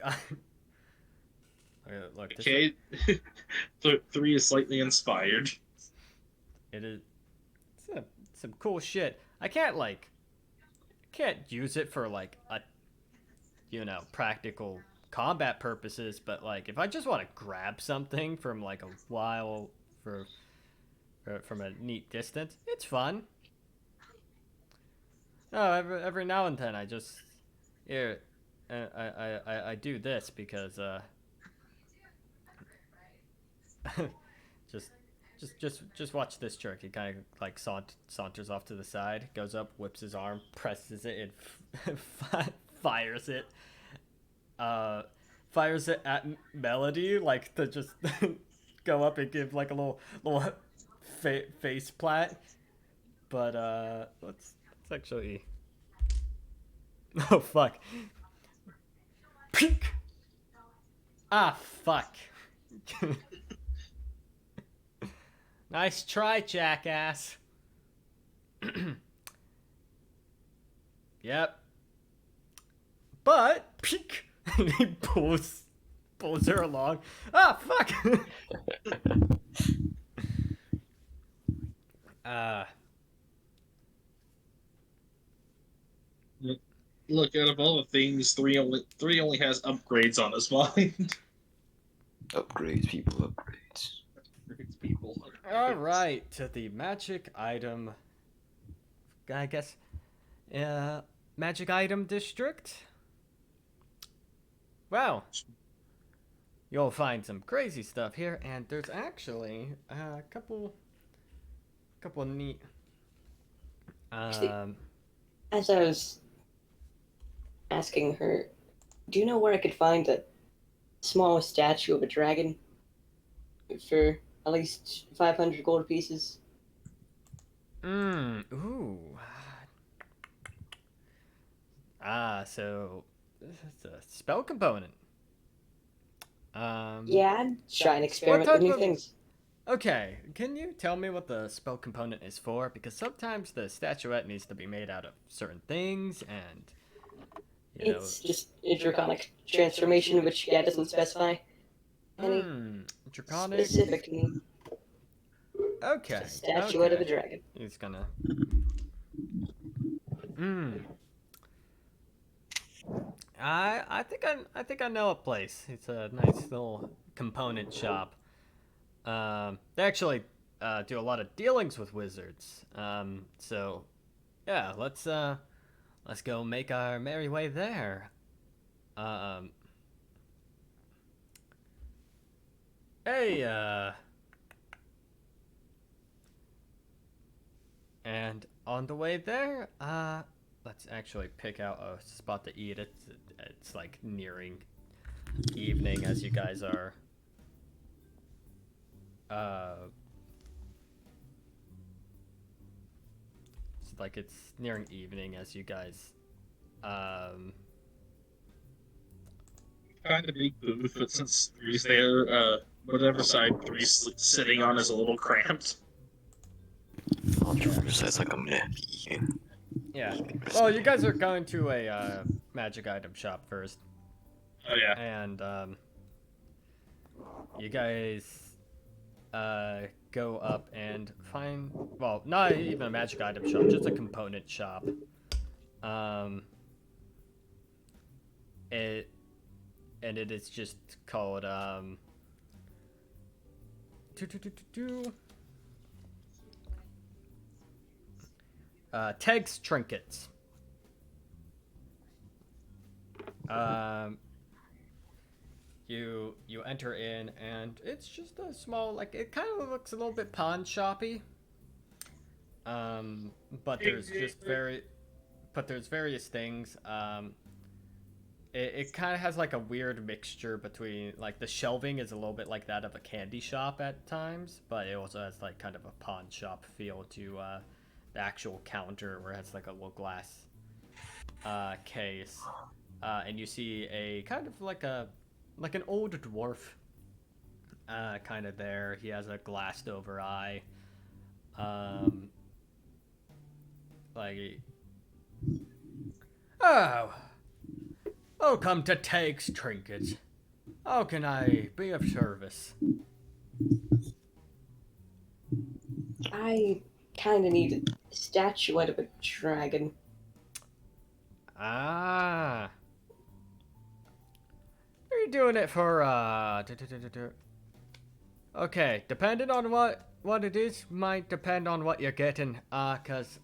[SPEAKER 4] look.
[SPEAKER 5] Okay, 3 is slightly inspired.
[SPEAKER 4] It is some cool shit. I can't use it for like a practical combat purposes, but like if I just want to grab something from like a while from a neat distance, it's fun. No, every now and then I just I do this because just watch this trick. He kind of like saunters off to the side, goes up, whips his arm, presses it, and fires it. Fires it at Melody, like to just go up and give like a little face plat. But let's actually. Oh fuck. Pink. Ah fuck. Nice try, jackass. Yep. But peek. He pulls her along. Ah fuck.
[SPEAKER 5] Look, out of all the things, three only has upgrades on his mind.
[SPEAKER 2] Upgrades, people, upgrades.
[SPEAKER 5] Upgrades, people.
[SPEAKER 4] All right, to the magic item. I guess, magic item district. Well, you'll find some crazy stuff here, and there's actually a couple neat.
[SPEAKER 3] As I was asking her, do you know where I could find a small statue of a dragon for at least 500 gold pieces?
[SPEAKER 4] Ooh. So it's a spell component.
[SPEAKER 3] Yeah, I'd try and experiment
[SPEAKER 4] type
[SPEAKER 3] with new
[SPEAKER 4] of-
[SPEAKER 3] things.
[SPEAKER 4] Okay, can you tell me what the spell component is for? Because sometimes the statuette needs to be made out of certain things, and you know.
[SPEAKER 3] It's just a draconic transformation, which yeah doesn't specify any
[SPEAKER 4] Draconic.
[SPEAKER 3] specific need.
[SPEAKER 4] Okay.
[SPEAKER 3] Statuette of a
[SPEAKER 4] okay.
[SPEAKER 3] dragon.
[SPEAKER 4] He's gonna. I think I know a place. It's a nice little component shop. They actually do a lot of dealings with wizards. So yeah, let's go make our merry way there. Hey, and on the way there, let's actually pick out a spot to eat. It's like nearing evening as you guys are. It's like it's nearing evening as you guys.
[SPEAKER 5] Find a big booth, but since Three's there, whatever side Three's sitting on is a little cramped.
[SPEAKER 2] I'll choose as like a map.
[SPEAKER 4] Yeah. Well, you guys are going to a magic item shop first.
[SPEAKER 5] Oh yeah.
[SPEAKER 4] And you guys go up and find, well, not even a magic item shop, just a component shop. It is just called Teg's Trinkets. You enter in, and it's just a small, like, it kind of looks a little bit pawn shoppy. But there's various things. It kind of has like a weird mixture between, like, the shelving is a little bit like that of a candy shop at times, but it also has like kind of a pawn shop feel to the actual counter, where it has like a little glass case, and you see a kind of like an old dwarf kind of there. He has a glassed over eye. Oh, welcome to Teg's Trinkets. How can I be of service?
[SPEAKER 3] I kind of need a statuette of a dragon.
[SPEAKER 4] Ah. Are you doing it for, Okay, depending on what it is, might depend on what you're getting, cause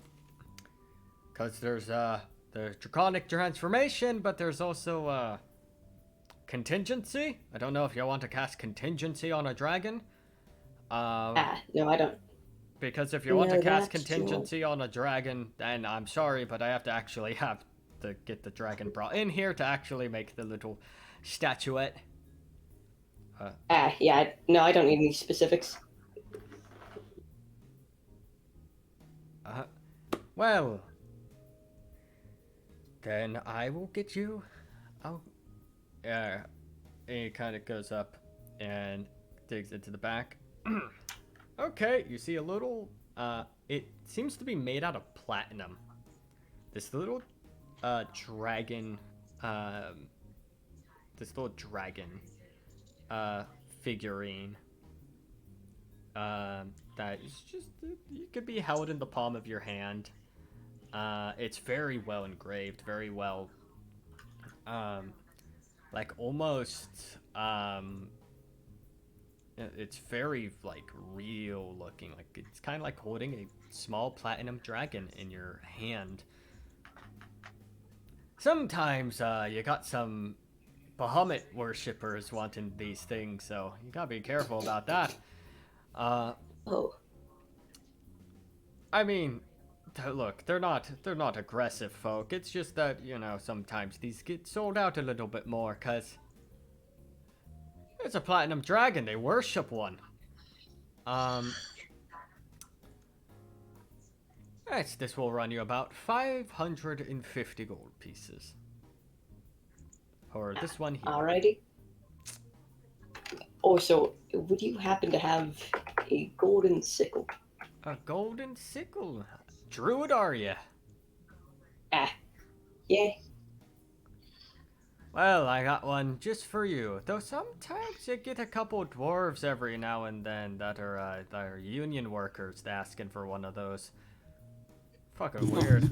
[SPEAKER 4] there's the draconic transformation, but there's also, contingency. I don't know if you want to cast contingency on a dragon.
[SPEAKER 3] No, I don't.
[SPEAKER 4] Because if you want to
[SPEAKER 3] No,
[SPEAKER 4] cast
[SPEAKER 3] that's
[SPEAKER 4] contingency on a dragon, then I'm sorry, but I have to actually have to get the dragon brought in here to actually make the little statuette.
[SPEAKER 3] Yeah, no, I don't need any specifics.
[SPEAKER 4] Well, then I will get you. Oh, yeah. He kind of goes up and digs into the back. Okay, you see a little. It seems to be made out of platinum. This little dragon. This little dragon figurine. That is just, you could be held in the palm of your hand. It's very well engraved, very well, like almost, it's very like real looking. Like it's kind of like holding a small platinum dragon in your hand. Sometimes you got some Bahamut worshippers wanting these things, so you gotta be careful about that.
[SPEAKER 3] Oh,
[SPEAKER 4] I mean, look, they're not aggressive folk. It's just that, you know, sometimes these get sold out a little bit more cuz it's a platinum dragon. They worship one. This will run you about 550 gold pieces. Or this one here.
[SPEAKER 3] alrighty. Oh, so would you happen to have a golden sickle?
[SPEAKER 4] A golden sickle. Druid, are ya?
[SPEAKER 3] Yeah.
[SPEAKER 4] Well, I got one just for you. Though sometimes you get a couple dwarves every now and then that are union workers asking for one of those. Fucking weird.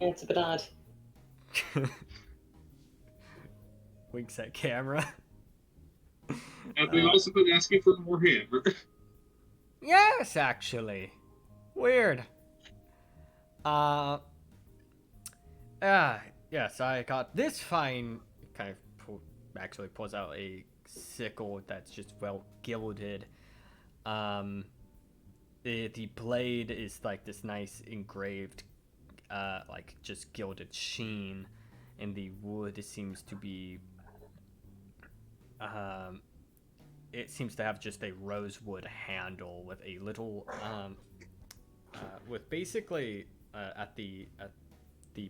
[SPEAKER 3] It's a bit odd.
[SPEAKER 4] Winks at camera.
[SPEAKER 5] And we've also been asking for more hammer.
[SPEAKER 4] Yes, actually. Weird. Yes, I got this fine. Kind of actually pulls out a sickle that's just well gilded. The blade is like this nice engraved, like just gilded sheen, and the wood seems to be. It seems to have just a rosewood handle with a little, with basically at the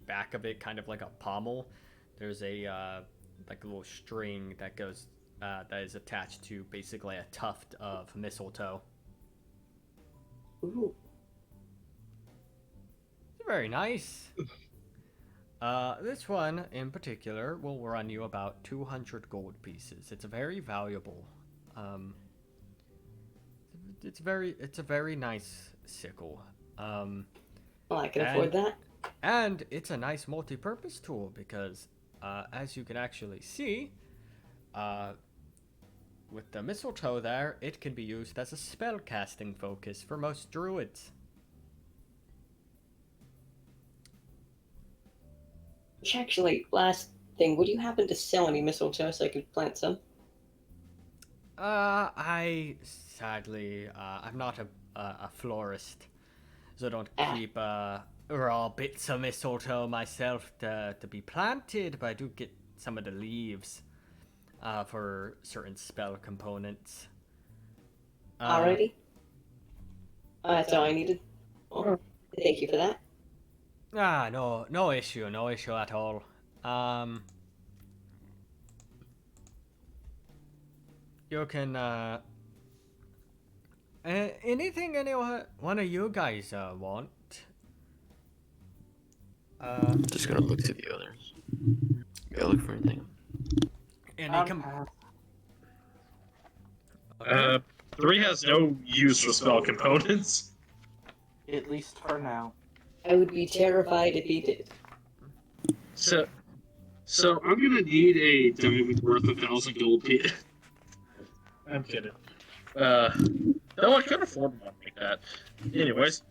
[SPEAKER 4] back of it, kind of like a pommel. There's a like a little string that goes that is attached to basically a tuft of mistletoe.
[SPEAKER 3] Ooh.
[SPEAKER 4] Very nice. This one in particular will run you about 200 gold pieces. It's a very valuable. It's a very nice sickle.
[SPEAKER 3] Well, I can afford that.
[SPEAKER 4] And it's a nice multi-purpose tool because, as you can actually see, with the mistletoe there, it can be used as a spell casting focus for most druids.
[SPEAKER 3] Which actually, last thing, would you happen to sell any mistletoe so I could plant some?
[SPEAKER 4] I sadly, I'm not a florist, so I don't keep raw bits of mistletoe myself to be planted, but I do get some of the leaves for certain spell components.
[SPEAKER 3] Alrighty. That's all I needed. Well, thank you for that.
[SPEAKER 4] No issue at all. You can, anything one of you guys, want?
[SPEAKER 2] Just gonna look to the others. Gotta look for anything.
[SPEAKER 4] Okay.
[SPEAKER 5] 3 has no use for spell components.
[SPEAKER 1] At least for now.
[SPEAKER 3] I would be terrified if he did.
[SPEAKER 5] So I'm gonna need a diamond worth 1,000 gold pieces. I'm kidding. No, I could afford one like that. Anyways.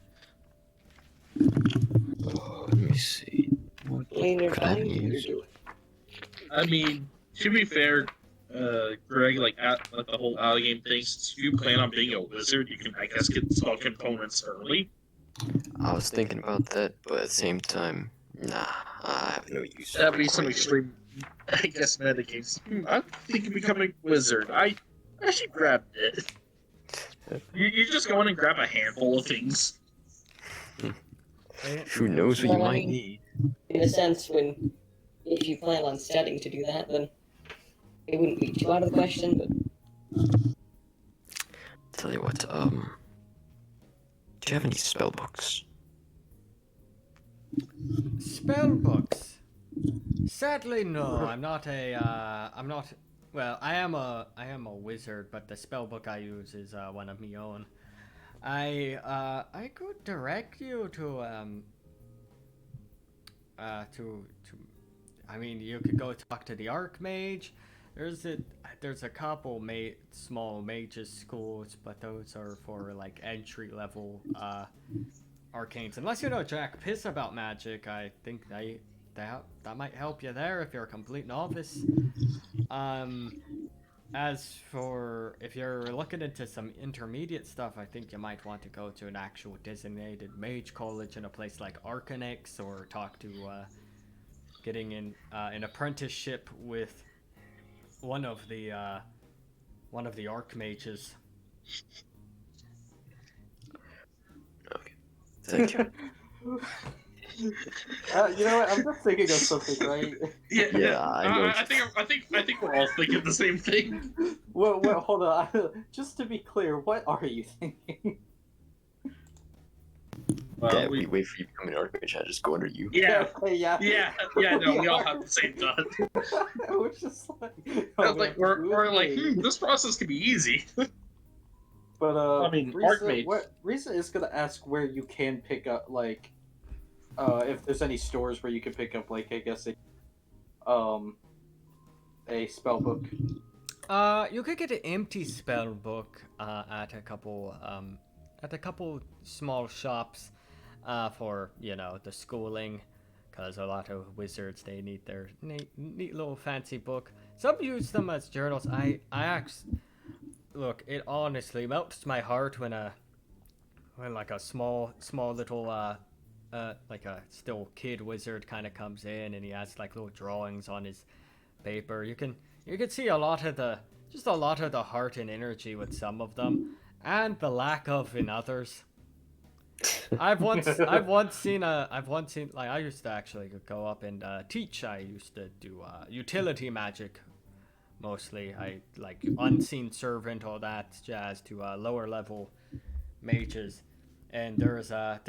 [SPEAKER 2] Let me see. What
[SPEAKER 3] Later,
[SPEAKER 2] could I
[SPEAKER 3] fine, you're
[SPEAKER 2] use?
[SPEAKER 3] doing.
[SPEAKER 5] I mean, to be fair, Greg, like the whole out game thing, since you plan on being a wizard, you can, I guess, get spell components early.
[SPEAKER 2] I was thinking about that, but at the same time, nah, I have no use. for
[SPEAKER 5] That'd be
[SPEAKER 2] it
[SPEAKER 5] some
[SPEAKER 2] quite yet.
[SPEAKER 5] extreme, I guess, metagames. I'm thinking of becoming a wizard. I should grab it. You just go in and grab a handful of things.
[SPEAKER 2] Who knows what you
[SPEAKER 3] Well, I
[SPEAKER 2] might
[SPEAKER 3] mean-
[SPEAKER 2] need?
[SPEAKER 3] In a sense, if you plan on studying to do that, then it wouldn't be too out of the question, but
[SPEAKER 2] Tell you what, do you have any spell books?
[SPEAKER 4] Spell books. Sadly, no. I'm not. Well, I am a wizard, but the spell book I use is one of my own. I could direct you to I mean, you could go talk to the Archmage. There's a couple small mages schools, but those are for like entry level arcanes. Unless you know jack piss about magic, I think that might help you there if you're a complete novice. As for if you're looking into some intermediate stuff, I think you might want to go to an actual designated mage college in a place like Arcanex, or talk to getting in an apprenticeship with one of the archmages.
[SPEAKER 2] Okay. Thank you.
[SPEAKER 6] You know what? I'm just thinking of something, right?
[SPEAKER 2] Yeah, I know.
[SPEAKER 5] I think we're all thinking the same thing.
[SPEAKER 6] Well, hold on. Just to be clear, what are you thinking?
[SPEAKER 5] Well,
[SPEAKER 2] Yeah, we wait for you to come in Archmage. I just go under you.
[SPEAKER 5] yeah,
[SPEAKER 6] Okay, yeah.
[SPEAKER 5] no, we all have the same thought.
[SPEAKER 6] We're just like,
[SPEAKER 5] I was like, we're like, this process could be easy.
[SPEAKER 6] But
[SPEAKER 1] I mean, Archmage.
[SPEAKER 6] Risa is gonna ask where you can pick up, like, if there's any stores where you can pick up, like, I guess a spell book.
[SPEAKER 4] You could get an empty spell book at a couple small shops for the schooling, because a lot of wizards, they need their neat little fancy book. Some use them as journals. I actually look, it honestly melts my heart when like a small little like a still kid wizard kind of comes in and he has like little drawings on his paper. You can see a lot of the heart and energy with some of them, and the lack of in others. I've once seen like, I used to actually go up and teach. I used to do utility magic mostly. I like unseen servant, all that jazz, to lower level mages. And there's a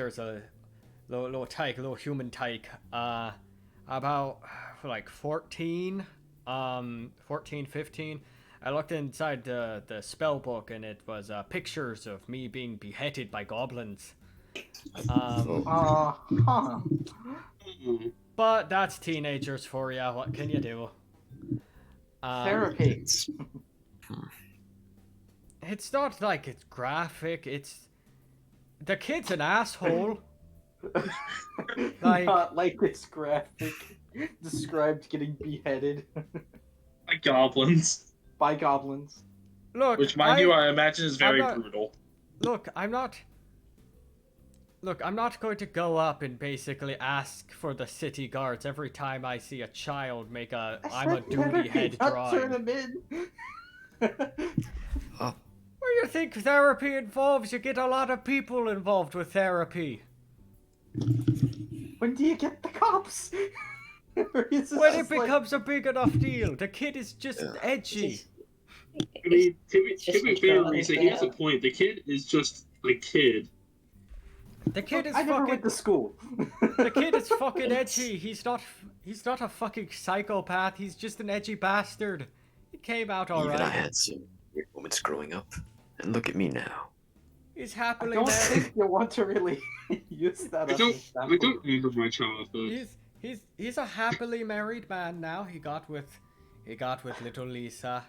[SPEAKER 4] little tyke, little human tyke, about like 14, 15. I looked inside the spell book, and it was pictures of me being beheaded by goblins.
[SPEAKER 6] Huh.
[SPEAKER 4] But that's teenagers for you. What can you do?
[SPEAKER 6] Therapy.
[SPEAKER 4] It's not like it's graphic. The kid's an asshole. Like,
[SPEAKER 6] Not like it's graphic. Described getting beheaded
[SPEAKER 5] Like goblins.
[SPEAKER 6] by goblins.
[SPEAKER 4] look,
[SPEAKER 5] Which, mind you, I imagine is very brutal.
[SPEAKER 4] Look, I'm not going to go up and basically ask for the city guards every time I see a child make I'm a duty head drawing.
[SPEAKER 6] Turn him in.
[SPEAKER 4] What do you think therapy involves? You get a lot of people involved with therapy.
[SPEAKER 6] When do you get the cops? Or is this
[SPEAKER 4] When it
[SPEAKER 6] just like-
[SPEAKER 4] becomes a big enough deal. The kid is just edgy.
[SPEAKER 5] I mean, to be
[SPEAKER 3] Just
[SPEAKER 5] fair,
[SPEAKER 3] like
[SPEAKER 5] Risa,
[SPEAKER 3] that.
[SPEAKER 5] here's the point. The kid is just a kid.
[SPEAKER 4] The kid is
[SPEAKER 6] I never
[SPEAKER 4] fucking.
[SPEAKER 6] went to school.
[SPEAKER 4] The kid is fucking edgy. He's not a fucking psychopath. He's just an edgy bastard. He came out
[SPEAKER 2] Even I
[SPEAKER 4] alright.
[SPEAKER 2] had some weird moments growing up, and look at me now.
[SPEAKER 4] He's
[SPEAKER 6] I
[SPEAKER 4] happily
[SPEAKER 6] don't
[SPEAKER 4] married.
[SPEAKER 6] think you want to really use that
[SPEAKER 5] I
[SPEAKER 6] as
[SPEAKER 5] don't
[SPEAKER 6] an example.
[SPEAKER 5] remember my childhood.
[SPEAKER 4] He's a happily married man now. He got with little Lisa.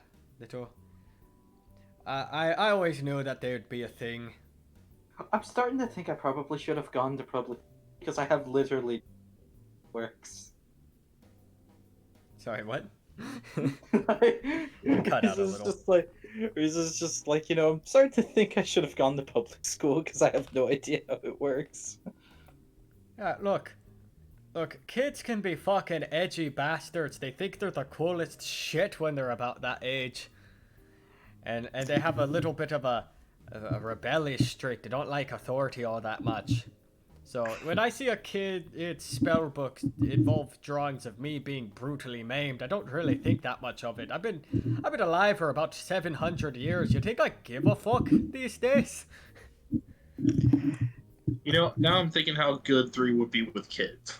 [SPEAKER 4] I always knew that there'd be a thing.
[SPEAKER 6] I'm starting to think I probably should have gone to public because I have literally works.
[SPEAKER 4] Sorry, what?
[SPEAKER 6] Cut
[SPEAKER 4] out a little.
[SPEAKER 6] Riza's just like, I'm starting to think I should have gone to public school because I have no idea how it works.
[SPEAKER 4] Yeah, look, kids can be fucking edgy bastards. They think they're the coolest shit when they're about that age. And they have a little bit of a rebellious streak. They don't like authority all that much. So when I see a kid, its spell book involve drawings of me being brutally maimed, I don't really think that much of it. I've been alive for about 700 years. You think I give a fuck these days?
[SPEAKER 5] Now I'm thinking how good 3 would be with kids.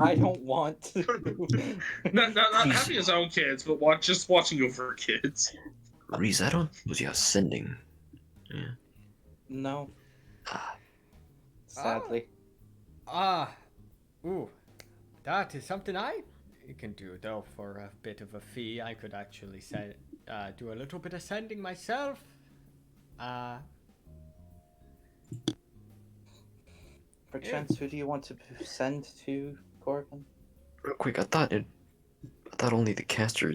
[SPEAKER 6] I don't want to.
[SPEAKER 5] Not having his own kids, but just watching over kids.
[SPEAKER 2] Reese, I don't suppose you're sending. Yeah.
[SPEAKER 1] No,
[SPEAKER 2] Ah,
[SPEAKER 1] sadly.
[SPEAKER 4] Ooh, that is something I can do though for a bit of a fee. I could actually do a little bit of sending myself. Uh,
[SPEAKER 1] Perchance, who do you want to send to Corbin?
[SPEAKER 2] real quick, I thought only the caster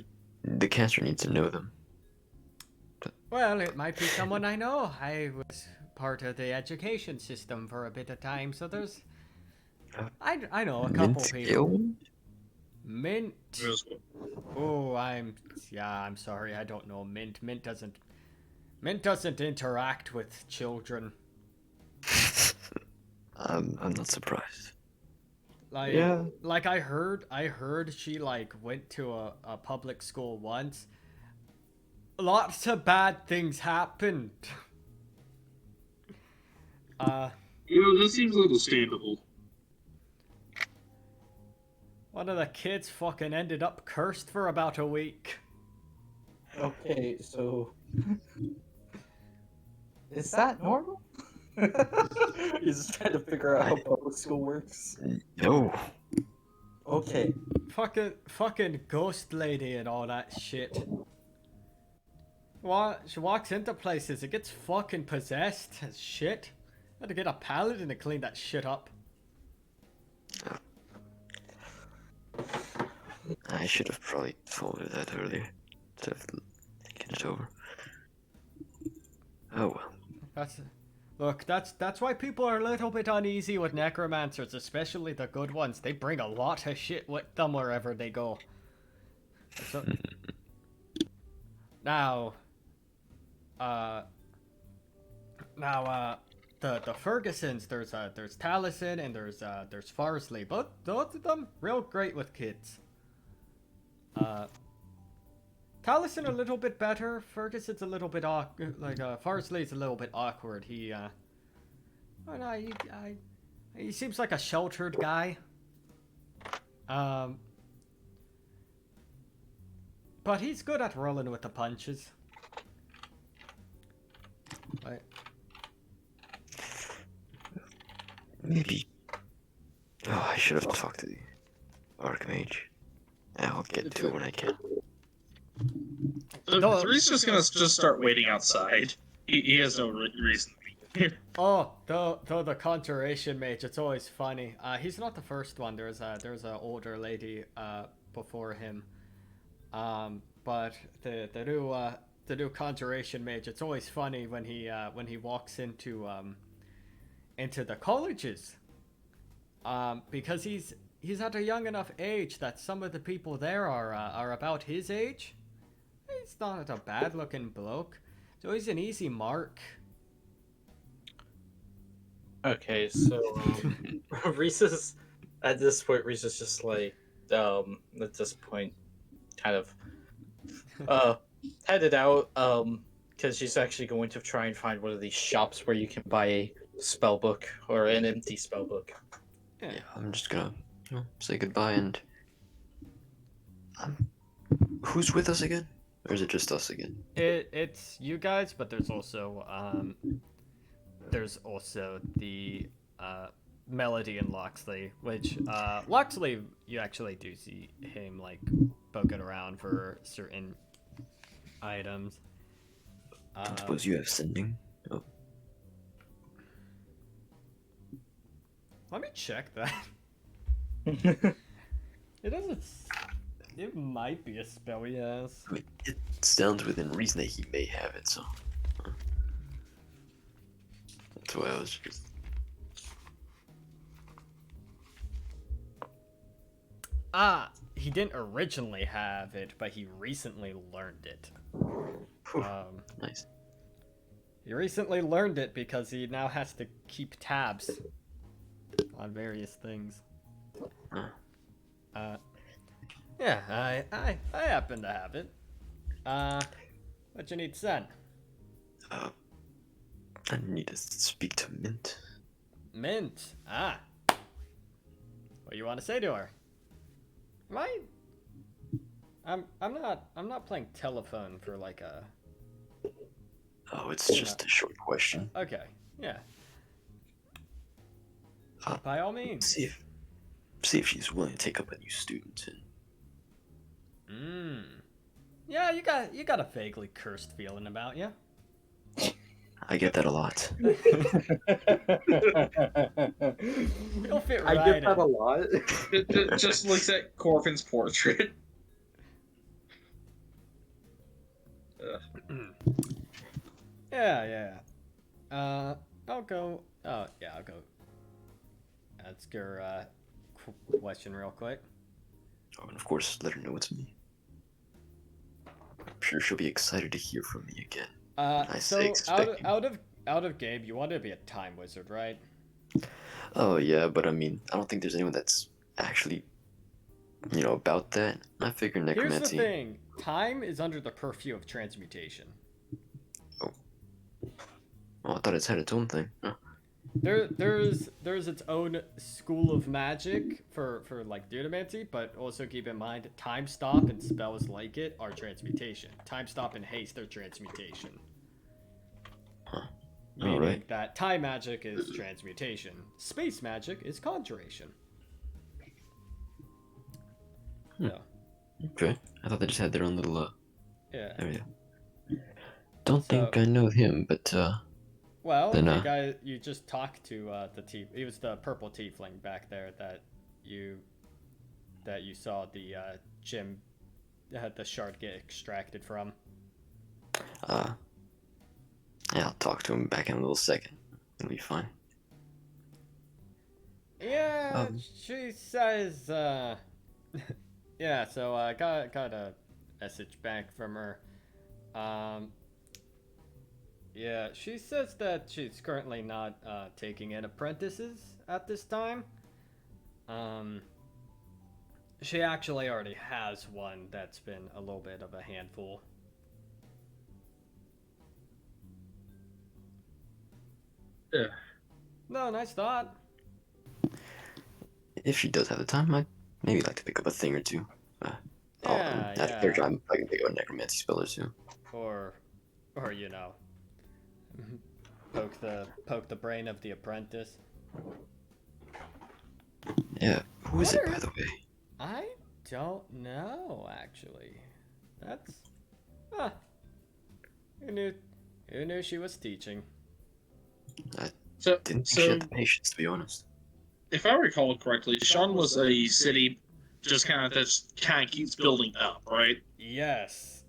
[SPEAKER 2] needs to know them.
[SPEAKER 4] well, it might be someone I know. I was part of the education system for a bit of time, so there's. I know a couple
[SPEAKER 2] Mint
[SPEAKER 4] people.
[SPEAKER 2] Gill?
[SPEAKER 4] Mint.
[SPEAKER 5] Just-
[SPEAKER 4] Oh, I'm sorry, I don't know Mint. Mint doesn't interact with children.
[SPEAKER 2] I'm not surprised.
[SPEAKER 4] Like,
[SPEAKER 2] Yeah.
[SPEAKER 4] like I heard she like went to a public school once. Lots of bad things happened.
[SPEAKER 5] That seems understandable.
[SPEAKER 4] One of the kids fucking ended up cursed for about a week.
[SPEAKER 1] Okay, so is that normal? He's just trying to figure out how public school works.
[SPEAKER 2] No.
[SPEAKER 1] Okay.
[SPEAKER 4] Fucking ghost lady and all that shit. She walks into places, it gets fucking possessed as shit. Had to get a paladin to clean that shit up.
[SPEAKER 2] I should have probably told her that earlier. Instead of thinking it over. Oh well.
[SPEAKER 4] That's why people are a little bit uneasy with necromancers, especially the good ones. They bring a lot of shit with them wherever they go. So, now, the Fergusons, there's Taliesin and there's Farsley. Both of them real great with kids. Taliesin a little bit better. Ferguson's a little bit Farsley's a little bit awkward. He seems like a sheltered guy. But he's good at rolling with the punches. Right.
[SPEAKER 2] Maybe. Oh, I should have talked to the Archmage. I'll get to it when I can.
[SPEAKER 4] No.
[SPEAKER 5] Three's just gonna just start waiting outside. He has no reason to be here.
[SPEAKER 4] Oh, though the conjuration mage, it's always funny. He's not the first one. There's a older lady before him. But the new conjuration mage, it's always funny when he walks into the colleges. Because he's at a young enough age that some of the people there are about his age. He's not a bad looking bloke, so he's an easy mark.
[SPEAKER 1] Okay, so Reese is at this point. Reese is just like at this point, kind of headed out because she's actually going to try and find one of these shops where you can buy a spell book or an empty spell book.
[SPEAKER 2] Yeah, I'm just gonna say goodbye and. Who's with us again? Or is it just us again?
[SPEAKER 4] It's you guys, but there's also the Melody and Loxley, which Loxley, you actually do see him like poking around for certain items.
[SPEAKER 2] I suppose you have sending. Oh.
[SPEAKER 4] Let me check that. It doesn't. It might be a spell, yes.
[SPEAKER 2] I mean, it sounds within reason that he may have it, so. That's why I was just.
[SPEAKER 4] He didn't originally have it, but he recently learned it.
[SPEAKER 2] Nice.
[SPEAKER 4] He recently learned it because he now has to keep tabs on various things. Yeah, I happen to have it. What you need sent?
[SPEAKER 2] I need to speak to Mint.
[SPEAKER 4] Mint. What do you want to say to her? I'm not playing telephone for like a.
[SPEAKER 2] Oh, it's just a short question.
[SPEAKER 4] Okay. Yeah.
[SPEAKER 2] Uh,
[SPEAKER 4] By all means.
[SPEAKER 2] See if she's willing to take up a new student. And
[SPEAKER 4] Yeah, you got a vaguely cursed feeling about you.
[SPEAKER 2] I get that a lot.
[SPEAKER 4] You'll fit
[SPEAKER 6] I
[SPEAKER 4] right
[SPEAKER 6] get that
[SPEAKER 4] in.
[SPEAKER 6] a lot.
[SPEAKER 5] It just looks at Corvin's portrait.
[SPEAKER 4] Yeah. I'll go. Oh, yeah, I'll go. Ask her question real quick.
[SPEAKER 2] Oh, and of course, let her know it's me. I'm sure she'll be excited to hear from me again. I
[SPEAKER 4] So
[SPEAKER 2] say expecting.
[SPEAKER 4] out of game, you want to be a time wizard, right?
[SPEAKER 2] Oh yeah, but I mean, I don't think there's anyone that's actually, about that. I figure
[SPEAKER 4] Here's the
[SPEAKER 2] necromancy.
[SPEAKER 4] thing: time is under the purview of transmutation.
[SPEAKER 2] Oh, I thought it's had its own thing. Huh.
[SPEAKER 4] There's its own school of magic for like deuteromancy, but also keep in mind time stop and spells like it are transmutation. Time stop and haste are transmutation.
[SPEAKER 2] Huh.
[SPEAKER 4] Meaning
[SPEAKER 2] Alright.
[SPEAKER 4] that time magic is transmutation. Space magic is conjuration.
[SPEAKER 2] Hmm.
[SPEAKER 4] So,
[SPEAKER 2] Okay. I thought they just had their own little
[SPEAKER 4] yeah.
[SPEAKER 2] area. Don't think
[SPEAKER 4] So-
[SPEAKER 2] I know him, but
[SPEAKER 4] Well,
[SPEAKER 2] Then,
[SPEAKER 4] the guy you just talked to, he was the purple tiefling back there that you saw the gym, the shard get extracted from.
[SPEAKER 2] yeah, I'll talk to him back in a little second. It'll be fine.
[SPEAKER 4] Yeah, she says, yeah, so I got a message back from her. Yeah, she says that she's currently not taking in apprentices at this time. She actually already has one that's been a little bit of a handful.
[SPEAKER 5] Yeah.
[SPEAKER 4] No, nice thought.
[SPEAKER 2] If she does have the time, I'd maybe like to pick up a thing or two.
[SPEAKER 4] Yeah,
[SPEAKER 2] After
[SPEAKER 4] yeah.
[SPEAKER 2] I'm probably gonna pick up a necromancy spell or two.
[SPEAKER 4] Or poke the brain of the apprentice.
[SPEAKER 2] Yeah. Who is it,
[SPEAKER 4] What
[SPEAKER 2] by
[SPEAKER 4] are-
[SPEAKER 2] the way?
[SPEAKER 4] I don't know, actually. That's... Huh. Who knew she was teaching?
[SPEAKER 5] So,
[SPEAKER 2] Didn't think she
[SPEAKER 5] so
[SPEAKER 2] had the patience, to be honest.
[SPEAKER 5] if I recall correctly, Sean was a city just kind of keeps building up, right?
[SPEAKER 4] Yes.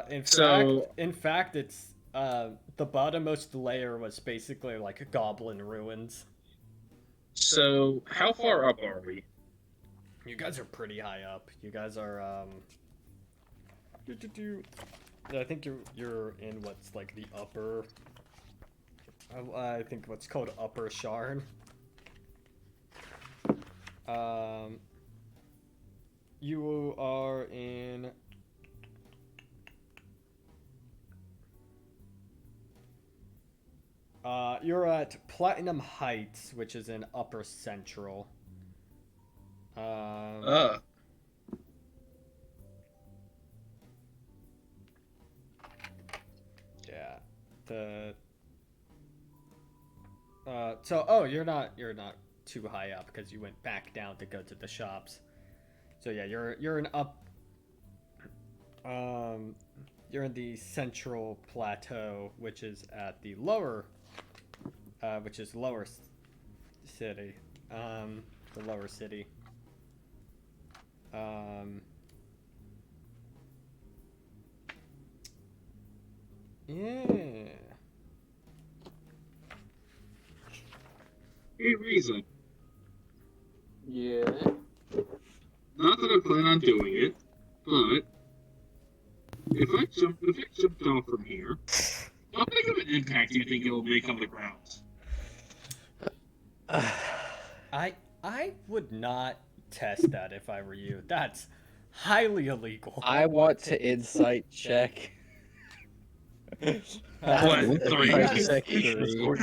[SPEAKER 4] In
[SPEAKER 5] So-
[SPEAKER 4] fact, it's, the bottommost layer was basically like goblin ruins.
[SPEAKER 5] So, how far up are we?
[SPEAKER 4] You guys are pretty high up. You guys are, I think you're in what's like the upper... I think what's called Upper Sharn. You are in... you're at Platinum Heights, which is in Upper Central. Yeah. You're not too high up because you went back down to go to the shops. So yeah, you're in up. You're in the Central Plateau, which is at the lower, city. The lower city. Yeah.
[SPEAKER 5] Hey, Riza.
[SPEAKER 6] Yeah.
[SPEAKER 5] Not that I plan on doing it, but if I jumped off from here, how big of an impact do you think it will make on the ground?
[SPEAKER 4] I would not test that if I were you. That's highly illegal.
[SPEAKER 7] I want to insight check.
[SPEAKER 5] What, three?
[SPEAKER 7] Check
[SPEAKER 2] Lord.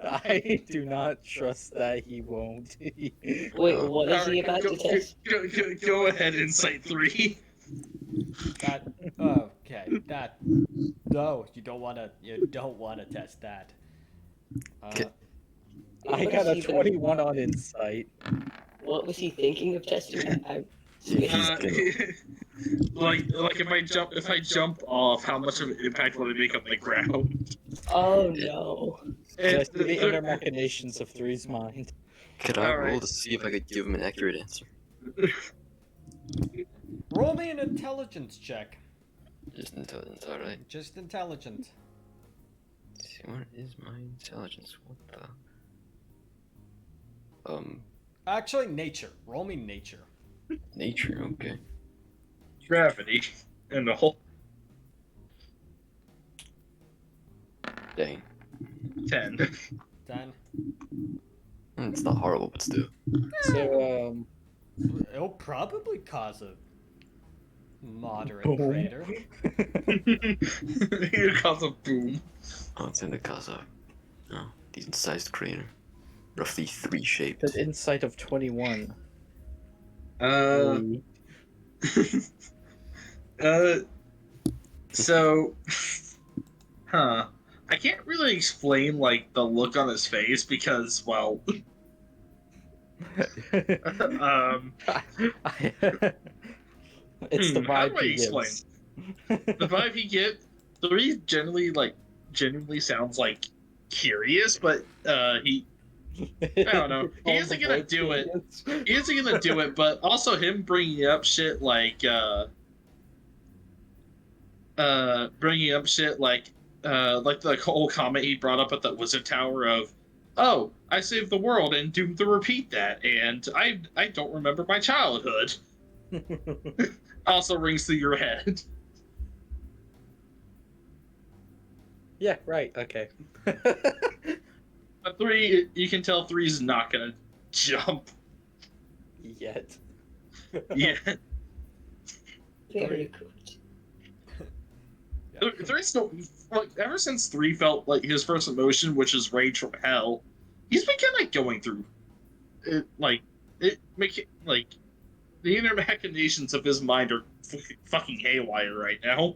[SPEAKER 7] I do not trust that he won't.
[SPEAKER 3] Wait, what is he about to test?
[SPEAKER 5] Go ahead, Insight 3.
[SPEAKER 4] That, oh, Okay, that. No, you don't want to. You don't want to test that.
[SPEAKER 2] Okay.
[SPEAKER 7] I
[SPEAKER 3] What
[SPEAKER 7] got
[SPEAKER 3] is
[SPEAKER 7] a
[SPEAKER 3] even-
[SPEAKER 7] 21 on insight.
[SPEAKER 3] What was he thinking of testing?
[SPEAKER 2] Yeah, he's
[SPEAKER 5] Uh,
[SPEAKER 2] gonna.
[SPEAKER 5] like if I jump off, how much of an impact will it make on the ground?
[SPEAKER 3] Oh no.
[SPEAKER 7] Did I
[SPEAKER 5] And
[SPEAKER 7] see the inner machinations of Three's mind?
[SPEAKER 2] Could I roll
[SPEAKER 5] Alright.
[SPEAKER 2] to see if I could give him an accurate answer?
[SPEAKER 4] Roll me an intelligence check.
[SPEAKER 2] Just intelligence, alright.
[SPEAKER 4] Just intelligence.
[SPEAKER 2] Let's see, what is my intelligence? What the?
[SPEAKER 4] Actually, nature. Roll me nature.
[SPEAKER 2] Nature, okay.
[SPEAKER 5] Gravity and the whole
[SPEAKER 2] Dang.
[SPEAKER 5] 10.
[SPEAKER 4] 10.
[SPEAKER 2] It's not horrible, but still.
[SPEAKER 7] So,
[SPEAKER 4] It'll probably cause a moderate
[SPEAKER 7] Boom.
[SPEAKER 4] crater.
[SPEAKER 5] It causes a boom.
[SPEAKER 2] Oh, it's in the Kaza. Oh, decent sized crater. Roughly 3 shaped.
[SPEAKER 7] an insight of 21.
[SPEAKER 5] Uh, so, huh. I can't really explain, like, the look on his face because, well,
[SPEAKER 7] It's the
[SPEAKER 5] how
[SPEAKER 7] vibe
[SPEAKER 5] do I
[SPEAKER 7] he
[SPEAKER 5] explain?
[SPEAKER 7] gives.
[SPEAKER 5] The vibe he get, Three generally, like, genuinely sounds, like, curious, but, I don't know. He isn't gonna do it. He isn't gonna do it, but also him bringing up shit like the whole comment he brought up at the Wizard Tower of, oh, I saved the world and doomed to repeat that, and I don't remember my childhood. Also rings through your head.
[SPEAKER 7] Yeah, right, okay.
[SPEAKER 5] But Three, you can tell Three's not gonna jump
[SPEAKER 7] Yet.
[SPEAKER 5] yet.
[SPEAKER 3] Very good.
[SPEAKER 5] Three's still, like, ever since Three felt like his first emotion, which is rage from hell, he's been kind of going through it, the inner machinations of his mind are fucking haywire right now.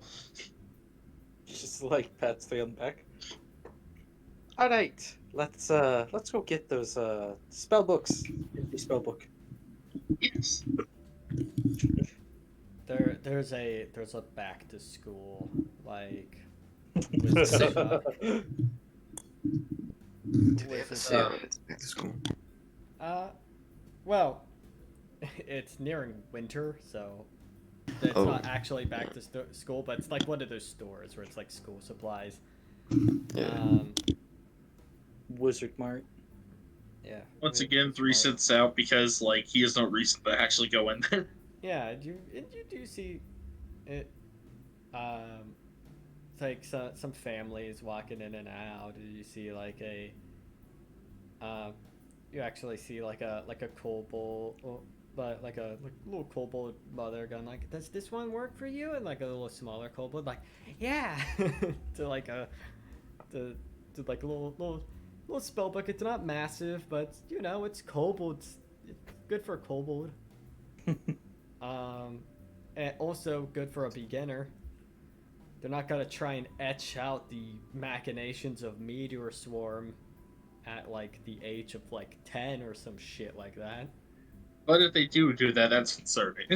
[SPEAKER 7] Just like pats the on the back. Alright, let's go get those spell books. Empty spell book.
[SPEAKER 5] Yes.
[SPEAKER 4] There's a back to school like wizard,
[SPEAKER 2] Do they have a
[SPEAKER 4] wizard,
[SPEAKER 2] sale? It's back to school.
[SPEAKER 4] well, it's nearing winter, so it's
[SPEAKER 2] Oh.
[SPEAKER 4] not actually back to school, but it's like one of those stores where it's like school supplies.
[SPEAKER 2] Yeah.
[SPEAKER 7] Wizard Mart.
[SPEAKER 4] Yeah.
[SPEAKER 5] Once
[SPEAKER 4] it-
[SPEAKER 5] again,
[SPEAKER 4] it's
[SPEAKER 5] Three
[SPEAKER 4] smart.
[SPEAKER 5] sits out because, like, he has no reason to actually go in there.
[SPEAKER 4] Yeah, you do see it. It's like some families walking in and out. You see like a. You actually see like a kobold, but like a little kobold mother going like, "Does this one work for you?" And like a little smaller kobold like, "Yeah," to like a little spell book. It's not massive, but you know it's kobold. It's good for a kobold. And also good for a beginner. They're not gonna try and etch out the machinations of Meteor Swarm at like the age of like 10 or some shit like that.
[SPEAKER 5] But if they do that, that's concerning.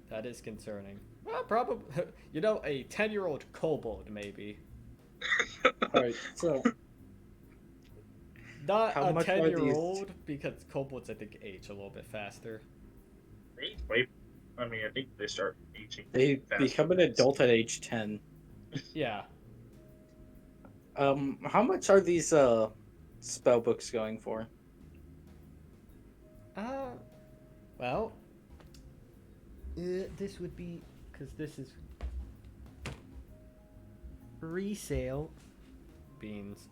[SPEAKER 4] That is concerning. Well, probably, you know, a 10-year-old kobold maybe.
[SPEAKER 7] Alright, so
[SPEAKER 4] Not
[SPEAKER 7] How
[SPEAKER 4] a
[SPEAKER 7] much are these?
[SPEAKER 4] 10-year-old because kobolds I think age a little bit faster.
[SPEAKER 5] Wait, I mean, I think they start aging.
[SPEAKER 7] they
[SPEAKER 5] faster.
[SPEAKER 7] become an adult at age 10.
[SPEAKER 4] Yeah.
[SPEAKER 7] How much are these spell books going for?
[SPEAKER 4] Well, this would be because this is resale. Beans.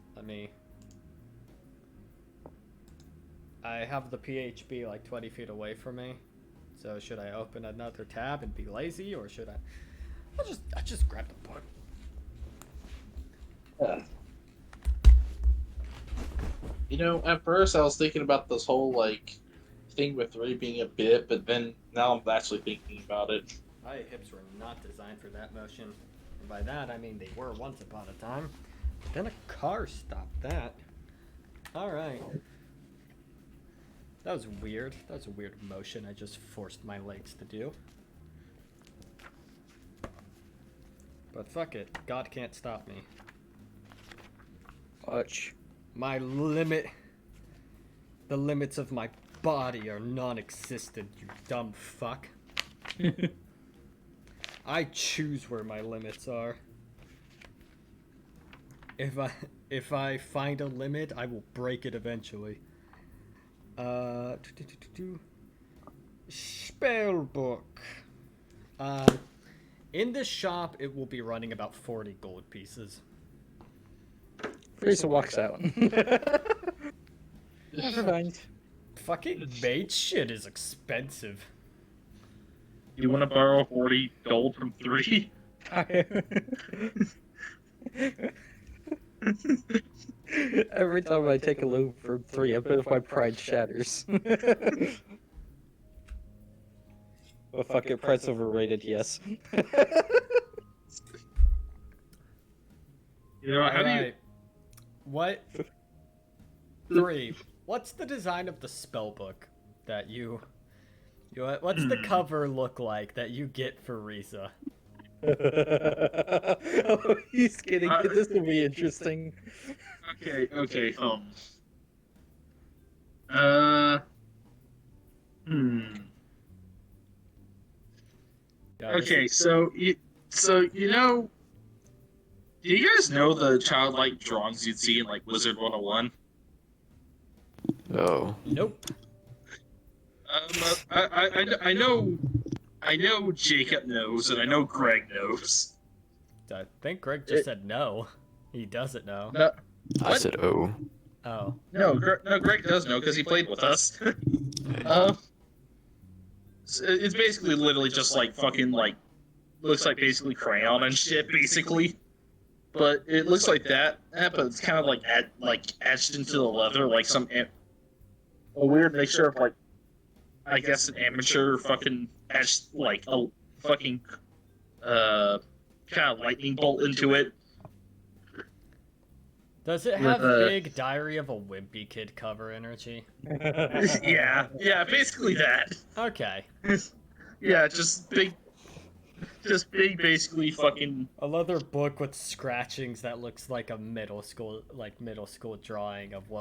[SPEAKER 4] I have the PHB like 20 feet away from me. So should I open another tab and be lazy, or should I? I just grab the book.
[SPEAKER 6] You know, at first I was thinking about this whole like thing with Ray being a bit, but then now I'm actually thinking about it.
[SPEAKER 4] My hips were not designed for that motion. And by that, I mean they were once upon a time. But then a car stopped that. Alright. That was weird. That was a weird motion I just forced my legs to do. But fuck it. God can't stop me.
[SPEAKER 7] Watch.
[SPEAKER 4] My limit. The limits of my body are non-existent, you dumb fuck. I choose where my limits are. If I find a limit, I will break it eventually. Spellbook. In this shop, it will be running about 40 gold pieces.
[SPEAKER 7] Frieza walks out. Never mind.
[SPEAKER 4] Fucking mage shit is expensive.
[SPEAKER 5] You want to borrow 40 gold from 3?
[SPEAKER 7] Every time I take a loot from 3, a bit of my pride shatters. Well, fuck it, pride's overrated, yes.
[SPEAKER 5] You know, how do you...
[SPEAKER 4] Alright. What? 3. What's the design of the spellbook that you what's the cover look like that you get for Riza?
[SPEAKER 7] Oh, he's kidding. This will be interesting.
[SPEAKER 5] Okay.
[SPEAKER 4] Yeah, this
[SPEAKER 5] Okay,
[SPEAKER 4] is-
[SPEAKER 5] so you know, do you guys know the childlike drawings you'd see in like Wizard 101?
[SPEAKER 2] Oh.
[SPEAKER 4] Nope.
[SPEAKER 5] I know Jacob knows, and I know Greg knows.
[SPEAKER 4] I think Greg just said no. He doesn't know.
[SPEAKER 5] No,
[SPEAKER 2] I
[SPEAKER 5] What?
[SPEAKER 2] said oh.
[SPEAKER 4] Oh.
[SPEAKER 5] Greg does know because he played with us. It's basically literally just like fucking like looks like basically crayon and shit basically, but it looks like that. But it's kind of like etched into the leather like a weird mixture of like I guess an amateur fucking etched like a fucking kind of lightning bolt into it.
[SPEAKER 4] Does it have
[SPEAKER 5] With,
[SPEAKER 4] big Diary of a Wimpy Kid cover energy?
[SPEAKER 5] Yeah, basically that.
[SPEAKER 4] Okay.
[SPEAKER 5] Yeah, just big, basically fucking.
[SPEAKER 4] A leather book with scratchings that looks like a middle school drawing of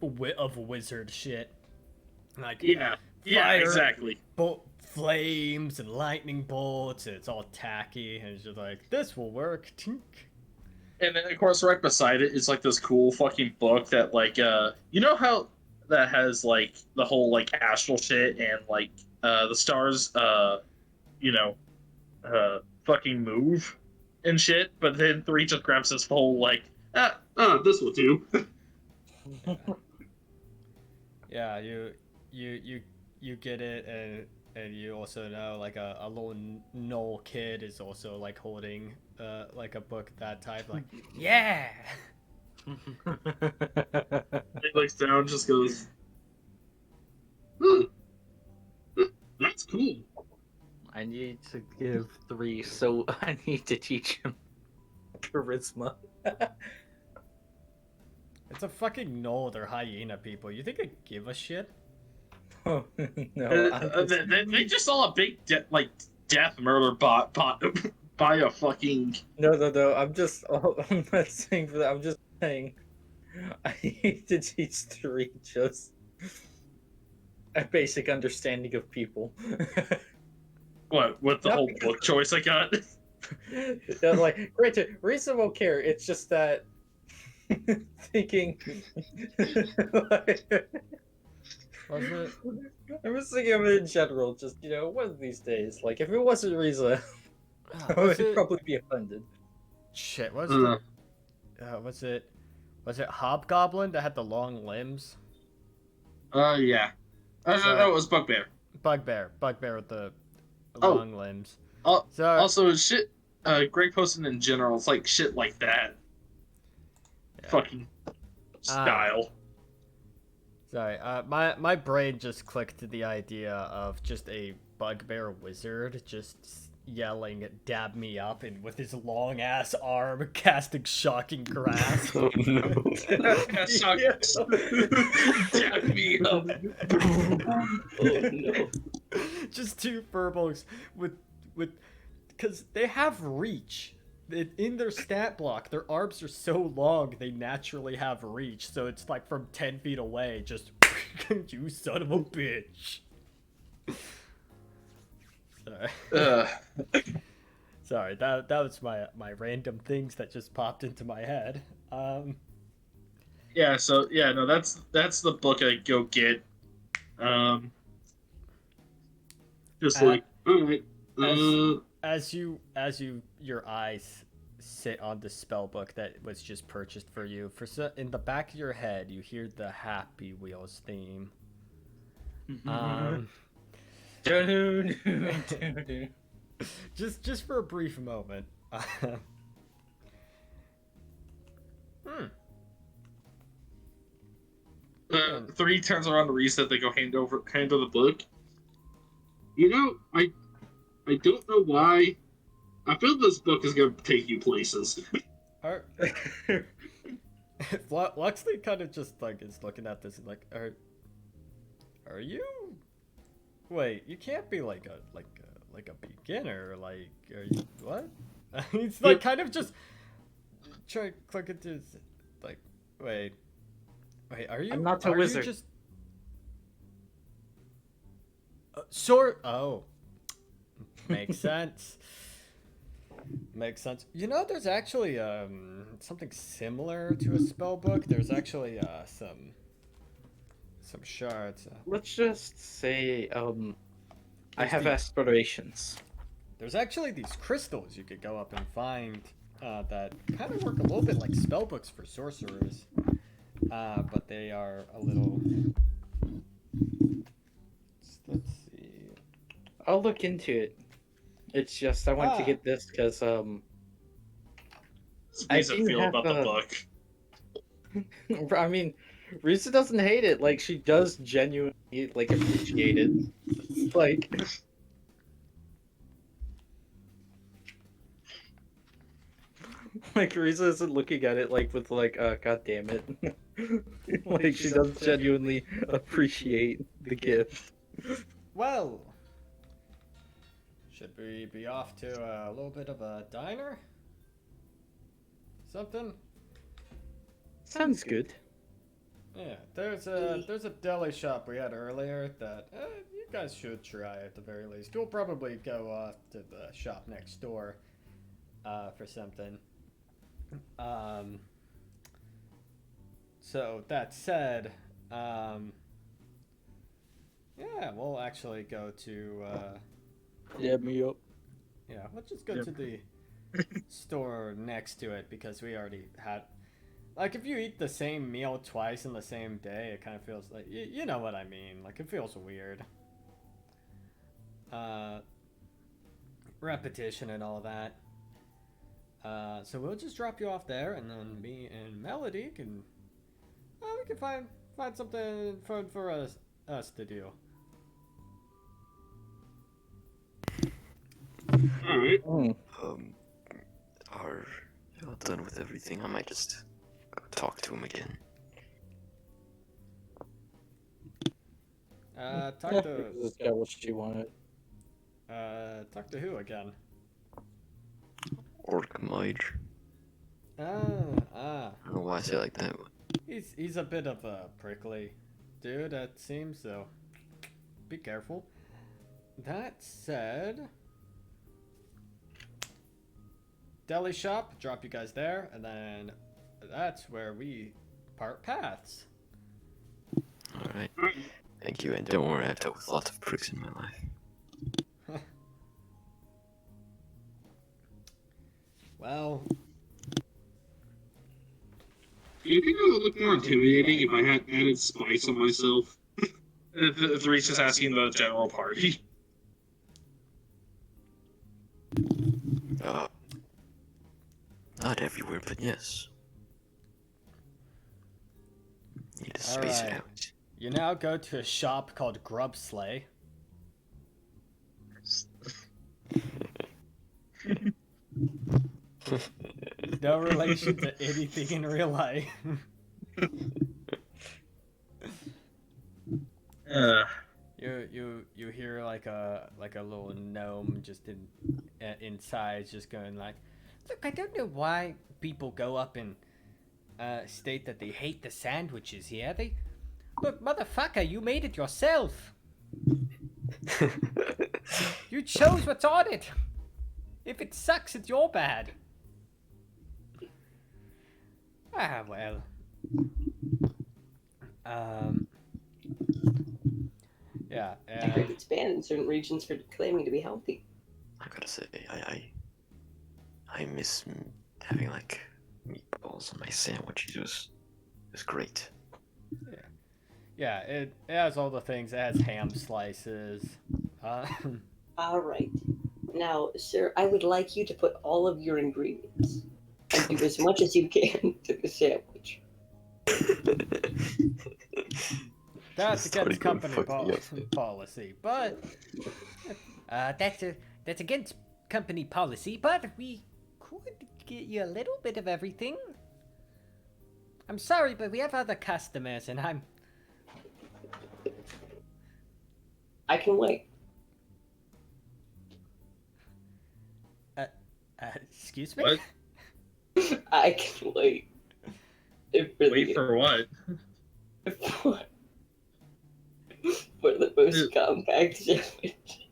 [SPEAKER 4] of wizard shit. Like
[SPEAKER 5] Yeah,
[SPEAKER 4] Fire.
[SPEAKER 5] exactly.
[SPEAKER 4] flames and lightning bolts, and it's all tacky, and it's just like, this will work. Tink.
[SPEAKER 5] And then, of course, right beside it is like this cool fucking book that, like, you know how that has like the whole like astral shit and like the stars, fucking move and shit. But then 3 just grabs this whole like, this will do.
[SPEAKER 4] Yeah, you get it, and you also know like a little Knoll kid is also like holding like a book that type, like, yeah.
[SPEAKER 5] He looks down, just goes, that's cool.
[SPEAKER 6] I need to give 3, so I need to teach him charisma.
[SPEAKER 4] It's a fucking Knoll, they're hyena people. You think I give a shit?
[SPEAKER 6] Oh, no,
[SPEAKER 5] They just saw a big death murder bot by a fucking.
[SPEAKER 6] no. I'm not saying for that. I'm just saying I need to teach 3 just a basic understanding of people.
[SPEAKER 5] What with the whole book choice I got?
[SPEAKER 6] Yeah, like, granted, Risa won't care. It's just that thinking.
[SPEAKER 4] Was it?
[SPEAKER 6] I'm just thinking of it in general. Just one of these days, like if it wasn't Risa, I
[SPEAKER 4] Was
[SPEAKER 6] would
[SPEAKER 4] it?
[SPEAKER 6] probably be offended.
[SPEAKER 4] Shit, was
[SPEAKER 5] Uh.
[SPEAKER 4] it? Was it Hobgoblin that had the long limbs?
[SPEAKER 5] Yeah. No, it was Bugbear.
[SPEAKER 4] Bugbear with the
[SPEAKER 5] Oh.
[SPEAKER 4] long limbs.
[SPEAKER 5] Oh,
[SPEAKER 4] So
[SPEAKER 5] Also, shit. Greg posted in general, it's like shit like that.
[SPEAKER 4] Yeah.
[SPEAKER 5] Fucking style.
[SPEAKER 4] sorry, my brain just clicked to the idea of just a bugbear wizard just yelling, "Dab me up," and with his long ass arm casting shocking grasp.
[SPEAKER 2] Oh no.
[SPEAKER 5] Jack me up.
[SPEAKER 3] Oh no.
[SPEAKER 4] Just two furbolgs with because they have reach. In their stat block, their arms are so long they naturally have reach. So it's like from 10 feet away, just you son of a bitch. Sorry. Sorry, that was my random things that just popped into my head.
[SPEAKER 5] Yeah. So yeah, no, that's the book I go get. Just like all right.
[SPEAKER 4] As your eyes sit on the spell book that was just purchased for you, in the back of your head you hear the Happy Wheels theme. Just for a brief moment.
[SPEAKER 5] Three turns around to reset. They go hand over the book. You know, I don't know why. I feel this book is gonna take you places.
[SPEAKER 4] Luxley kind of just like is looking at this and like, are you? Wait, you can't be like a beginner. Like, are you what? He's like kind of just trying to click into his, like, wait, are you?
[SPEAKER 6] I'm not a
[SPEAKER 4] are
[SPEAKER 6] wizard.
[SPEAKER 4] You just oh, makes sense. Makes sense. You know, there's actually something similar to a spell book. There's actually some shards.
[SPEAKER 6] Let's just say I have
[SPEAKER 4] the-
[SPEAKER 6] aspirations.
[SPEAKER 4] There's actually these crystals you could go up and find that kind of work a little bit like spell books for sorcerers, but they are a little. Let's see.
[SPEAKER 6] I'll look into it. It's just I want to get this because
[SPEAKER 5] How
[SPEAKER 6] I
[SPEAKER 5] does it
[SPEAKER 6] do
[SPEAKER 5] feel
[SPEAKER 6] have
[SPEAKER 5] about the book?
[SPEAKER 6] I mean, Risa doesn't hate it. Like she does genuinely like appreciate it. Like like Risa isn't looking at it like with like god damn it. Like she does genuinely appreciate the gift.
[SPEAKER 4] Well, should we be off to a little bit of a diner? Something?
[SPEAKER 6] Sounds good.
[SPEAKER 4] Yeah, there's a deli shop we had earlier that you guys should try at the very least. We'll probably go off to the shop next door for something. So that said, yeah, we'll actually go to
[SPEAKER 6] Yeah, me up.
[SPEAKER 4] yeah, let's just go
[SPEAKER 5] Yep.
[SPEAKER 4] to the store next to it because we already had. Like, if you eat the same meal twice in the same day, it kind of feels like you know what I mean. Like, it feels weird. Repetition and all that. So we'll just drop you off there, and then me and Melody can. We can find something fun for us to do.
[SPEAKER 5] All right.
[SPEAKER 2] Are y'all done with everything? I might just go talk to him again.
[SPEAKER 4] Talk to
[SPEAKER 6] This got what she wanted.
[SPEAKER 4] talk to who again?
[SPEAKER 2] Orc Mage.
[SPEAKER 4] Ah.
[SPEAKER 2] I don't know why I say it like that.
[SPEAKER 4] He's a bit of a prickly dude, it seems, so be careful. That said, deli shop, drop you guys there, and then that's where we part paths.
[SPEAKER 2] Alright. Thank you, and don't worry, I've dealt with lots of pricks in my life.
[SPEAKER 4] Well,
[SPEAKER 5] Do you think it would look more intimidating if I had added spice on myself? If the Reach is asking the general party.
[SPEAKER 2] Not everywhere, but yes. Need to space it
[SPEAKER 4] Alright.
[SPEAKER 2] out.
[SPEAKER 4] you now go to a shop called Grub Slay. No relation to anything in real life. You hear like a little gnome just inside just going like, look, I don't know why people go up and state that they hate the sandwiches here. They look, motherfucker, you made it yourself. You chose what's on it. If it sucks, it's your bad. Ah, well. Yeah,
[SPEAKER 3] I heard it's banned in certain regions for claiming to be healthy.
[SPEAKER 2] I gotta say, I miss having like meatballs on my sandwich. It was great.
[SPEAKER 4] Yeah, it has all the things. It has ham slices.
[SPEAKER 3] All right. Now, sir, I would like you to put all of your ingredients and do as much as you can to the sandwich.
[SPEAKER 4] That's
[SPEAKER 2] Starting
[SPEAKER 4] against
[SPEAKER 2] to
[SPEAKER 4] company
[SPEAKER 2] fuck me up.
[SPEAKER 4] policy, but that's against company policy. But we could get you a little bit of everything. I'm sorry, but we have other customers, and
[SPEAKER 3] I can wait.
[SPEAKER 4] Excuse me.
[SPEAKER 5] What?
[SPEAKER 3] I can wait. It really
[SPEAKER 5] Wait for what?
[SPEAKER 3] for the most compact sandwich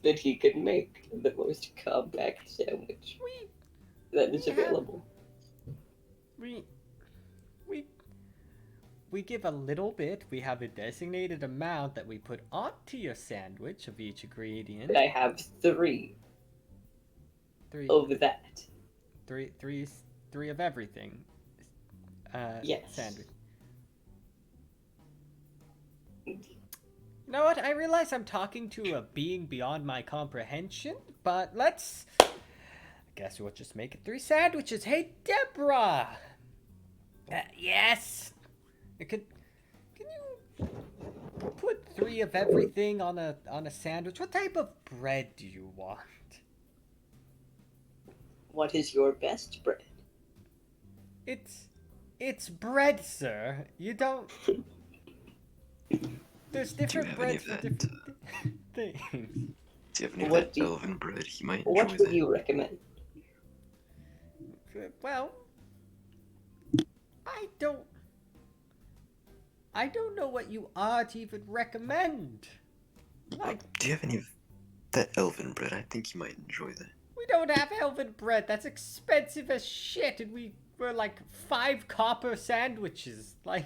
[SPEAKER 3] that he can make. The most compact sandwich that is available.
[SPEAKER 4] We give a little bit. We have a designated amount that we put onto your sandwich of each ingredient.
[SPEAKER 3] But I have three
[SPEAKER 4] Three
[SPEAKER 3] of that.
[SPEAKER 4] three of everything.
[SPEAKER 3] Yes.
[SPEAKER 4] Sandwich. You know what? I realize I'm talking to a being beyond my comprehension, but let's. I guess we'll just make it 3 sandwiches. Hey, Deborah. Yes. Can you put 3 of everything on a sandwich? What type of bread do you want?
[SPEAKER 3] What is your best bread?
[SPEAKER 4] It's bread, sir. You don't. There's different
[SPEAKER 2] have any
[SPEAKER 4] breads
[SPEAKER 2] of
[SPEAKER 4] for
[SPEAKER 2] that,
[SPEAKER 4] different things.
[SPEAKER 2] Do you have any of
[SPEAKER 3] What
[SPEAKER 2] that
[SPEAKER 3] do you-
[SPEAKER 2] elven bread? He might
[SPEAKER 3] What
[SPEAKER 2] enjoy
[SPEAKER 3] would
[SPEAKER 2] that.
[SPEAKER 3] you recommend?
[SPEAKER 4] Well, I don't know what you are to even recommend. Like,
[SPEAKER 2] Do you have any of that elven bread? I think he might enjoy that.
[SPEAKER 4] we don't have elven bread. That's expensive as shit, and we're like 5 copper sandwiches. Like,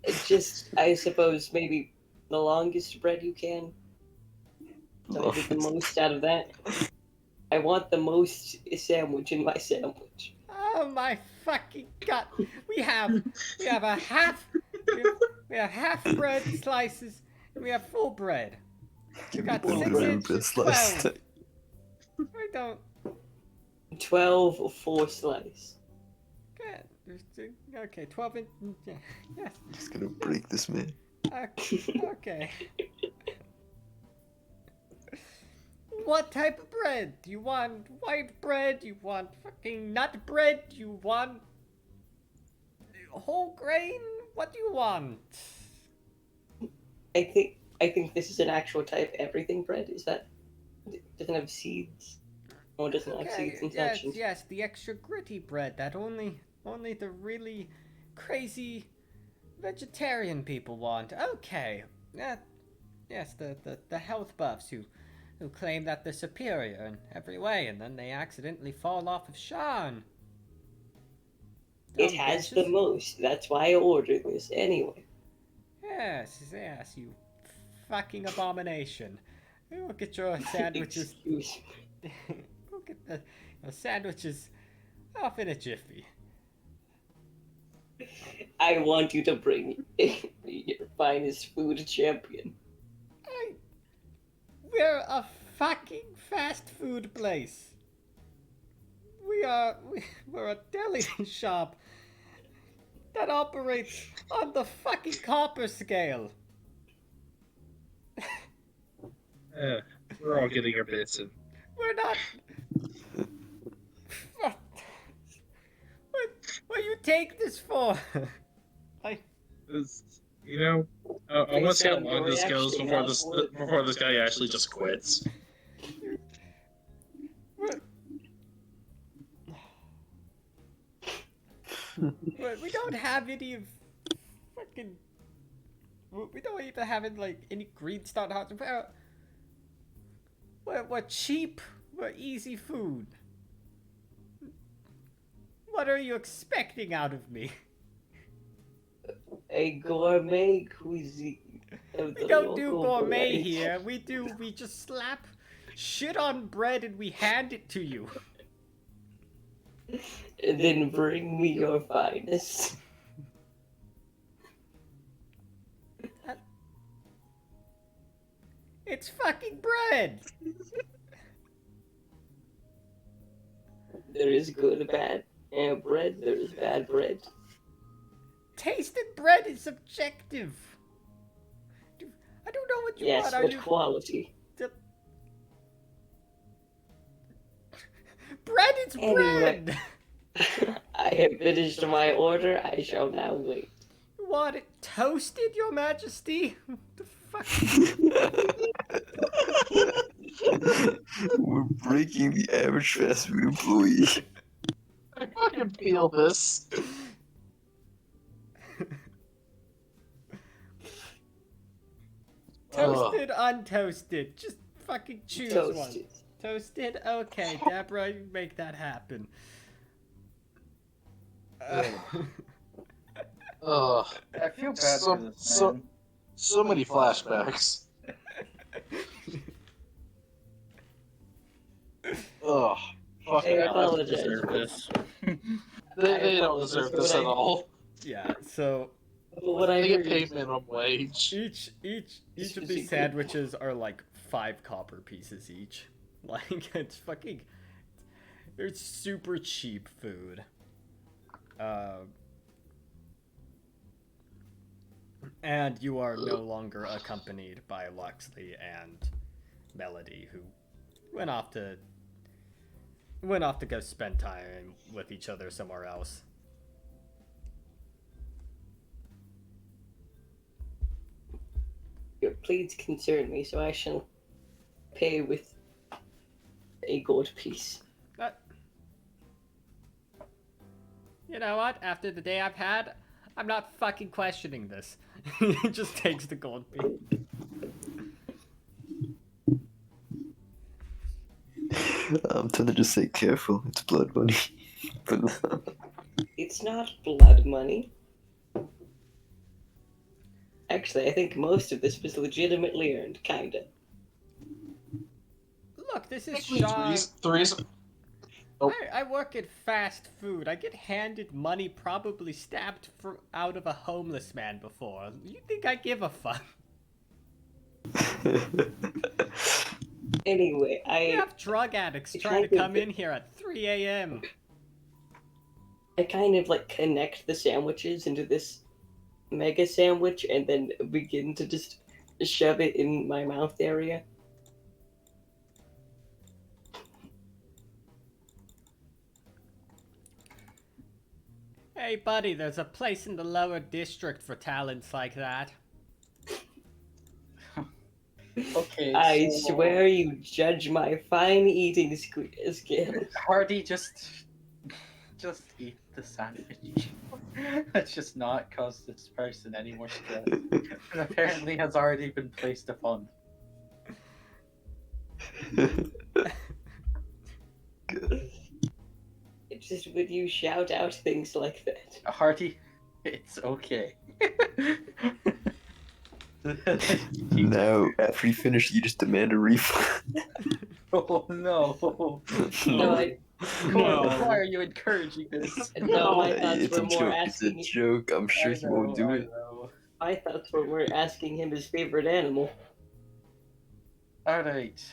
[SPEAKER 3] It's just, I suppose, maybe the longest bread you can. So I get the most out of that. I want the most sandwich in my sandwich.
[SPEAKER 4] oh my fucking god! We have a half. We have half bread slices, and we have full bread. We got
[SPEAKER 3] Full
[SPEAKER 4] 6
[SPEAKER 3] bread
[SPEAKER 4] inches,
[SPEAKER 2] slice.
[SPEAKER 4] 12. I don't.
[SPEAKER 3] 12 or 4 slice.
[SPEAKER 4] Okay, 12 inch. Yeah, yes.
[SPEAKER 2] Just gonna break this man.
[SPEAKER 4] Okay. What type of bread? Do you want white bread? Do you want fucking nut bread? Do you want whole grain? What do you want?
[SPEAKER 3] I think this is an actual type everything bread. Is that it doesn't have seeds? Or it doesn't have seeds and
[SPEAKER 4] yes,
[SPEAKER 3] such.
[SPEAKER 4] yes, the extra gritty bread that only the really crazy vegetarian people want. Okay. Yes, the health buffs who claim that they're superior in every way, and then they accidentally fall off of Sean.
[SPEAKER 3] It
[SPEAKER 4] Dumb
[SPEAKER 3] has
[SPEAKER 4] bitches.
[SPEAKER 3] the most. That's why I ordered this anyway.
[SPEAKER 4] Yes, you fucking abomination. We'll get your sandwiches.
[SPEAKER 3] Excuse
[SPEAKER 4] We'll get your sandwiches off in a jiffy.
[SPEAKER 3] me. I want you to bring your finest food champion.
[SPEAKER 4] We're a fucking fast food place. We're a deli shop that operates on the fucking copper scale.
[SPEAKER 5] We're all getting our bits in.
[SPEAKER 4] We're not. take this for?
[SPEAKER 5] It's, you know, I want to see how long this goes before this guy actually just quits.
[SPEAKER 4] We don't have any of fucking. We don't even have any green start hot. We're cheap. We're easy food. What are you expecting out of me?
[SPEAKER 3] A gourmet cuisine.
[SPEAKER 4] We don't do gourmet here. We just slap shit on bread and we hand it to you.
[SPEAKER 3] And then bring me your finest.
[SPEAKER 4] It's fucking bread.
[SPEAKER 3] There is good and bad bread. There is bad bread.
[SPEAKER 4] Tasted bread is subjective. I don't know what you
[SPEAKER 3] Yes,
[SPEAKER 4] want.
[SPEAKER 3] but quality.
[SPEAKER 4] Bread is
[SPEAKER 3] Anyway.
[SPEAKER 4] bread.
[SPEAKER 3] I have finished my order. I shall now wait.
[SPEAKER 4] You want it toasted, Your Majesty? The fuck?
[SPEAKER 2] We're breaking the average fast food employee.
[SPEAKER 5] I fucking feel this.
[SPEAKER 4] Toasted, untoasted. Just fucking choose one.
[SPEAKER 3] Toasted.
[SPEAKER 4] Toasted? Okay, Deborah, you make that happen.
[SPEAKER 5] Ugh.
[SPEAKER 1] I feel bad
[SPEAKER 5] So-
[SPEAKER 1] for this
[SPEAKER 5] so-
[SPEAKER 1] man.
[SPEAKER 5] So many flashbacks. Ugh. Fucking
[SPEAKER 3] Hey, I
[SPEAKER 5] hell.
[SPEAKER 3] apologize.
[SPEAKER 1] Deserve this.
[SPEAKER 5] They don't deserve this at all.
[SPEAKER 4] Yeah, so
[SPEAKER 3] But what I
[SPEAKER 5] They get
[SPEAKER 3] heard
[SPEAKER 5] paid
[SPEAKER 3] is
[SPEAKER 5] minimum wage.
[SPEAKER 4] each
[SPEAKER 3] This
[SPEAKER 4] of
[SPEAKER 3] is
[SPEAKER 4] these
[SPEAKER 3] a-
[SPEAKER 4] sandwiches are like 5 copper pieces each. Like, it's fucking... They're super cheap food. And you are no longer accompanied by Luxley and Melody, who went off to go spend time with each other somewhere else.
[SPEAKER 3] your pleas concern me, so I shall pay with a gold piece.
[SPEAKER 4] You know what? After the day I've had, I'm not fucking questioning this. He just takes the gold piece.
[SPEAKER 2] I'm trying to just say careful, it's blood money.
[SPEAKER 3] It's not blood money. Actually, I think most of this was legitimately earned, kinda.
[SPEAKER 4] Look, this is
[SPEAKER 5] Actually,
[SPEAKER 4] Shaw.
[SPEAKER 5] three's Oh.
[SPEAKER 4] I work at fast food. I get handed money probably stabbed out of a homeless man before. You think I give a fuck?
[SPEAKER 3] Anyway,
[SPEAKER 4] We have drug addicts
[SPEAKER 3] I
[SPEAKER 4] trying to
[SPEAKER 3] kind of-
[SPEAKER 4] come in here at 3 a.m.
[SPEAKER 3] I kind of like connect the sandwiches into this mega sandwich and then begin to just shove it in my mouth area.
[SPEAKER 4] Hey, buddy, there's a place in the lower district for talents like that.
[SPEAKER 1] Okay.
[SPEAKER 3] I
[SPEAKER 1] so,
[SPEAKER 3] swear you judge my fine eating skills.
[SPEAKER 1] Hardy, just eat the sandwich. Let's just not cause this person any more stress. It apparently has already been placed upon.
[SPEAKER 3] It's just when you shout out things like that.
[SPEAKER 1] Hardy, it's okay.
[SPEAKER 2] Now, after you finish, you just demand a refund.
[SPEAKER 1] Oh no.
[SPEAKER 3] No,
[SPEAKER 1] Why are you encouraging this?
[SPEAKER 3] no, my thoughts
[SPEAKER 2] It's a
[SPEAKER 3] were more
[SPEAKER 2] joke. It's a
[SPEAKER 3] asking.
[SPEAKER 2] joke. I'm sure
[SPEAKER 1] I
[SPEAKER 2] he won't
[SPEAKER 1] know,
[SPEAKER 2] do
[SPEAKER 1] I
[SPEAKER 2] it.
[SPEAKER 1] know.
[SPEAKER 3] My thoughts were more asking him his favorite animal.
[SPEAKER 1] Alright.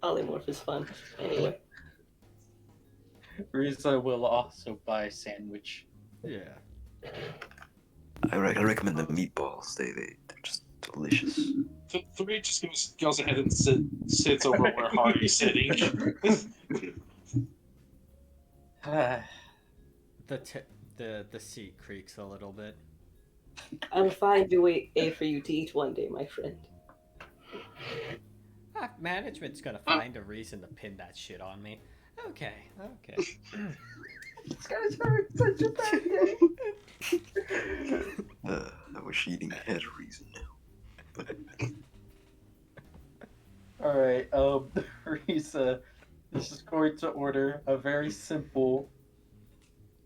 [SPEAKER 3] Polymorph is fun. Anyway,
[SPEAKER 1] Riza will also buy a sandwich.
[SPEAKER 4] Yeah.
[SPEAKER 2] I recommend the meatballs. They're just delicious.
[SPEAKER 5] Three just goes ahead and sits over where Hardy's sitting.
[SPEAKER 4] The the seat creaks a little bit.
[SPEAKER 3] I'll find a way for you to eat one day, my friend.
[SPEAKER 4] Management's gonna find a reason to pin that shit on me. Okay.
[SPEAKER 1] This guy's having such a bad day.
[SPEAKER 2] I wish eating had a reason now.
[SPEAKER 6] All right, Risa is just going to order a very simple,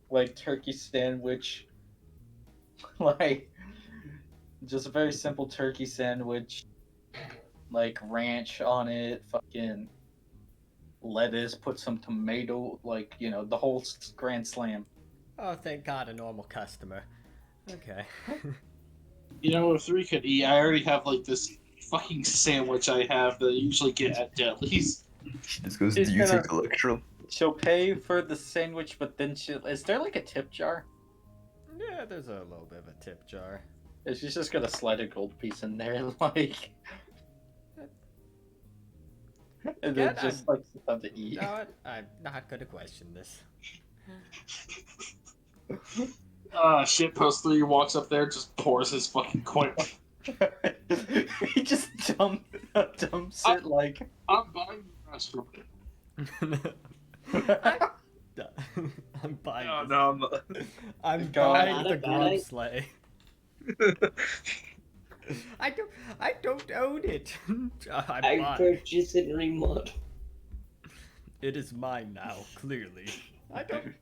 [SPEAKER 6] like, turkey sandwich. Like, just a very simple turkey sandwich. Like, ranch on it, fucking lettuce, put some tomato, like, you know, the whole grand slam.
[SPEAKER 4] Oh, thank God, a normal customer. Okay.
[SPEAKER 5] You know, if 3 could eat, I already have like this fucking sandwich I have that I usually get at delis.
[SPEAKER 2] She just goes,
[SPEAKER 6] He's
[SPEAKER 2] do you
[SPEAKER 6] gonna-
[SPEAKER 2] take Electrum?
[SPEAKER 6] She'll pay for the sandwich, but then is there, like, a tip jar?
[SPEAKER 4] Yeah, there's a little bit of a tip jar.
[SPEAKER 6] She's just gonna slide a gold piece in there, like... And then
[SPEAKER 4] Yeah,
[SPEAKER 6] just, like, something to eat.
[SPEAKER 4] No, I'm not gonna question this.
[SPEAKER 5] Shit post 3 walks up there, just pours his fucking coin.
[SPEAKER 6] He just dumps it, like...
[SPEAKER 5] I'm buying the restaurant.
[SPEAKER 4] I'm buying.
[SPEAKER 5] No,
[SPEAKER 4] this.
[SPEAKER 5] no, I'm not.
[SPEAKER 4] I'm
[SPEAKER 6] God.
[SPEAKER 4] buying the
[SPEAKER 3] Not a bad
[SPEAKER 4] grub
[SPEAKER 3] idea.
[SPEAKER 4] sleigh. I don't own it. I
[SPEAKER 3] I
[SPEAKER 4] bought it.
[SPEAKER 3] purchase and remodel.
[SPEAKER 4] It is mine now. Clearly, I don't.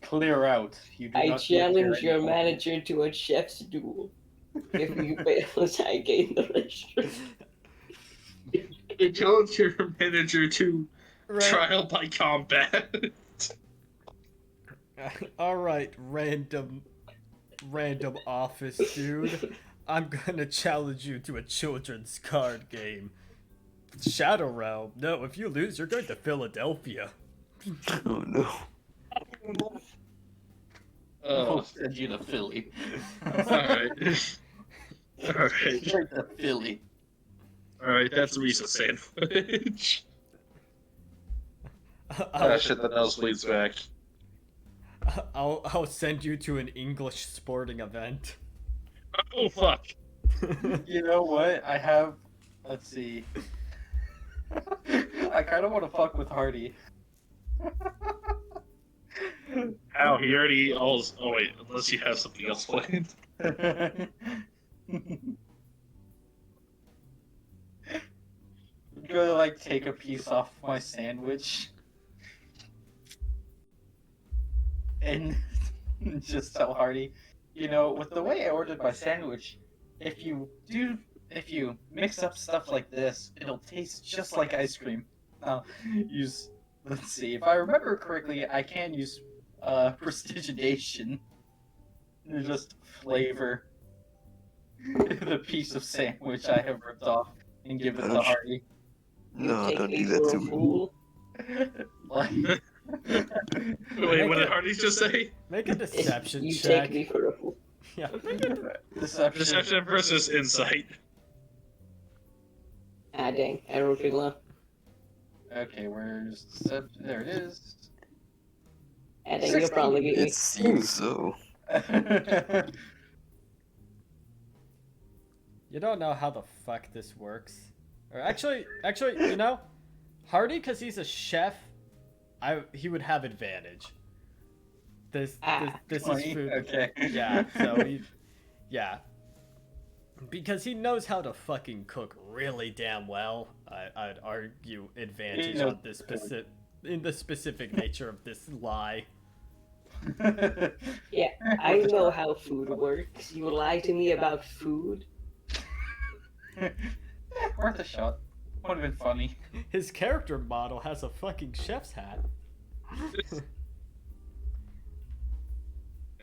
[SPEAKER 6] Clear out. You do
[SPEAKER 3] I
[SPEAKER 6] not live here
[SPEAKER 3] challenge your
[SPEAKER 6] anymore.
[SPEAKER 3] manager to a chef's duel. If you fail, I gain the restaurant.
[SPEAKER 5] I challenge your manager to
[SPEAKER 4] Right.
[SPEAKER 5] trial by combat.
[SPEAKER 4] All right, random office dude. I'm gonna challenge you to a children's card game. Shadow Realm. No, if you lose, you're going to Philadelphia.
[SPEAKER 2] Oh no.
[SPEAKER 6] We'll send you to Philly.
[SPEAKER 5] Alright. Alright.
[SPEAKER 6] Straight to Philly.
[SPEAKER 5] Alright, that's Risa sandwich.
[SPEAKER 4] I'll,
[SPEAKER 5] Shit, that nosebleeds back.
[SPEAKER 4] I'll send you to an English sporting event.
[SPEAKER 5] Oh, fuck.
[SPEAKER 6] You know what? I have... Let's see. I kind of want to fuck with Hardy.
[SPEAKER 5] Ow, he already all. Oh, wait, unless you have something else planned.
[SPEAKER 6] Gonna, like, take a piece off my sandwich. And just tell Hardy, you know, with the way I ordered my sandwich, if you mix up stuff like this, it'll taste just like ice cream. Let's see, if I remember correctly, I can use prestigitation to just flavor the piece of sandwich I have ripped off and give it to Hardy.
[SPEAKER 2] No,
[SPEAKER 3] Take
[SPEAKER 2] don't
[SPEAKER 3] me
[SPEAKER 2] do that
[SPEAKER 3] for
[SPEAKER 2] to
[SPEAKER 3] a
[SPEAKER 2] me.
[SPEAKER 3] fool.
[SPEAKER 6] Like,
[SPEAKER 5] Wait, what did Hardy just say?
[SPEAKER 4] Make a deception
[SPEAKER 3] You
[SPEAKER 4] check.
[SPEAKER 3] take me for a fool.
[SPEAKER 4] Yeah.
[SPEAKER 6] deception.
[SPEAKER 5] Deception versus insight.
[SPEAKER 3] Ah, dang. I wrote it low.
[SPEAKER 6] Okay, where's deception? There it is.
[SPEAKER 3] Ah, dang, you'll probably get me.
[SPEAKER 2] It seems so.
[SPEAKER 4] You don't know how the fuck this works. Or actually, you know, Hardy, because he's a chef, he would have advantage. This is
[SPEAKER 6] 20?
[SPEAKER 4] food.
[SPEAKER 6] Okay.
[SPEAKER 4] Yeah. So yeah. Because he knows how to fucking cook really damn well. I'd argue advantage
[SPEAKER 6] knows
[SPEAKER 4] on this in the specific nature of this lie.
[SPEAKER 3] Yeah, I know how food works. You lie to me about food?
[SPEAKER 6] Worth a shot. Would have been funny.
[SPEAKER 4] His character model has a fucking chef's hat.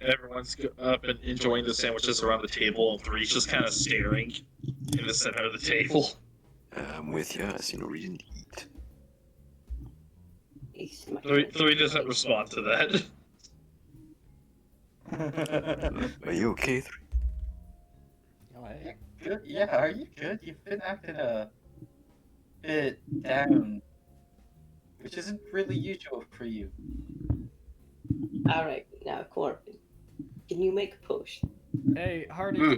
[SPEAKER 5] Everyone's up and enjoying the sandwiches around the table, and Three's just kind of staring in the center of the table.
[SPEAKER 2] I'm with you. I see no reason to eat.
[SPEAKER 3] He's my
[SPEAKER 5] Three doesn't respond to that.
[SPEAKER 2] Are you okay, 3?
[SPEAKER 4] Oh, hey.
[SPEAKER 6] Good? Yeah, are you good? You've been acting a bit down, which isn't really usual for you.
[SPEAKER 3] Alright, now Corbin, can you make a potion?
[SPEAKER 4] Hey, Hardy,
[SPEAKER 5] Hmm.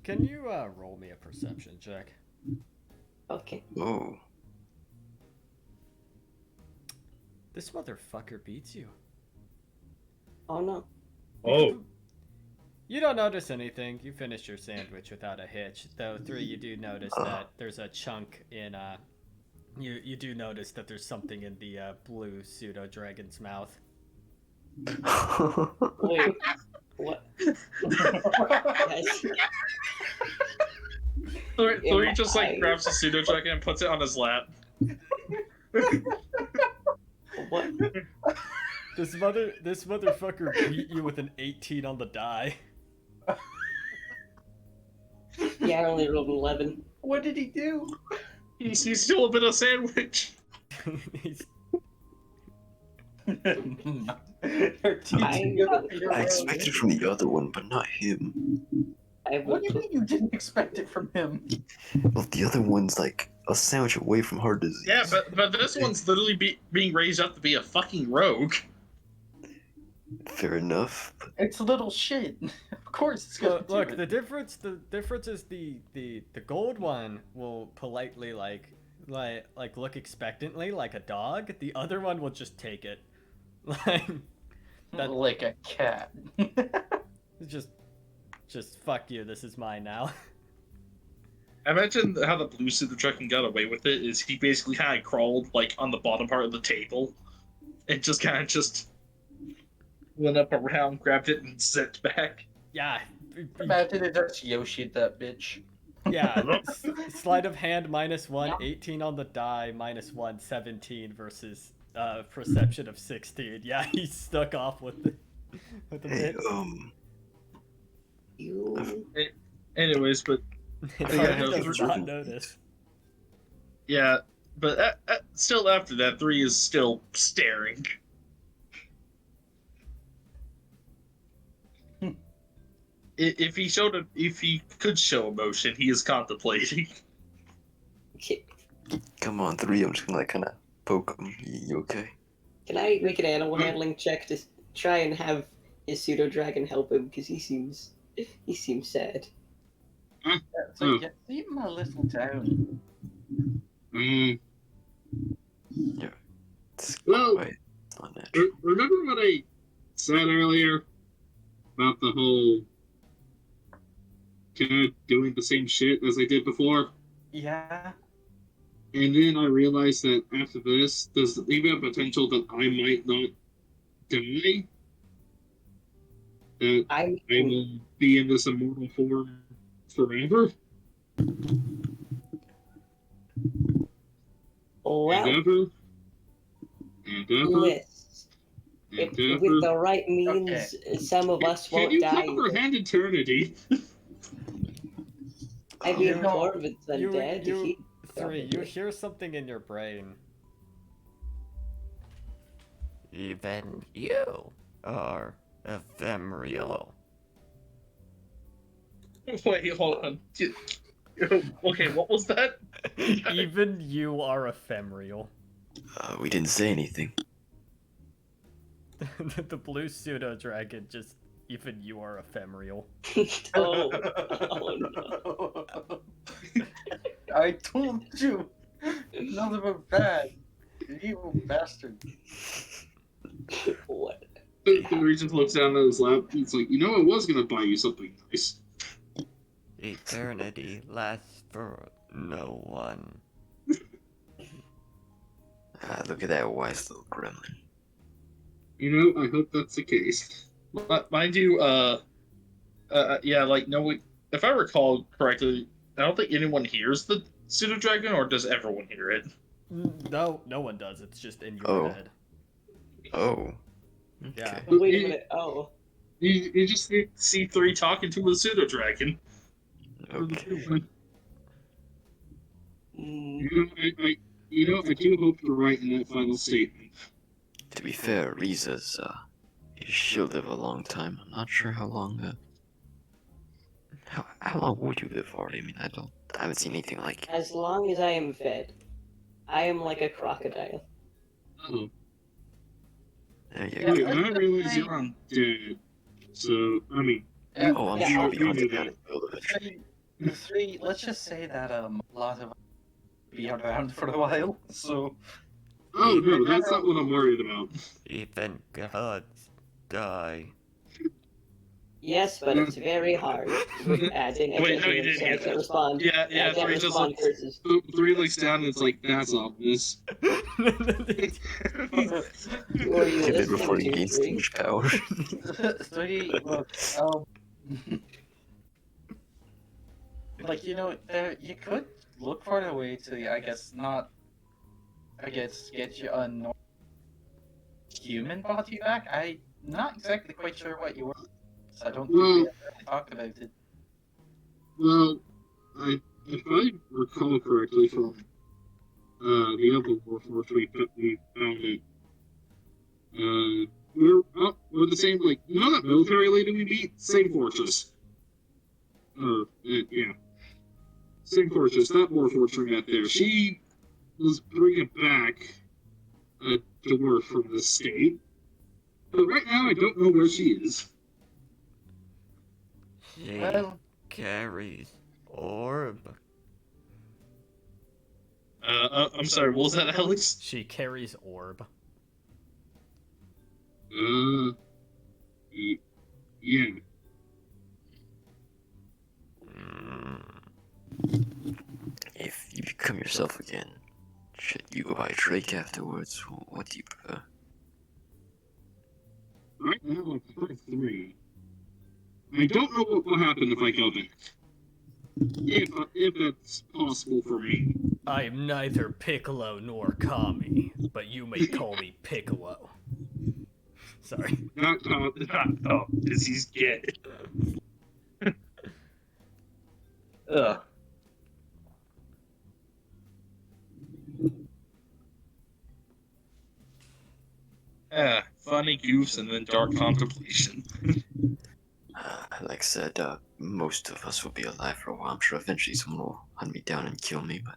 [SPEAKER 4] can you roll me a perception check?
[SPEAKER 3] Okay.
[SPEAKER 2] Oh.
[SPEAKER 4] This motherfucker beats you.
[SPEAKER 3] Oh no.
[SPEAKER 5] Oh.
[SPEAKER 4] You don't notice anything. You finished your sandwich without a hitch. Though 3, you do notice that there's a chunk in you do notice that there's something in the blue pseudo dragon's mouth.
[SPEAKER 3] Wait. What? Guys,
[SPEAKER 5] Thori just like
[SPEAKER 3] I-
[SPEAKER 5] grabs the pseudo dragon and puts it on his lap.
[SPEAKER 3] what?
[SPEAKER 4] This motherfucker beat you with an 18 on the die.
[SPEAKER 3] Yeah, I only rolled an 11.
[SPEAKER 6] What did he do?
[SPEAKER 5] He's still a bit of sandwich.
[SPEAKER 4] He's
[SPEAKER 6] They're teaching
[SPEAKER 3] I-
[SPEAKER 6] you to be your
[SPEAKER 2] I
[SPEAKER 6] man.
[SPEAKER 2] expected from the other one, but not him.
[SPEAKER 3] I
[SPEAKER 6] What do you
[SPEAKER 3] would.
[SPEAKER 6] mean you didn't expect it from him?
[SPEAKER 2] Well, the other one's like a sandwich away from heart disease.
[SPEAKER 5] Yeah, but this one's literally being raised up to be a fucking rogue.
[SPEAKER 2] Fair enough. But
[SPEAKER 6] It's a little shit. Of course it's gonna do
[SPEAKER 4] look,
[SPEAKER 6] it.
[SPEAKER 4] the difference is the gold one will politely like look expectantly like a dog. The other one will just take it. Like that
[SPEAKER 6] Like a cat.
[SPEAKER 4] just fuck you, this is mine now.
[SPEAKER 5] I imagine how the blue suit dragon got away with it is he basically kind of crawled like on the bottom part of the table, and just kind of just went up around, grabbed it, and zipped back.
[SPEAKER 4] Yeah.
[SPEAKER 6] Imagine it just Yoshi'd that bitch.
[SPEAKER 4] Yeah. Sleight of hand -1, 18 on the die, -1, 17 versus perception of 16. Yeah, he stuck off with the
[SPEAKER 2] hey,
[SPEAKER 4] bit.
[SPEAKER 3] You.
[SPEAKER 5] Anyways, but
[SPEAKER 4] It's
[SPEAKER 5] yeah,
[SPEAKER 4] hard
[SPEAKER 5] no,
[SPEAKER 4] to
[SPEAKER 5] for
[SPEAKER 4] not notice.
[SPEAKER 5] yeah, but still after that, 3 is still staring. If he could show emotion, he is contemplating.
[SPEAKER 2] come on, 3. I'm just gonna like kind of poke him. You okay?
[SPEAKER 3] Can I make an animal handling check to try and have his pseudo dragon help him? Because he seems sad.
[SPEAKER 6] So
[SPEAKER 5] Oh.
[SPEAKER 6] get him a little down.
[SPEAKER 2] It's
[SPEAKER 5] Well-
[SPEAKER 2] quite unnatural.
[SPEAKER 5] Remember what I said earlier about the whole kind of doing the same shit as I did before?
[SPEAKER 6] Yeah.
[SPEAKER 5] And then I realized that after this, there's even a potential that I might not die. That
[SPEAKER 3] I
[SPEAKER 5] I will be in this immortal form forever
[SPEAKER 3] well,
[SPEAKER 5] and ever and ever
[SPEAKER 3] yes.
[SPEAKER 5] and
[SPEAKER 3] If,
[SPEAKER 5] ever.
[SPEAKER 3] with the right means, some of us
[SPEAKER 5] Can
[SPEAKER 3] won't
[SPEAKER 5] you
[SPEAKER 3] die.
[SPEAKER 5] comprehend eternity?
[SPEAKER 3] I mean,
[SPEAKER 6] You know,
[SPEAKER 3] Corbin's undead.
[SPEAKER 4] you-
[SPEAKER 3] He-
[SPEAKER 4] 3, you hear something in your brain.
[SPEAKER 8] Even you are ephemeral.
[SPEAKER 5] Wait, hold on. Okay, what was that?
[SPEAKER 4] Even you are ephemeral.
[SPEAKER 2] We didn't say anything.
[SPEAKER 4] The blue pseudo dragon just even you are ephemeral.
[SPEAKER 3] oh, oh no.
[SPEAKER 6] I told you. None of them bad. You evil bastard.
[SPEAKER 3] What?
[SPEAKER 5] The Regent looks down at his lap. He's like, I was gonna buy you something nice.
[SPEAKER 8] Eternity lasts for no one.
[SPEAKER 2] Look at that wise little gremlin.
[SPEAKER 5] I hope that's the case. Mind you, yeah, like, no, if I recall correctly, I don't think anyone hears the pseudo dragon, or does everyone hear it?
[SPEAKER 4] No one does. It's just in your
[SPEAKER 2] Oh.
[SPEAKER 4] head.
[SPEAKER 2] Oh.
[SPEAKER 4] Yeah.
[SPEAKER 2] Okay.
[SPEAKER 3] Wait a minute. Oh.
[SPEAKER 5] You just see 3 talking to a pseudo dragon.
[SPEAKER 2] Okay.
[SPEAKER 3] Mm,
[SPEAKER 5] I do hope you're right in that final statement.
[SPEAKER 2] To be fair, Riza's she'll live a long time. I'm not sure how long. How long would you live for? I mean, I haven't seen anything like it.
[SPEAKER 3] as long as I am fed, I am like a crocodile.
[SPEAKER 5] Oh.
[SPEAKER 2] There you
[SPEAKER 1] Yeah,
[SPEAKER 2] go.
[SPEAKER 5] Wait,
[SPEAKER 1] let's
[SPEAKER 5] I
[SPEAKER 1] just
[SPEAKER 5] realize
[SPEAKER 1] say-
[SPEAKER 5] you're undead. So, I mean,
[SPEAKER 1] Yeah,
[SPEAKER 2] Oh, I'm
[SPEAKER 3] Yeah,
[SPEAKER 2] sure
[SPEAKER 5] you,
[SPEAKER 2] we
[SPEAKER 5] you
[SPEAKER 2] hunted
[SPEAKER 5] knew
[SPEAKER 2] down
[SPEAKER 5] that.
[SPEAKER 2] and killed eventually.
[SPEAKER 1] the three. Let's just say that a lot of us be around for a while. So
[SPEAKER 5] Oh no, that's not what I'm worried about.
[SPEAKER 8] Even gods die.
[SPEAKER 3] Yes, but it's very hard. Adding, I
[SPEAKER 5] Wait,
[SPEAKER 3] can't
[SPEAKER 5] no, you
[SPEAKER 3] hear,
[SPEAKER 5] didn't
[SPEAKER 3] so I
[SPEAKER 5] hear
[SPEAKER 3] can't
[SPEAKER 5] that.
[SPEAKER 3] respond.
[SPEAKER 5] Yeah,
[SPEAKER 3] I
[SPEAKER 5] yeah,
[SPEAKER 3] can't
[SPEAKER 5] three just
[SPEAKER 3] respond
[SPEAKER 5] like
[SPEAKER 3] curses.
[SPEAKER 5] three looks down and it's like, that's obvious.
[SPEAKER 3] Who are you
[SPEAKER 2] Give it
[SPEAKER 3] listening
[SPEAKER 2] before you
[SPEAKER 3] to,
[SPEAKER 2] gain so
[SPEAKER 3] Three?
[SPEAKER 2] much power.
[SPEAKER 1] three. Look, like there you could look for a way to, I guess, not. I guess get you a normal human body back. I'm not exactly quite sure what you were. So I don't think we
[SPEAKER 5] Well,
[SPEAKER 1] ever really talked about it.
[SPEAKER 5] well, if I recall correctly from the other Warforged we found it, we're the same, like, you know that military lady we beat? Same fortress. Yeah. Same fortress, that Warforged we met there. She was bringing back a dwarf from the state. But right now, I don't know where she is.
[SPEAKER 8] She
[SPEAKER 1] Well,
[SPEAKER 8] carries orb.
[SPEAKER 5] I'm sorry, what was that, Alex?
[SPEAKER 4] She carries orb.
[SPEAKER 5] Yeah.
[SPEAKER 8] Mm,
[SPEAKER 2] If you become yourself again, should you go by Drake afterwards? What do you prefer?
[SPEAKER 5] Right now, I'm 3. I don't know what will happen if I go back. If that's possible for me.
[SPEAKER 4] I am neither Piccolo nor Kami, but you may call me Piccolo. Sorry.
[SPEAKER 5] Not because he's gay.
[SPEAKER 1] ugh.
[SPEAKER 5] Funny goofs and then dark contemplation.
[SPEAKER 2] Like I said, most of us will be alive for a while. I'm sure eventually someone will hunt me down and kill me, but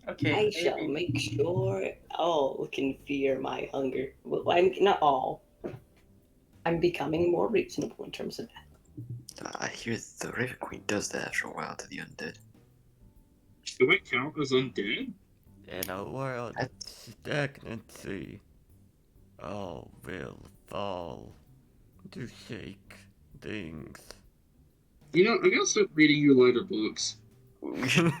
[SPEAKER 1] Okay.
[SPEAKER 3] I shall make sure all can fear my hunger. Well, I'm not all. I'm becoming more reasonable in terms of that.
[SPEAKER 2] I hear the Raven Queen does that after a while to the undead.
[SPEAKER 5] Do I count as undead?
[SPEAKER 8] in a world of stagnancy, all will fall to shake things.
[SPEAKER 5] You know, I gotta start reading you lighter books.
[SPEAKER 2] We should,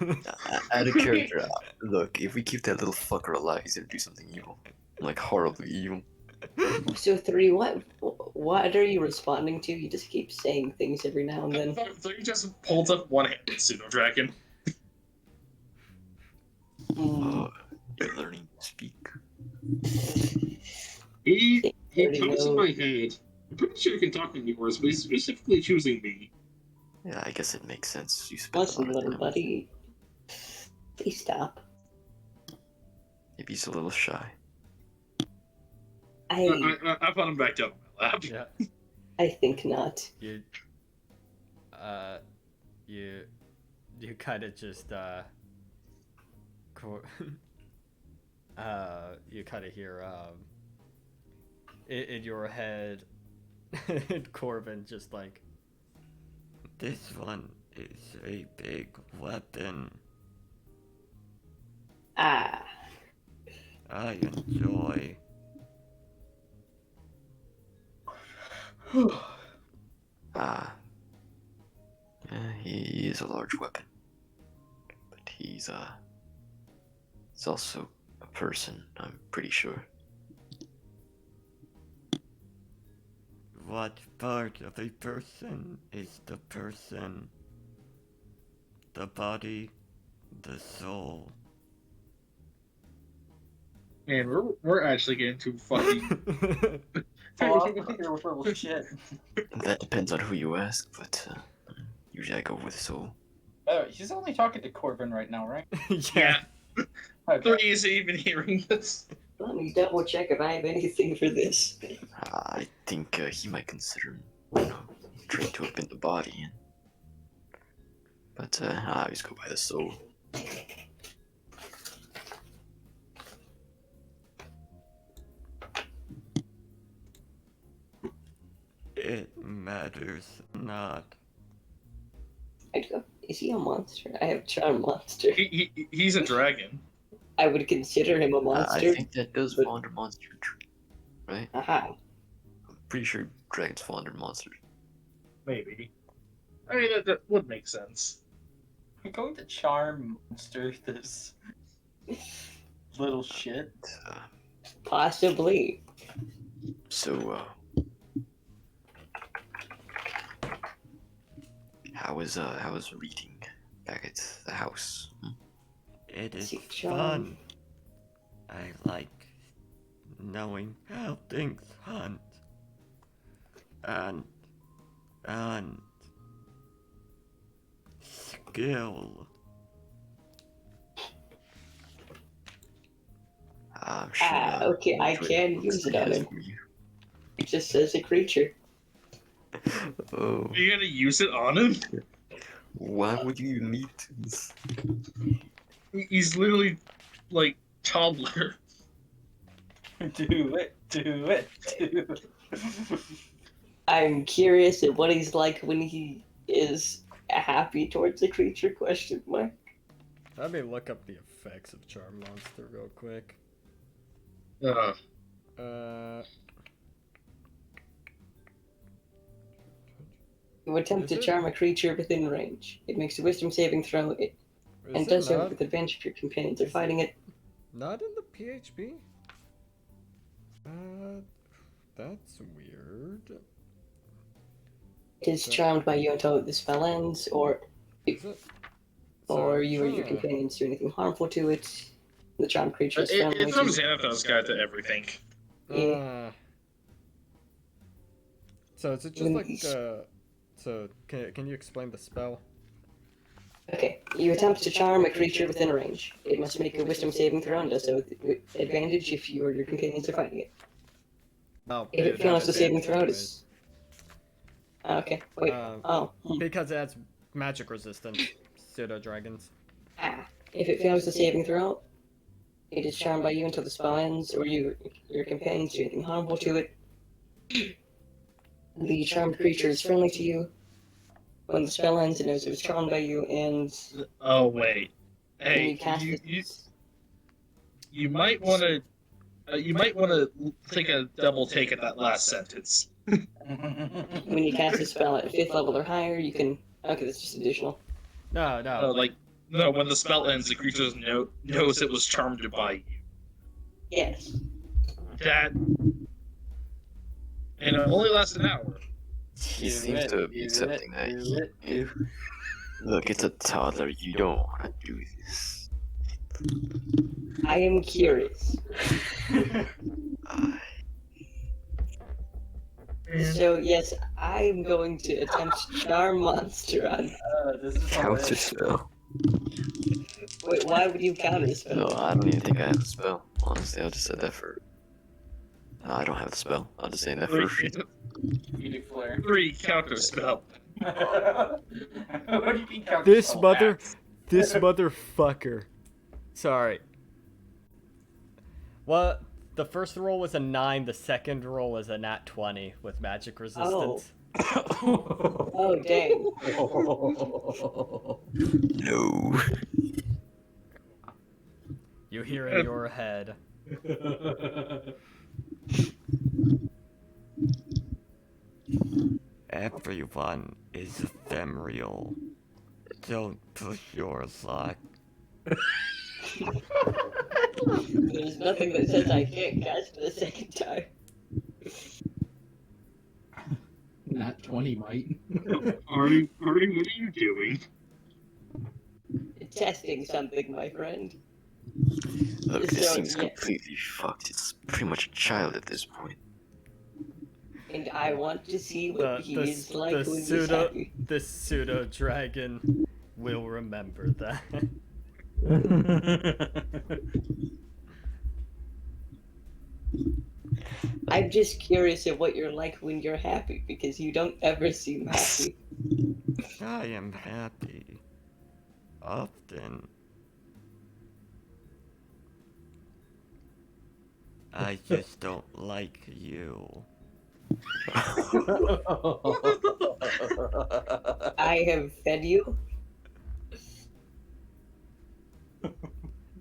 [SPEAKER 2] out of character, look, if we keep that little fucker alive, he's gonna do something evil. Like, horribly evil.
[SPEAKER 3] So 3, what are you responding to? You just keep saying things every now and then.
[SPEAKER 5] So you just holds up one hand, Pseudo Dragon.
[SPEAKER 3] Mm,
[SPEAKER 2] You're learning to speak.
[SPEAKER 5] He
[SPEAKER 3] Pretty
[SPEAKER 5] talks in
[SPEAKER 3] low.
[SPEAKER 5] my head. I'm pretty sure he can talk in yours, but he's specifically choosing me.
[SPEAKER 2] Yeah, I guess it makes sense. You spend a
[SPEAKER 3] Listen,
[SPEAKER 2] lot of
[SPEAKER 3] little
[SPEAKER 2] time.
[SPEAKER 3] buddy. Please stop.
[SPEAKER 2] Maybe he's a little shy.
[SPEAKER 3] I
[SPEAKER 5] I put him back down on my lap.
[SPEAKER 4] Yeah.
[SPEAKER 3] I think not.
[SPEAKER 4] You kind of just you kind of hear in your head Corbin just like,
[SPEAKER 8] This one is a big weapon.
[SPEAKER 3] Ah,
[SPEAKER 8] I enjoy.
[SPEAKER 2] He is a large weapon. But he's also a person, I'm pretty sure.
[SPEAKER 8] What part of a person is the person? The body, the soul.
[SPEAKER 5] Man, we're actually getting too fucking.
[SPEAKER 1] Oh, shit.
[SPEAKER 2] That depends on who you ask, but usually I go with soul.
[SPEAKER 1] He's only talking to Corbin right now, right?
[SPEAKER 4] yeah.
[SPEAKER 1] Okay.
[SPEAKER 5] 3 isn't even hearing this.
[SPEAKER 3] let me double check if I have anything for this.
[SPEAKER 2] I think he might consider, trying to open the body. But I always go by the soul.
[SPEAKER 8] matters not.
[SPEAKER 3] I'd go, is he a monster? I have charm monster.
[SPEAKER 5] He's a dragon.
[SPEAKER 3] I would consider him a
[SPEAKER 2] I
[SPEAKER 3] monster.
[SPEAKER 2] think that does
[SPEAKER 3] but-
[SPEAKER 2] fall under monster, right?
[SPEAKER 3] Aha.
[SPEAKER 2] I'm pretty sure dragons fall under monsters.
[SPEAKER 5] Maybe. I mean, that would make sense.
[SPEAKER 6] I'm going to charm monster this little shit.
[SPEAKER 2] Uh,
[SPEAKER 3] Possibly.
[SPEAKER 2] so, how was reading back at the house?
[SPEAKER 8] It is
[SPEAKER 3] See, John.
[SPEAKER 8] fun. I like knowing how things hunt. And skill.
[SPEAKER 2] I'm sure.
[SPEAKER 3] Okay, I
[SPEAKER 2] Dragon
[SPEAKER 3] can
[SPEAKER 2] looks
[SPEAKER 3] use it
[SPEAKER 2] like
[SPEAKER 3] on
[SPEAKER 2] has
[SPEAKER 3] him.
[SPEAKER 2] for you.
[SPEAKER 3] It just says a creature.
[SPEAKER 2] Oh,
[SPEAKER 5] Are you gonna use it on him?
[SPEAKER 2] why would you even need this?
[SPEAKER 5] He's literally like toddler.
[SPEAKER 6] Do it, do it, do it.
[SPEAKER 3] I'm curious at what he's like when he is happy towards a creature, question mark.
[SPEAKER 4] Let me look up the effects of Charm Monster real quick.
[SPEAKER 3] You attempt
[SPEAKER 4] Is
[SPEAKER 3] to
[SPEAKER 4] it?
[SPEAKER 3] charm a creature within range. It makes a wisdom saving throw and
[SPEAKER 4] Is
[SPEAKER 3] does
[SPEAKER 4] it
[SPEAKER 3] so
[SPEAKER 4] not,
[SPEAKER 3] with advantage if your companions are fighting it.
[SPEAKER 4] not in the PHP? That's weird.
[SPEAKER 3] It is
[SPEAKER 4] So-
[SPEAKER 3] charmed by you until the spell ends, or
[SPEAKER 4] Is it?
[SPEAKER 3] or you or your
[SPEAKER 4] huh.
[SPEAKER 3] companions do anything harmful to it. The charmed creature is friendly
[SPEAKER 5] It's
[SPEAKER 3] to
[SPEAKER 5] from
[SPEAKER 3] you.
[SPEAKER 5] Xanathos Guide to Everything.
[SPEAKER 3] Yeah.
[SPEAKER 4] So is it just
[SPEAKER 3] When
[SPEAKER 4] like
[SPEAKER 3] he's-
[SPEAKER 4] so can you explain the spell?
[SPEAKER 3] Okay, you attempt to charm a creature within range. It must make a wisdom saving throw and does so with advantage if you or your companions are fighting it.
[SPEAKER 4] Oh,
[SPEAKER 3] If it
[SPEAKER 4] would
[SPEAKER 3] fails
[SPEAKER 4] have
[SPEAKER 3] the saving
[SPEAKER 4] advantage
[SPEAKER 3] throw, it
[SPEAKER 4] anyways.
[SPEAKER 3] is. Okay, wait.
[SPEAKER 4] Um,
[SPEAKER 3] Oh.
[SPEAKER 4] Because it has magic resistance, pseudo dragons.
[SPEAKER 3] If it fails the saving throw, it is charmed by you until the spell ends, or your companions do anything harmful to it. The charmed creature is friendly to you. When the spell ends, it knows it was charmed by you, and
[SPEAKER 5] Oh wait.
[SPEAKER 3] when
[SPEAKER 5] Hey,
[SPEAKER 3] you cast
[SPEAKER 5] you,
[SPEAKER 3] it,
[SPEAKER 5] you, you might want to take a double take at that last sentence.
[SPEAKER 3] when you cast a spell at 5th level or higher, you can. Okay, that's just additional.
[SPEAKER 4] No, no.
[SPEAKER 5] No, when the spell ends, the creature knows it was charmed by you.
[SPEAKER 3] Yes.
[SPEAKER 5] That, and it only lasts an hour.
[SPEAKER 2] He
[SPEAKER 6] Do
[SPEAKER 2] seems
[SPEAKER 6] it,
[SPEAKER 2] to be
[SPEAKER 6] do
[SPEAKER 2] accepting
[SPEAKER 6] it,
[SPEAKER 2] that.
[SPEAKER 6] do it, do
[SPEAKER 2] Look, it's a toddler. You don't want to do this.
[SPEAKER 3] I am curious.
[SPEAKER 2] I
[SPEAKER 3] So yes, I'm going to attempt charm monster on.
[SPEAKER 6] This is
[SPEAKER 2] counter
[SPEAKER 6] hilarious.
[SPEAKER 2] spell.
[SPEAKER 3] Wait, why would you counter spell?
[SPEAKER 2] No, I don't even think I have the spell. Honestly, I'll just say that for. No, I don't have the spell. I'll just say that for.
[SPEAKER 6] Edict flare.
[SPEAKER 5] 3 counter spell.
[SPEAKER 6] What do you mean counter
[SPEAKER 4] This
[SPEAKER 6] spell?
[SPEAKER 4] mother,
[SPEAKER 6] Axe.
[SPEAKER 4] this motherfucker. Sorry. Well, the first roll was a 9. The second roll was a nat 20 with magic resistance.
[SPEAKER 3] Oh dang!
[SPEAKER 2] No.
[SPEAKER 4] You hear in your head.
[SPEAKER 8] Everyone is ephemeral. Don't push your luck.
[SPEAKER 3] There's nothing that says I can't cast it a second time.
[SPEAKER 9] Not 20 might.
[SPEAKER 5] Artie, what are you doing?
[SPEAKER 3] Testing something, my friend.
[SPEAKER 2] Look, this
[SPEAKER 3] So,
[SPEAKER 2] seems
[SPEAKER 3] yeah.
[SPEAKER 2] completely fucked. It's pretty much a child at this point.
[SPEAKER 3] And I want to see what he is like
[SPEAKER 4] the
[SPEAKER 3] when he's
[SPEAKER 4] pseudo
[SPEAKER 3] happy.
[SPEAKER 4] the pseudo dragon will remember that.
[SPEAKER 3] I'm just curious at what you're like when you're happy, because you don't ever seem happy.
[SPEAKER 8] I am happy. Often. I just don't like you.
[SPEAKER 3] I have fed you.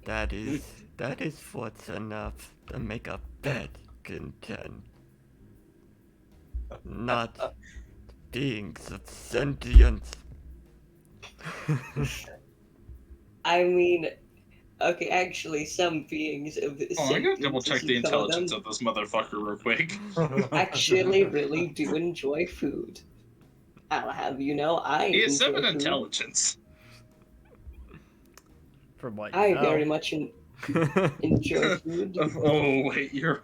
[SPEAKER 8] That is what's enough to make a bed content. Not beings of sentience.
[SPEAKER 3] I mean, okay, actually, some beings of
[SPEAKER 5] Oh, I gotta double
[SPEAKER 3] sentience,
[SPEAKER 5] check
[SPEAKER 3] as
[SPEAKER 5] the
[SPEAKER 3] you call them,
[SPEAKER 5] intelligence of this motherfucker real quick.
[SPEAKER 3] actually really do enjoy food. I'll have you know, I
[SPEAKER 5] He has
[SPEAKER 3] enjoy
[SPEAKER 5] 7
[SPEAKER 3] food.
[SPEAKER 5] intelligence.
[SPEAKER 4] From what you
[SPEAKER 3] I
[SPEAKER 4] know.
[SPEAKER 3] very much enjoy food.
[SPEAKER 5] Oh, wait, you're.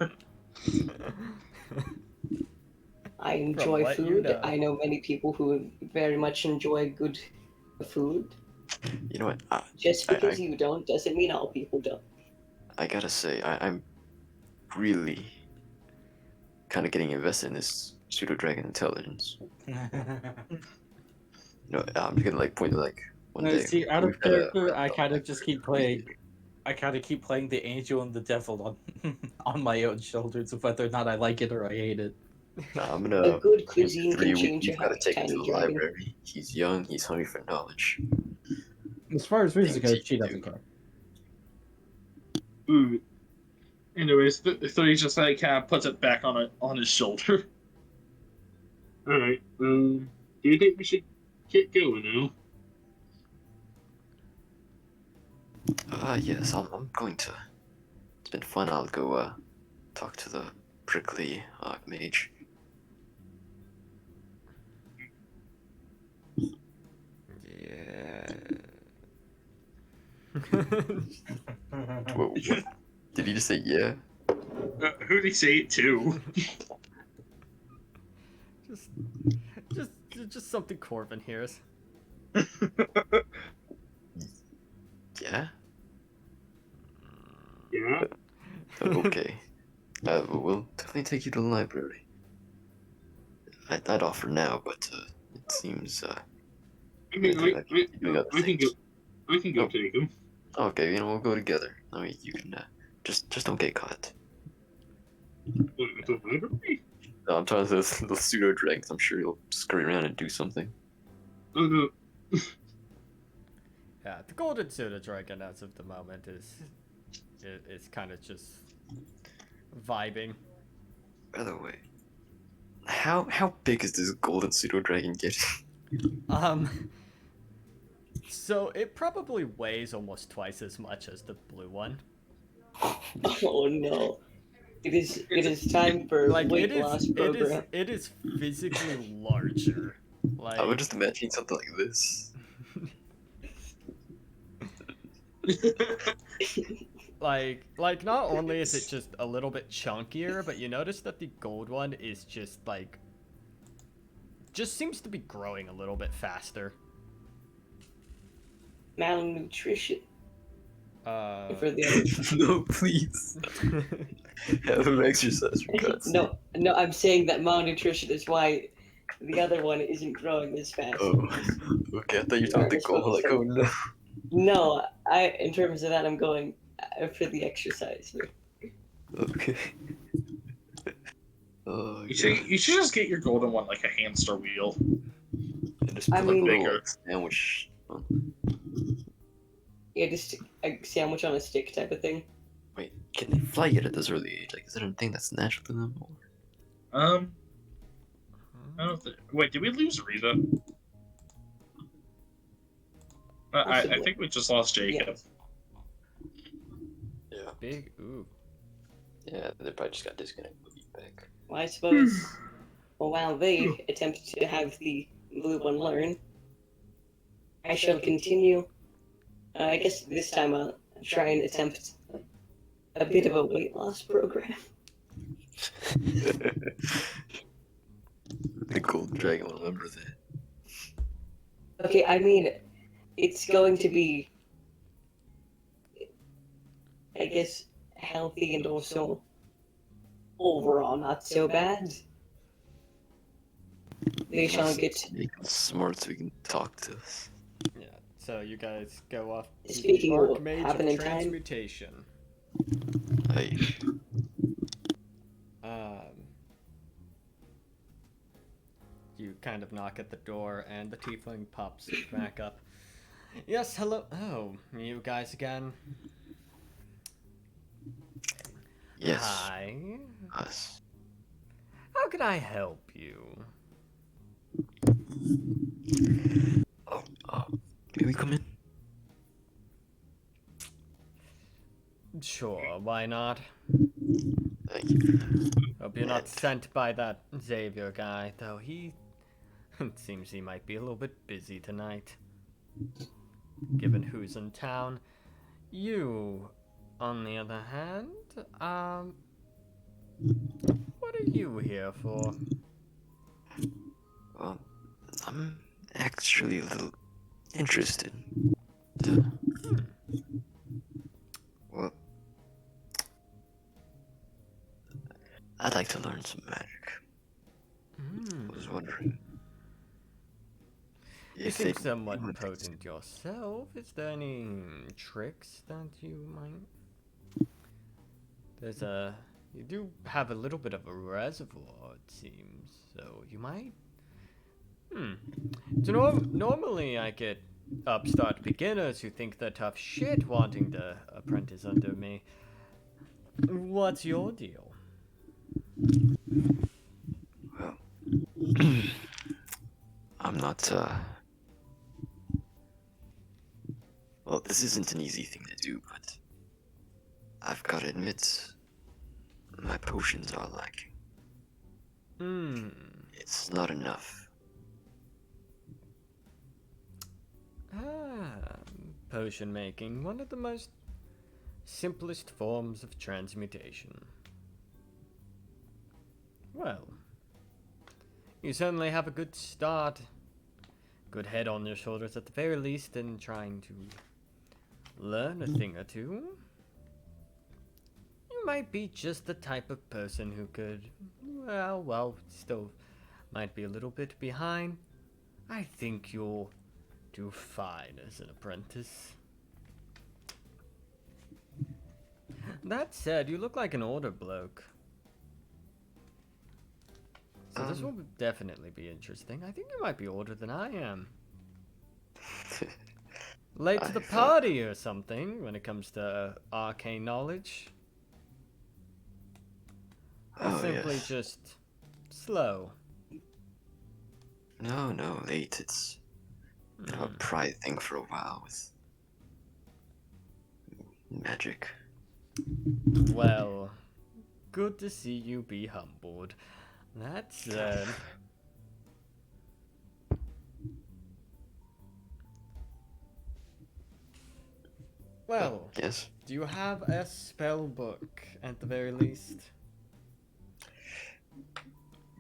[SPEAKER 3] I enjoy
[SPEAKER 4] what you
[SPEAKER 3] food.
[SPEAKER 4] know.
[SPEAKER 3] I know many people who very much enjoy good food.
[SPEAKER 2] You know what?
[SPEAKER 3] Just
[SPEAKER 2] I-
[SPEAKER 3] because you don't doesn't mean all people don't.
[SPEAKER 2] I gotta say, I'm really kind of getting invested in this pseudo dragon intelligence. You know, I'm just gonna like point to like one
[SPEAKER 7] No,
[SPEAKER 2] day.
[SPEAKER 7] see, out
[SPEAKER 2] we've
[SPEAKER 7] of
[SPEAKER 2] had a
[SPEAKER 7] character, I
[SPEAKER 2] random
[SPEAKER 7] kind of
[SPEAKER 2] act
[SPEAKER 7] just
[SPEAKER 2] where
[SPEAKER 7] keep playing. I kind of keep playing the angel and the devil on on my own shoulders, of whether or not I like it or I hate it.
[SPEAKER 2] Nah, I'm
[SPEAKER 3] A
[SPEAKER 2] gonna.
[SPEAKER 3] good cuisine
[SPEAKER 2] Three,
[SPEAKER 3] can change
[SPEAKER 2] we've
[SPEAKER 3] a
[SPEAKER 2] got to take him
[SPEAKER 3] tiny
[SPEAKER 2] to the
[SPEAKER 3] dragon.
[SPEAKER 2] library. He's young. He's hungry for knowledge.
[SPEAKER 9] As far as music
[SPEAKER 2] Things
[SPEAKER 9] goes, she
[SPEAKER 2] you
[SPEAKER 9] doesn't
[SPEAKER 2] do.
[SPEAKER 9] care.
[SPEAKER 5] Ooh. Anyways, so he just like kind of puts it back on his shoulder. All right. Do you think we should get going now?
[SPEAKER 2] Yes, I'm going to. It's been fun. I'll go talk to the prickly mage.
[SPEAKER 8] Yeah.
[SPEAKER 2] Whoa, what? Did he just say yeah?
[SPEAKER 5] Who'd he say it to?
[SPEAKER 4] just something Corbin hears.
[SPEAKER 2] Yeah?
[SPEAKER 5] Yeah.
[SPEAKER 2] Okay. We'll definitely take you to the library. I'd offer now, but it seems
[SPEAKER 5] I mean,
[SPEAKER 2] I might be doing other
[SPEAKER 5] I can go.
[SPEAKER 2] things.
[SPEAKER 5] I can go
[SPEAKER 2] Oh.
[SPEAKER 5] take him.
[SPEAKER 2] Okay, we'll go together. I mean, you can just don't get caught.
[SPEAKER 5] What, at the library?
[SPEAKER 2] No, I'm talking to the pseudo dragons. I'm sure he'll scurry around and do something.
[SPEAKER 5] Oh no.
[SPEAKER 4] Yeah, the golden soda dragon as of the moment is kind of just vibing.
[SPEAKER 2] By the way, how big is this golden pseudo dragon getting?
[SPEAKER 4] So it probably weighs almost twice as much as the blue one.
[SPEAKER 3] Oh no. It is time for
[SPEAKER 4] Like
[SPEAKER 3] weight loss program.
[SPEAKER 4] it is physically larger. Like
[SPEAKER 2] I would just imagine something like this.
[SPEAKER 4] like not only is it just a little bit chunkier, but you notice that the gold one is just like just seems to be growing a little bit faster.
[SPEAKER 3] Malnutrition
[SPEAKER 4] Uh
[SPEAKER 3] for the other.
[SPEAKER 2] No, please. Have him exercise for God's sake.
[SPEAKER 3] No, I'm saying that malnutrition is why the other one isn't growing as fast.
[SPEAKER 2] Oh, okay. I thought you were talking the goal. Like, oh no.
[SPEAKER 3] No, in terms of that, I'm going for the exercise here.
[SPEAKER 2] Okay. Oh,
[SPEAKER 5] You should just get your golden one like a hamster wheel.
[SPEAKER 2] And just
[SPEAKER 3] I
[SPEAKER 2] put like
[SPEAKER 3] mean-
[SPEAKER 2] a little sandwich. On.
[SPEAKER 3] Yeah, just a sandwich on a stick type of thing.
[SPEAKER 2] Wait, can they fly yet at this early age? Like, is that a thing that's natural to them? Or...
[SPEAKER 5] I don't think. Wait, did we lose Rita? I
[SPEAKER 3] Possibly.
[SPEAKER 5] think we just lost Jacob.
[SPEAKER 2] Yeah.
[SPEAKER 4] big ooh.
[SPEAKER 2] Yeah, they probably just got disconnected with you back.
[SPEAKER 3] Well, I suppose. Well, while they attempt to have the blue one learn, I shall continue. I guess this time I'll try and attempt a bit of a weight loss program.
[SPEAKER 2] The gold dragon will remember that.
[SPEAKER 3] Okay, I mean, it's going to be, I guess, healthy and also overall not so bad. They shall get.
[SPEAKER 2] Make them smart so we can talk to us.
[SPEAKER 4] Yeah. So you guys go off to
[SPEAKER 3] Speaking
[SPEAKER 4] the
[SPEAKER 3] of what
[SPEAKER 4] Archmage
[SPEAKER 3] happened
[SPEAKER 4] of
[SPEAKER 3] in time-
[SPEAKER 4] Transmutation.
[SPEAKER 2] Hey,
[SPEAKER 4] You kind of knock at the door, and the tiefling pops back up. Yes, hello. Oh, you guys again?
[SPEAKER 2] Yes,
[SPEAKER 4] Hi.
[SPEAKER 2] us.
[SPEAKER 4] How can I help you?
[SPEAKER 2] Oh, may we come in?
[SPEAKER 4] Sure, why not?
[SPEAKER 2] Thank you.
[SPEAKER 4] Hope you're not
[SPEAKER 2] And-
[SPEAKER 4] sent by that Xavier guy, though he... It seems he might be a little bit busy tonight. Given who's in town. You, on the other hand, what are you here for?
[SPEAKER 2] Well, I'm actually a little interested. Well, I'd like to learn some magic. I was wondering
[SPEAKER 4] You
[SPEAKER 2] if
[SPEAKER 4] seem
[SPEAKER 2] it
[SPEAKER 4] somewhat
[SPEAKER 2] would-
[SPEAKER 4] potent yourself. Is there any tricks that you might... You do have a little bit of a reservoir, it seems, so you might... So normally I get upstart beginners who think they're tough shit wanting to apprentice under me. What's your deal?
[SPEAKER 2] Well, I'm not, well, this isn't an easy thing to do, but I've got to admit, my potions are lacking. It's not enough.
[SPEAKER 4] Potion making, one of the most simplest forms of transmutation. Well, you certainly have a good start. Good head on your shoulders at the very least in trying to learn a thing or two. You might be just the type of person who could, well, still might be a little bit behind. I think you'll do fine as an apprentice. That said, you look like an older bloke. So this will definitely be interesting. I think you might be older than I am. Late to the party or something when it comes to arcane knowledge. Or
[SPEAKER 2] Oh,
[SPEAKER 4] simply
[SPEAKER 2] yes.
[SPEAKER 4] just slow.
[SPEAKER 2] No, late. It's been a pride thing for a while with magic.
[SPEAKER 4] Well, good to see you be humbled. That said... Well,
[SPEAKER 2] Yes?
[SPEAKER 4] do you have a spell book at the very least?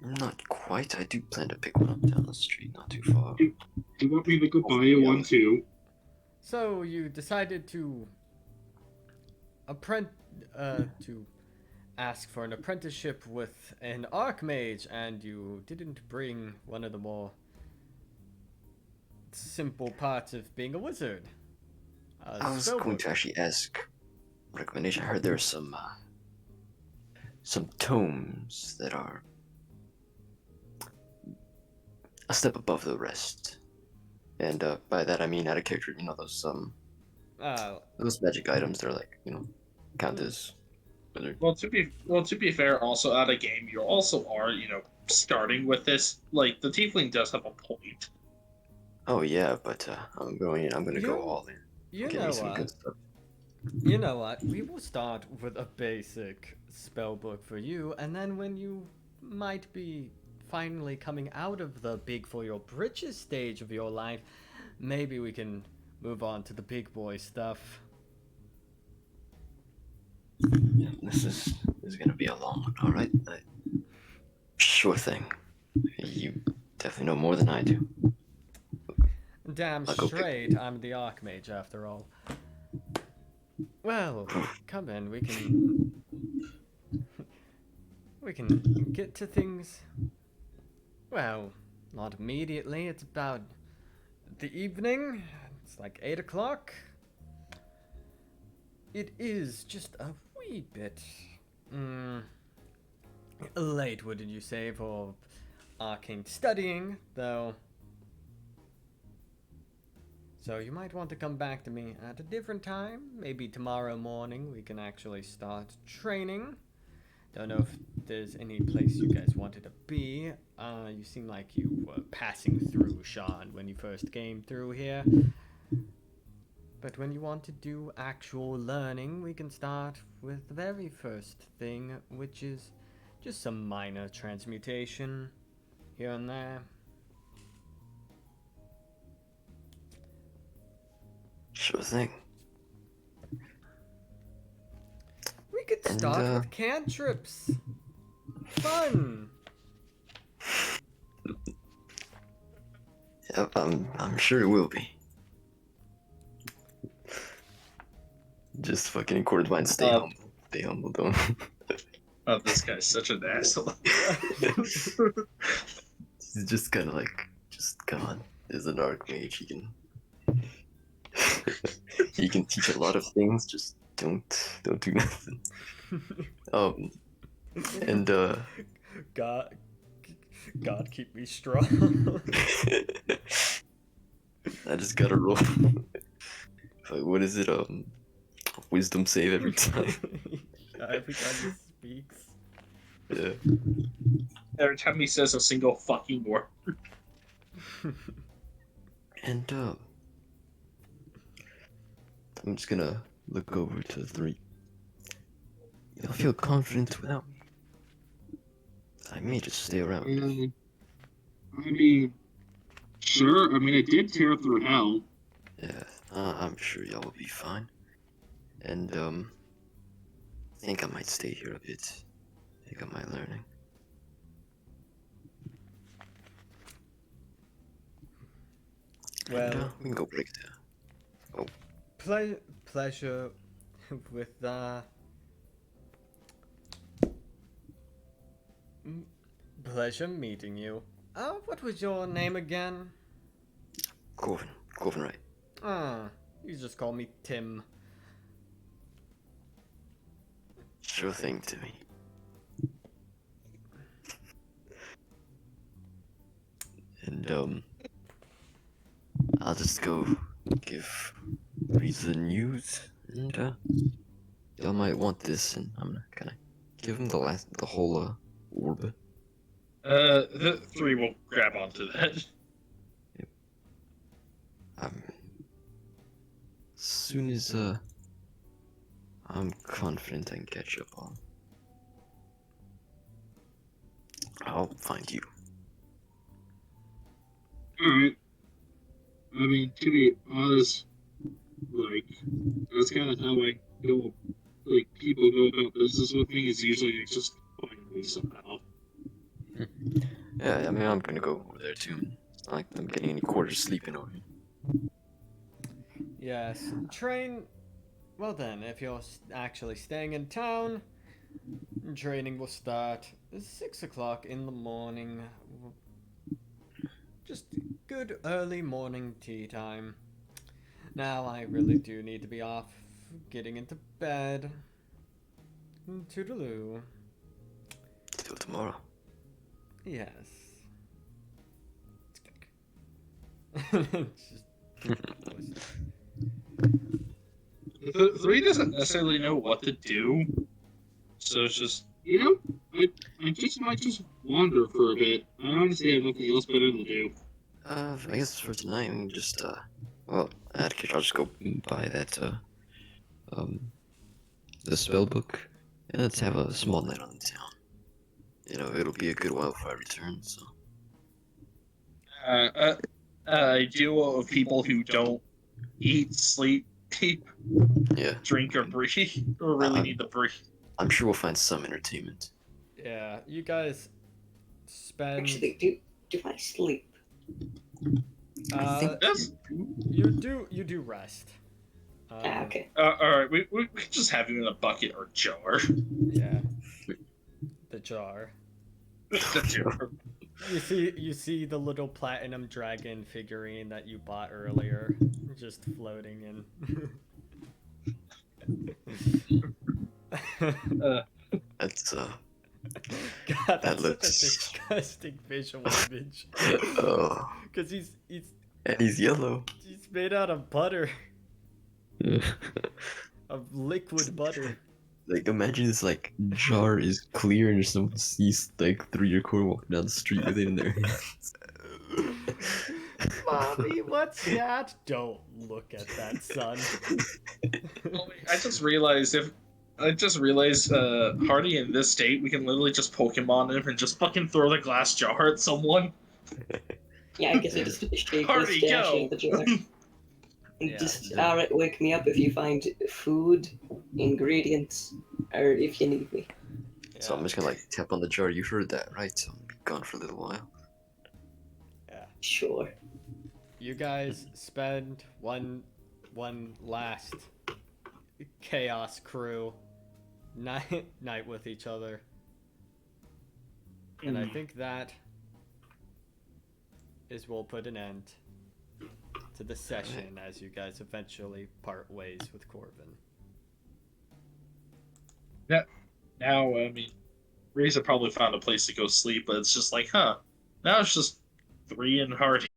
[SPEAKER 2] Not quite. I do plan to pick one up down the street, not too far.
[SPEAKER 5] Do you want me to go buy you one too?
[SPEAKER 4] So you decided to to ask for an apprenticeship with an archmage, and you didn't bring one of the more simple parts of being a wizard.
[SPEAKER 2] I was going to actually ask recommendation. I heard there are some tomes that are a step above the rest, and by that I mean out of character. You know those magic items. They're like count as wizard.
[SPEAKER 5] Well, to be fair, also out of game, you also are starting with this. Like the tiefling does have a point.
[SPEAKER 2] Oh yeah, but I'm going in. I'm gonna go all in.
[SPEAKER 4] You
[SPEAKER 2] Give
[SPEAKER 4] know
[SPEAKER 2] me some
[SPEAKER 4] what?
[SPEAKER 2] good stuff.
[SPEAKER 4] You know what? We will start with a basic spell book for you, and then when you might be finally coming out of the big for your britches stage of your life, maybe we can move on to the big boy stuff.
[SPEAKER 2] Yeah, this is gonna be a long one. All right. Sure thing. You definitely know more than I do.
[SPEAKER 4] Damn
[SPEAKER 2] I'll go pick-
[SPEAKER 4] straight, I'm the Archmage after all. Well, come in, we can get to things. Well, not immediately, it's about the evening. It's like 8 o'clock. It is just a wee bit late, wouldn't you say, for arcane studying, though. So you might want to come back to me at a different time. Maybe tomorrow morning we can actually start training. Don't know if there's any place you guys wanted to be. You seem like you were passing through, Sean, when you first came through here. But when you want to do actual learning, we can start with the very first thing, which is just some minor transmutation here and there.
[SPEAKER 2] Sure thing.
[SPEAKER 4] We could
[SPEAKER 2] And,
[SPEAKER 4] start with cantrips. Fun.
[SPEAKER 2] Yep, I'm sure it will be. Just fucking according to mine, stay humble. Stay humble, don't.
[SPEAKER 5] Oh, this guy's such an asshole.
[SPEAKER 2] He's just kind of like, just come on. There's a dark mage. He can, he can teach a lot of things. Just don't do nothing. And
[SPEAKER 4] God keep me strong.
[SPEAKER 2] I just gotta roll. Like, what is it? Wisdom save every time.
[SPEAKER 4] Every time he speaks.
[SPEAKER 2] Yeah.
[SPEAKER 5] Every time he says a single fucking word.
[SPEAKER 2] And I'm just gonna look over to the 3. You'll feel confident without me. I may just stay around.
[SPEAKER 5] I mean, sure. I mean, I did tear through hell.
[SPEAKER 2] Yeah, I'm sure y'all will be fine. And I think I might stay here a bit. Pick up my learning.
[SPEAKER 4] Well,
[SPEAKER 2] And, we can go break down.
[SPEAKER 4] pleasure with pleasure meeting you. What was your name again?
[SPEAKER 2] Corvin Wright.
[SPEAKER 4] You just call me Tim.
[SPEAKER 2] Sure thing, Timmy. And I'll just go give Reese the news, and y'all might want this, and I'm gonna kinda give him the whole orb.
[SPEAKER 5] The 3 will grab onto that.
[SPEAKER 2] As soon as I'm confident I can catch up on, I'll find you.
[SPEAKER 5] Alright. I mean, to be honest, like, that's kind of how I go, like, people go about business with me, is usually they just find me somehow.
[SPEAKER 2] Yeah, I mean, I'm gonna go over there too. It's not like I'm getting any quarters sleeping over here.
[SPEAKER 4] Yes, train. Well then, if you're actually staying in town, training will start 6 o'clock in the morning. Just good early morning tea time. Now I really do need to be off, getting into bed. Toodaloo.
[SPEAKER 2] Till tomorrow.
[SPEAKER 4] Yes. Just
[SPEAKER 5] The 3 doesn't necessarily know what to do, so it's just, you know, I just might just wander for a bit. I honestly have nothing else better to do.
[SPEAKER 2] I guess for tonight, we can just, well, I'll just go buy that, the spell book, and let's have a small night on the town. You know, it'll be a good while before I return, so.
[SPEAKER 5] I deal with people who don't eat, sleep,
[SPEAKER 2] Yeah,
[SPEAKER 5] drink, or breathe, or really need to breathe.
[SPEAKER 2] I'm sure we'll find some entertainment.
[SPEAKER 4] yeah, you guys spend.
[SPEAKER 3] Actually, do I sleep?
[SPEAKER 5] Yes.
[SPEAKER 4] You do rest.
[SPEAKER 3] Okay.
[SPEAKER 5] Alright, we could just have you in a bucket or jar.
[SPEAKER 4] Yeah. The jar.
[SPEAKER 5] The jar.
[SPEAKER 4] You see the little platinum dragon figurine that you bought earlier, just floating in.
[SPEAKER 2] That's,
[SPEAKER 4] God, that's
[SPEAKER 2] looks-
[SPEAKER 4] such a disgusting visual image.
[SPEAKER 2] Oh,
[SPEAKER 4] Because he's
[SPEAKER 2] and he's yellow.
[SPEAKER 4] made out of butter, of liquid butter.
[SPEAKER 2] Like, imagine this like jar is clear and someone sees like 3 or 4 walking down the street with it in their hands.
[SPEAKER 4] Mommy, what's that? Don't look at that, son.
[SPEAKER 5] Oh, wait, I just realized Hardy in this state, we can literally just Pokemon him and just fucking throw the glass jar at someone.
[SPEAKER 3] Yeah, I guess I just shake the
[SPEAKER 5] Hardy,
[SPEAKER 3] stash
[SPEAKER 5] go!
[SPEAKER 3] in the jar.
[SPEAKER 4] Yeah.
[SPEAKER 3] Just alright, wake me up if you find food, ingredients, or if you need me.
[SPEAKER 2] So I'm just gonna like tap on the jar. You heard that, right? So I'm gonna be gone for a little while.
[SPEAKER 3] Sure.
[SPEAKER 4] You guys spend one last chaos crew night with each other, and I think that we'll put an end to the session as you guys eventually part ways with Corbin.
[SPEAKER 5] Now, I mean, Reza probably found a place to go sleep, but it's just like, huh? Now it's just 3 and Hardy.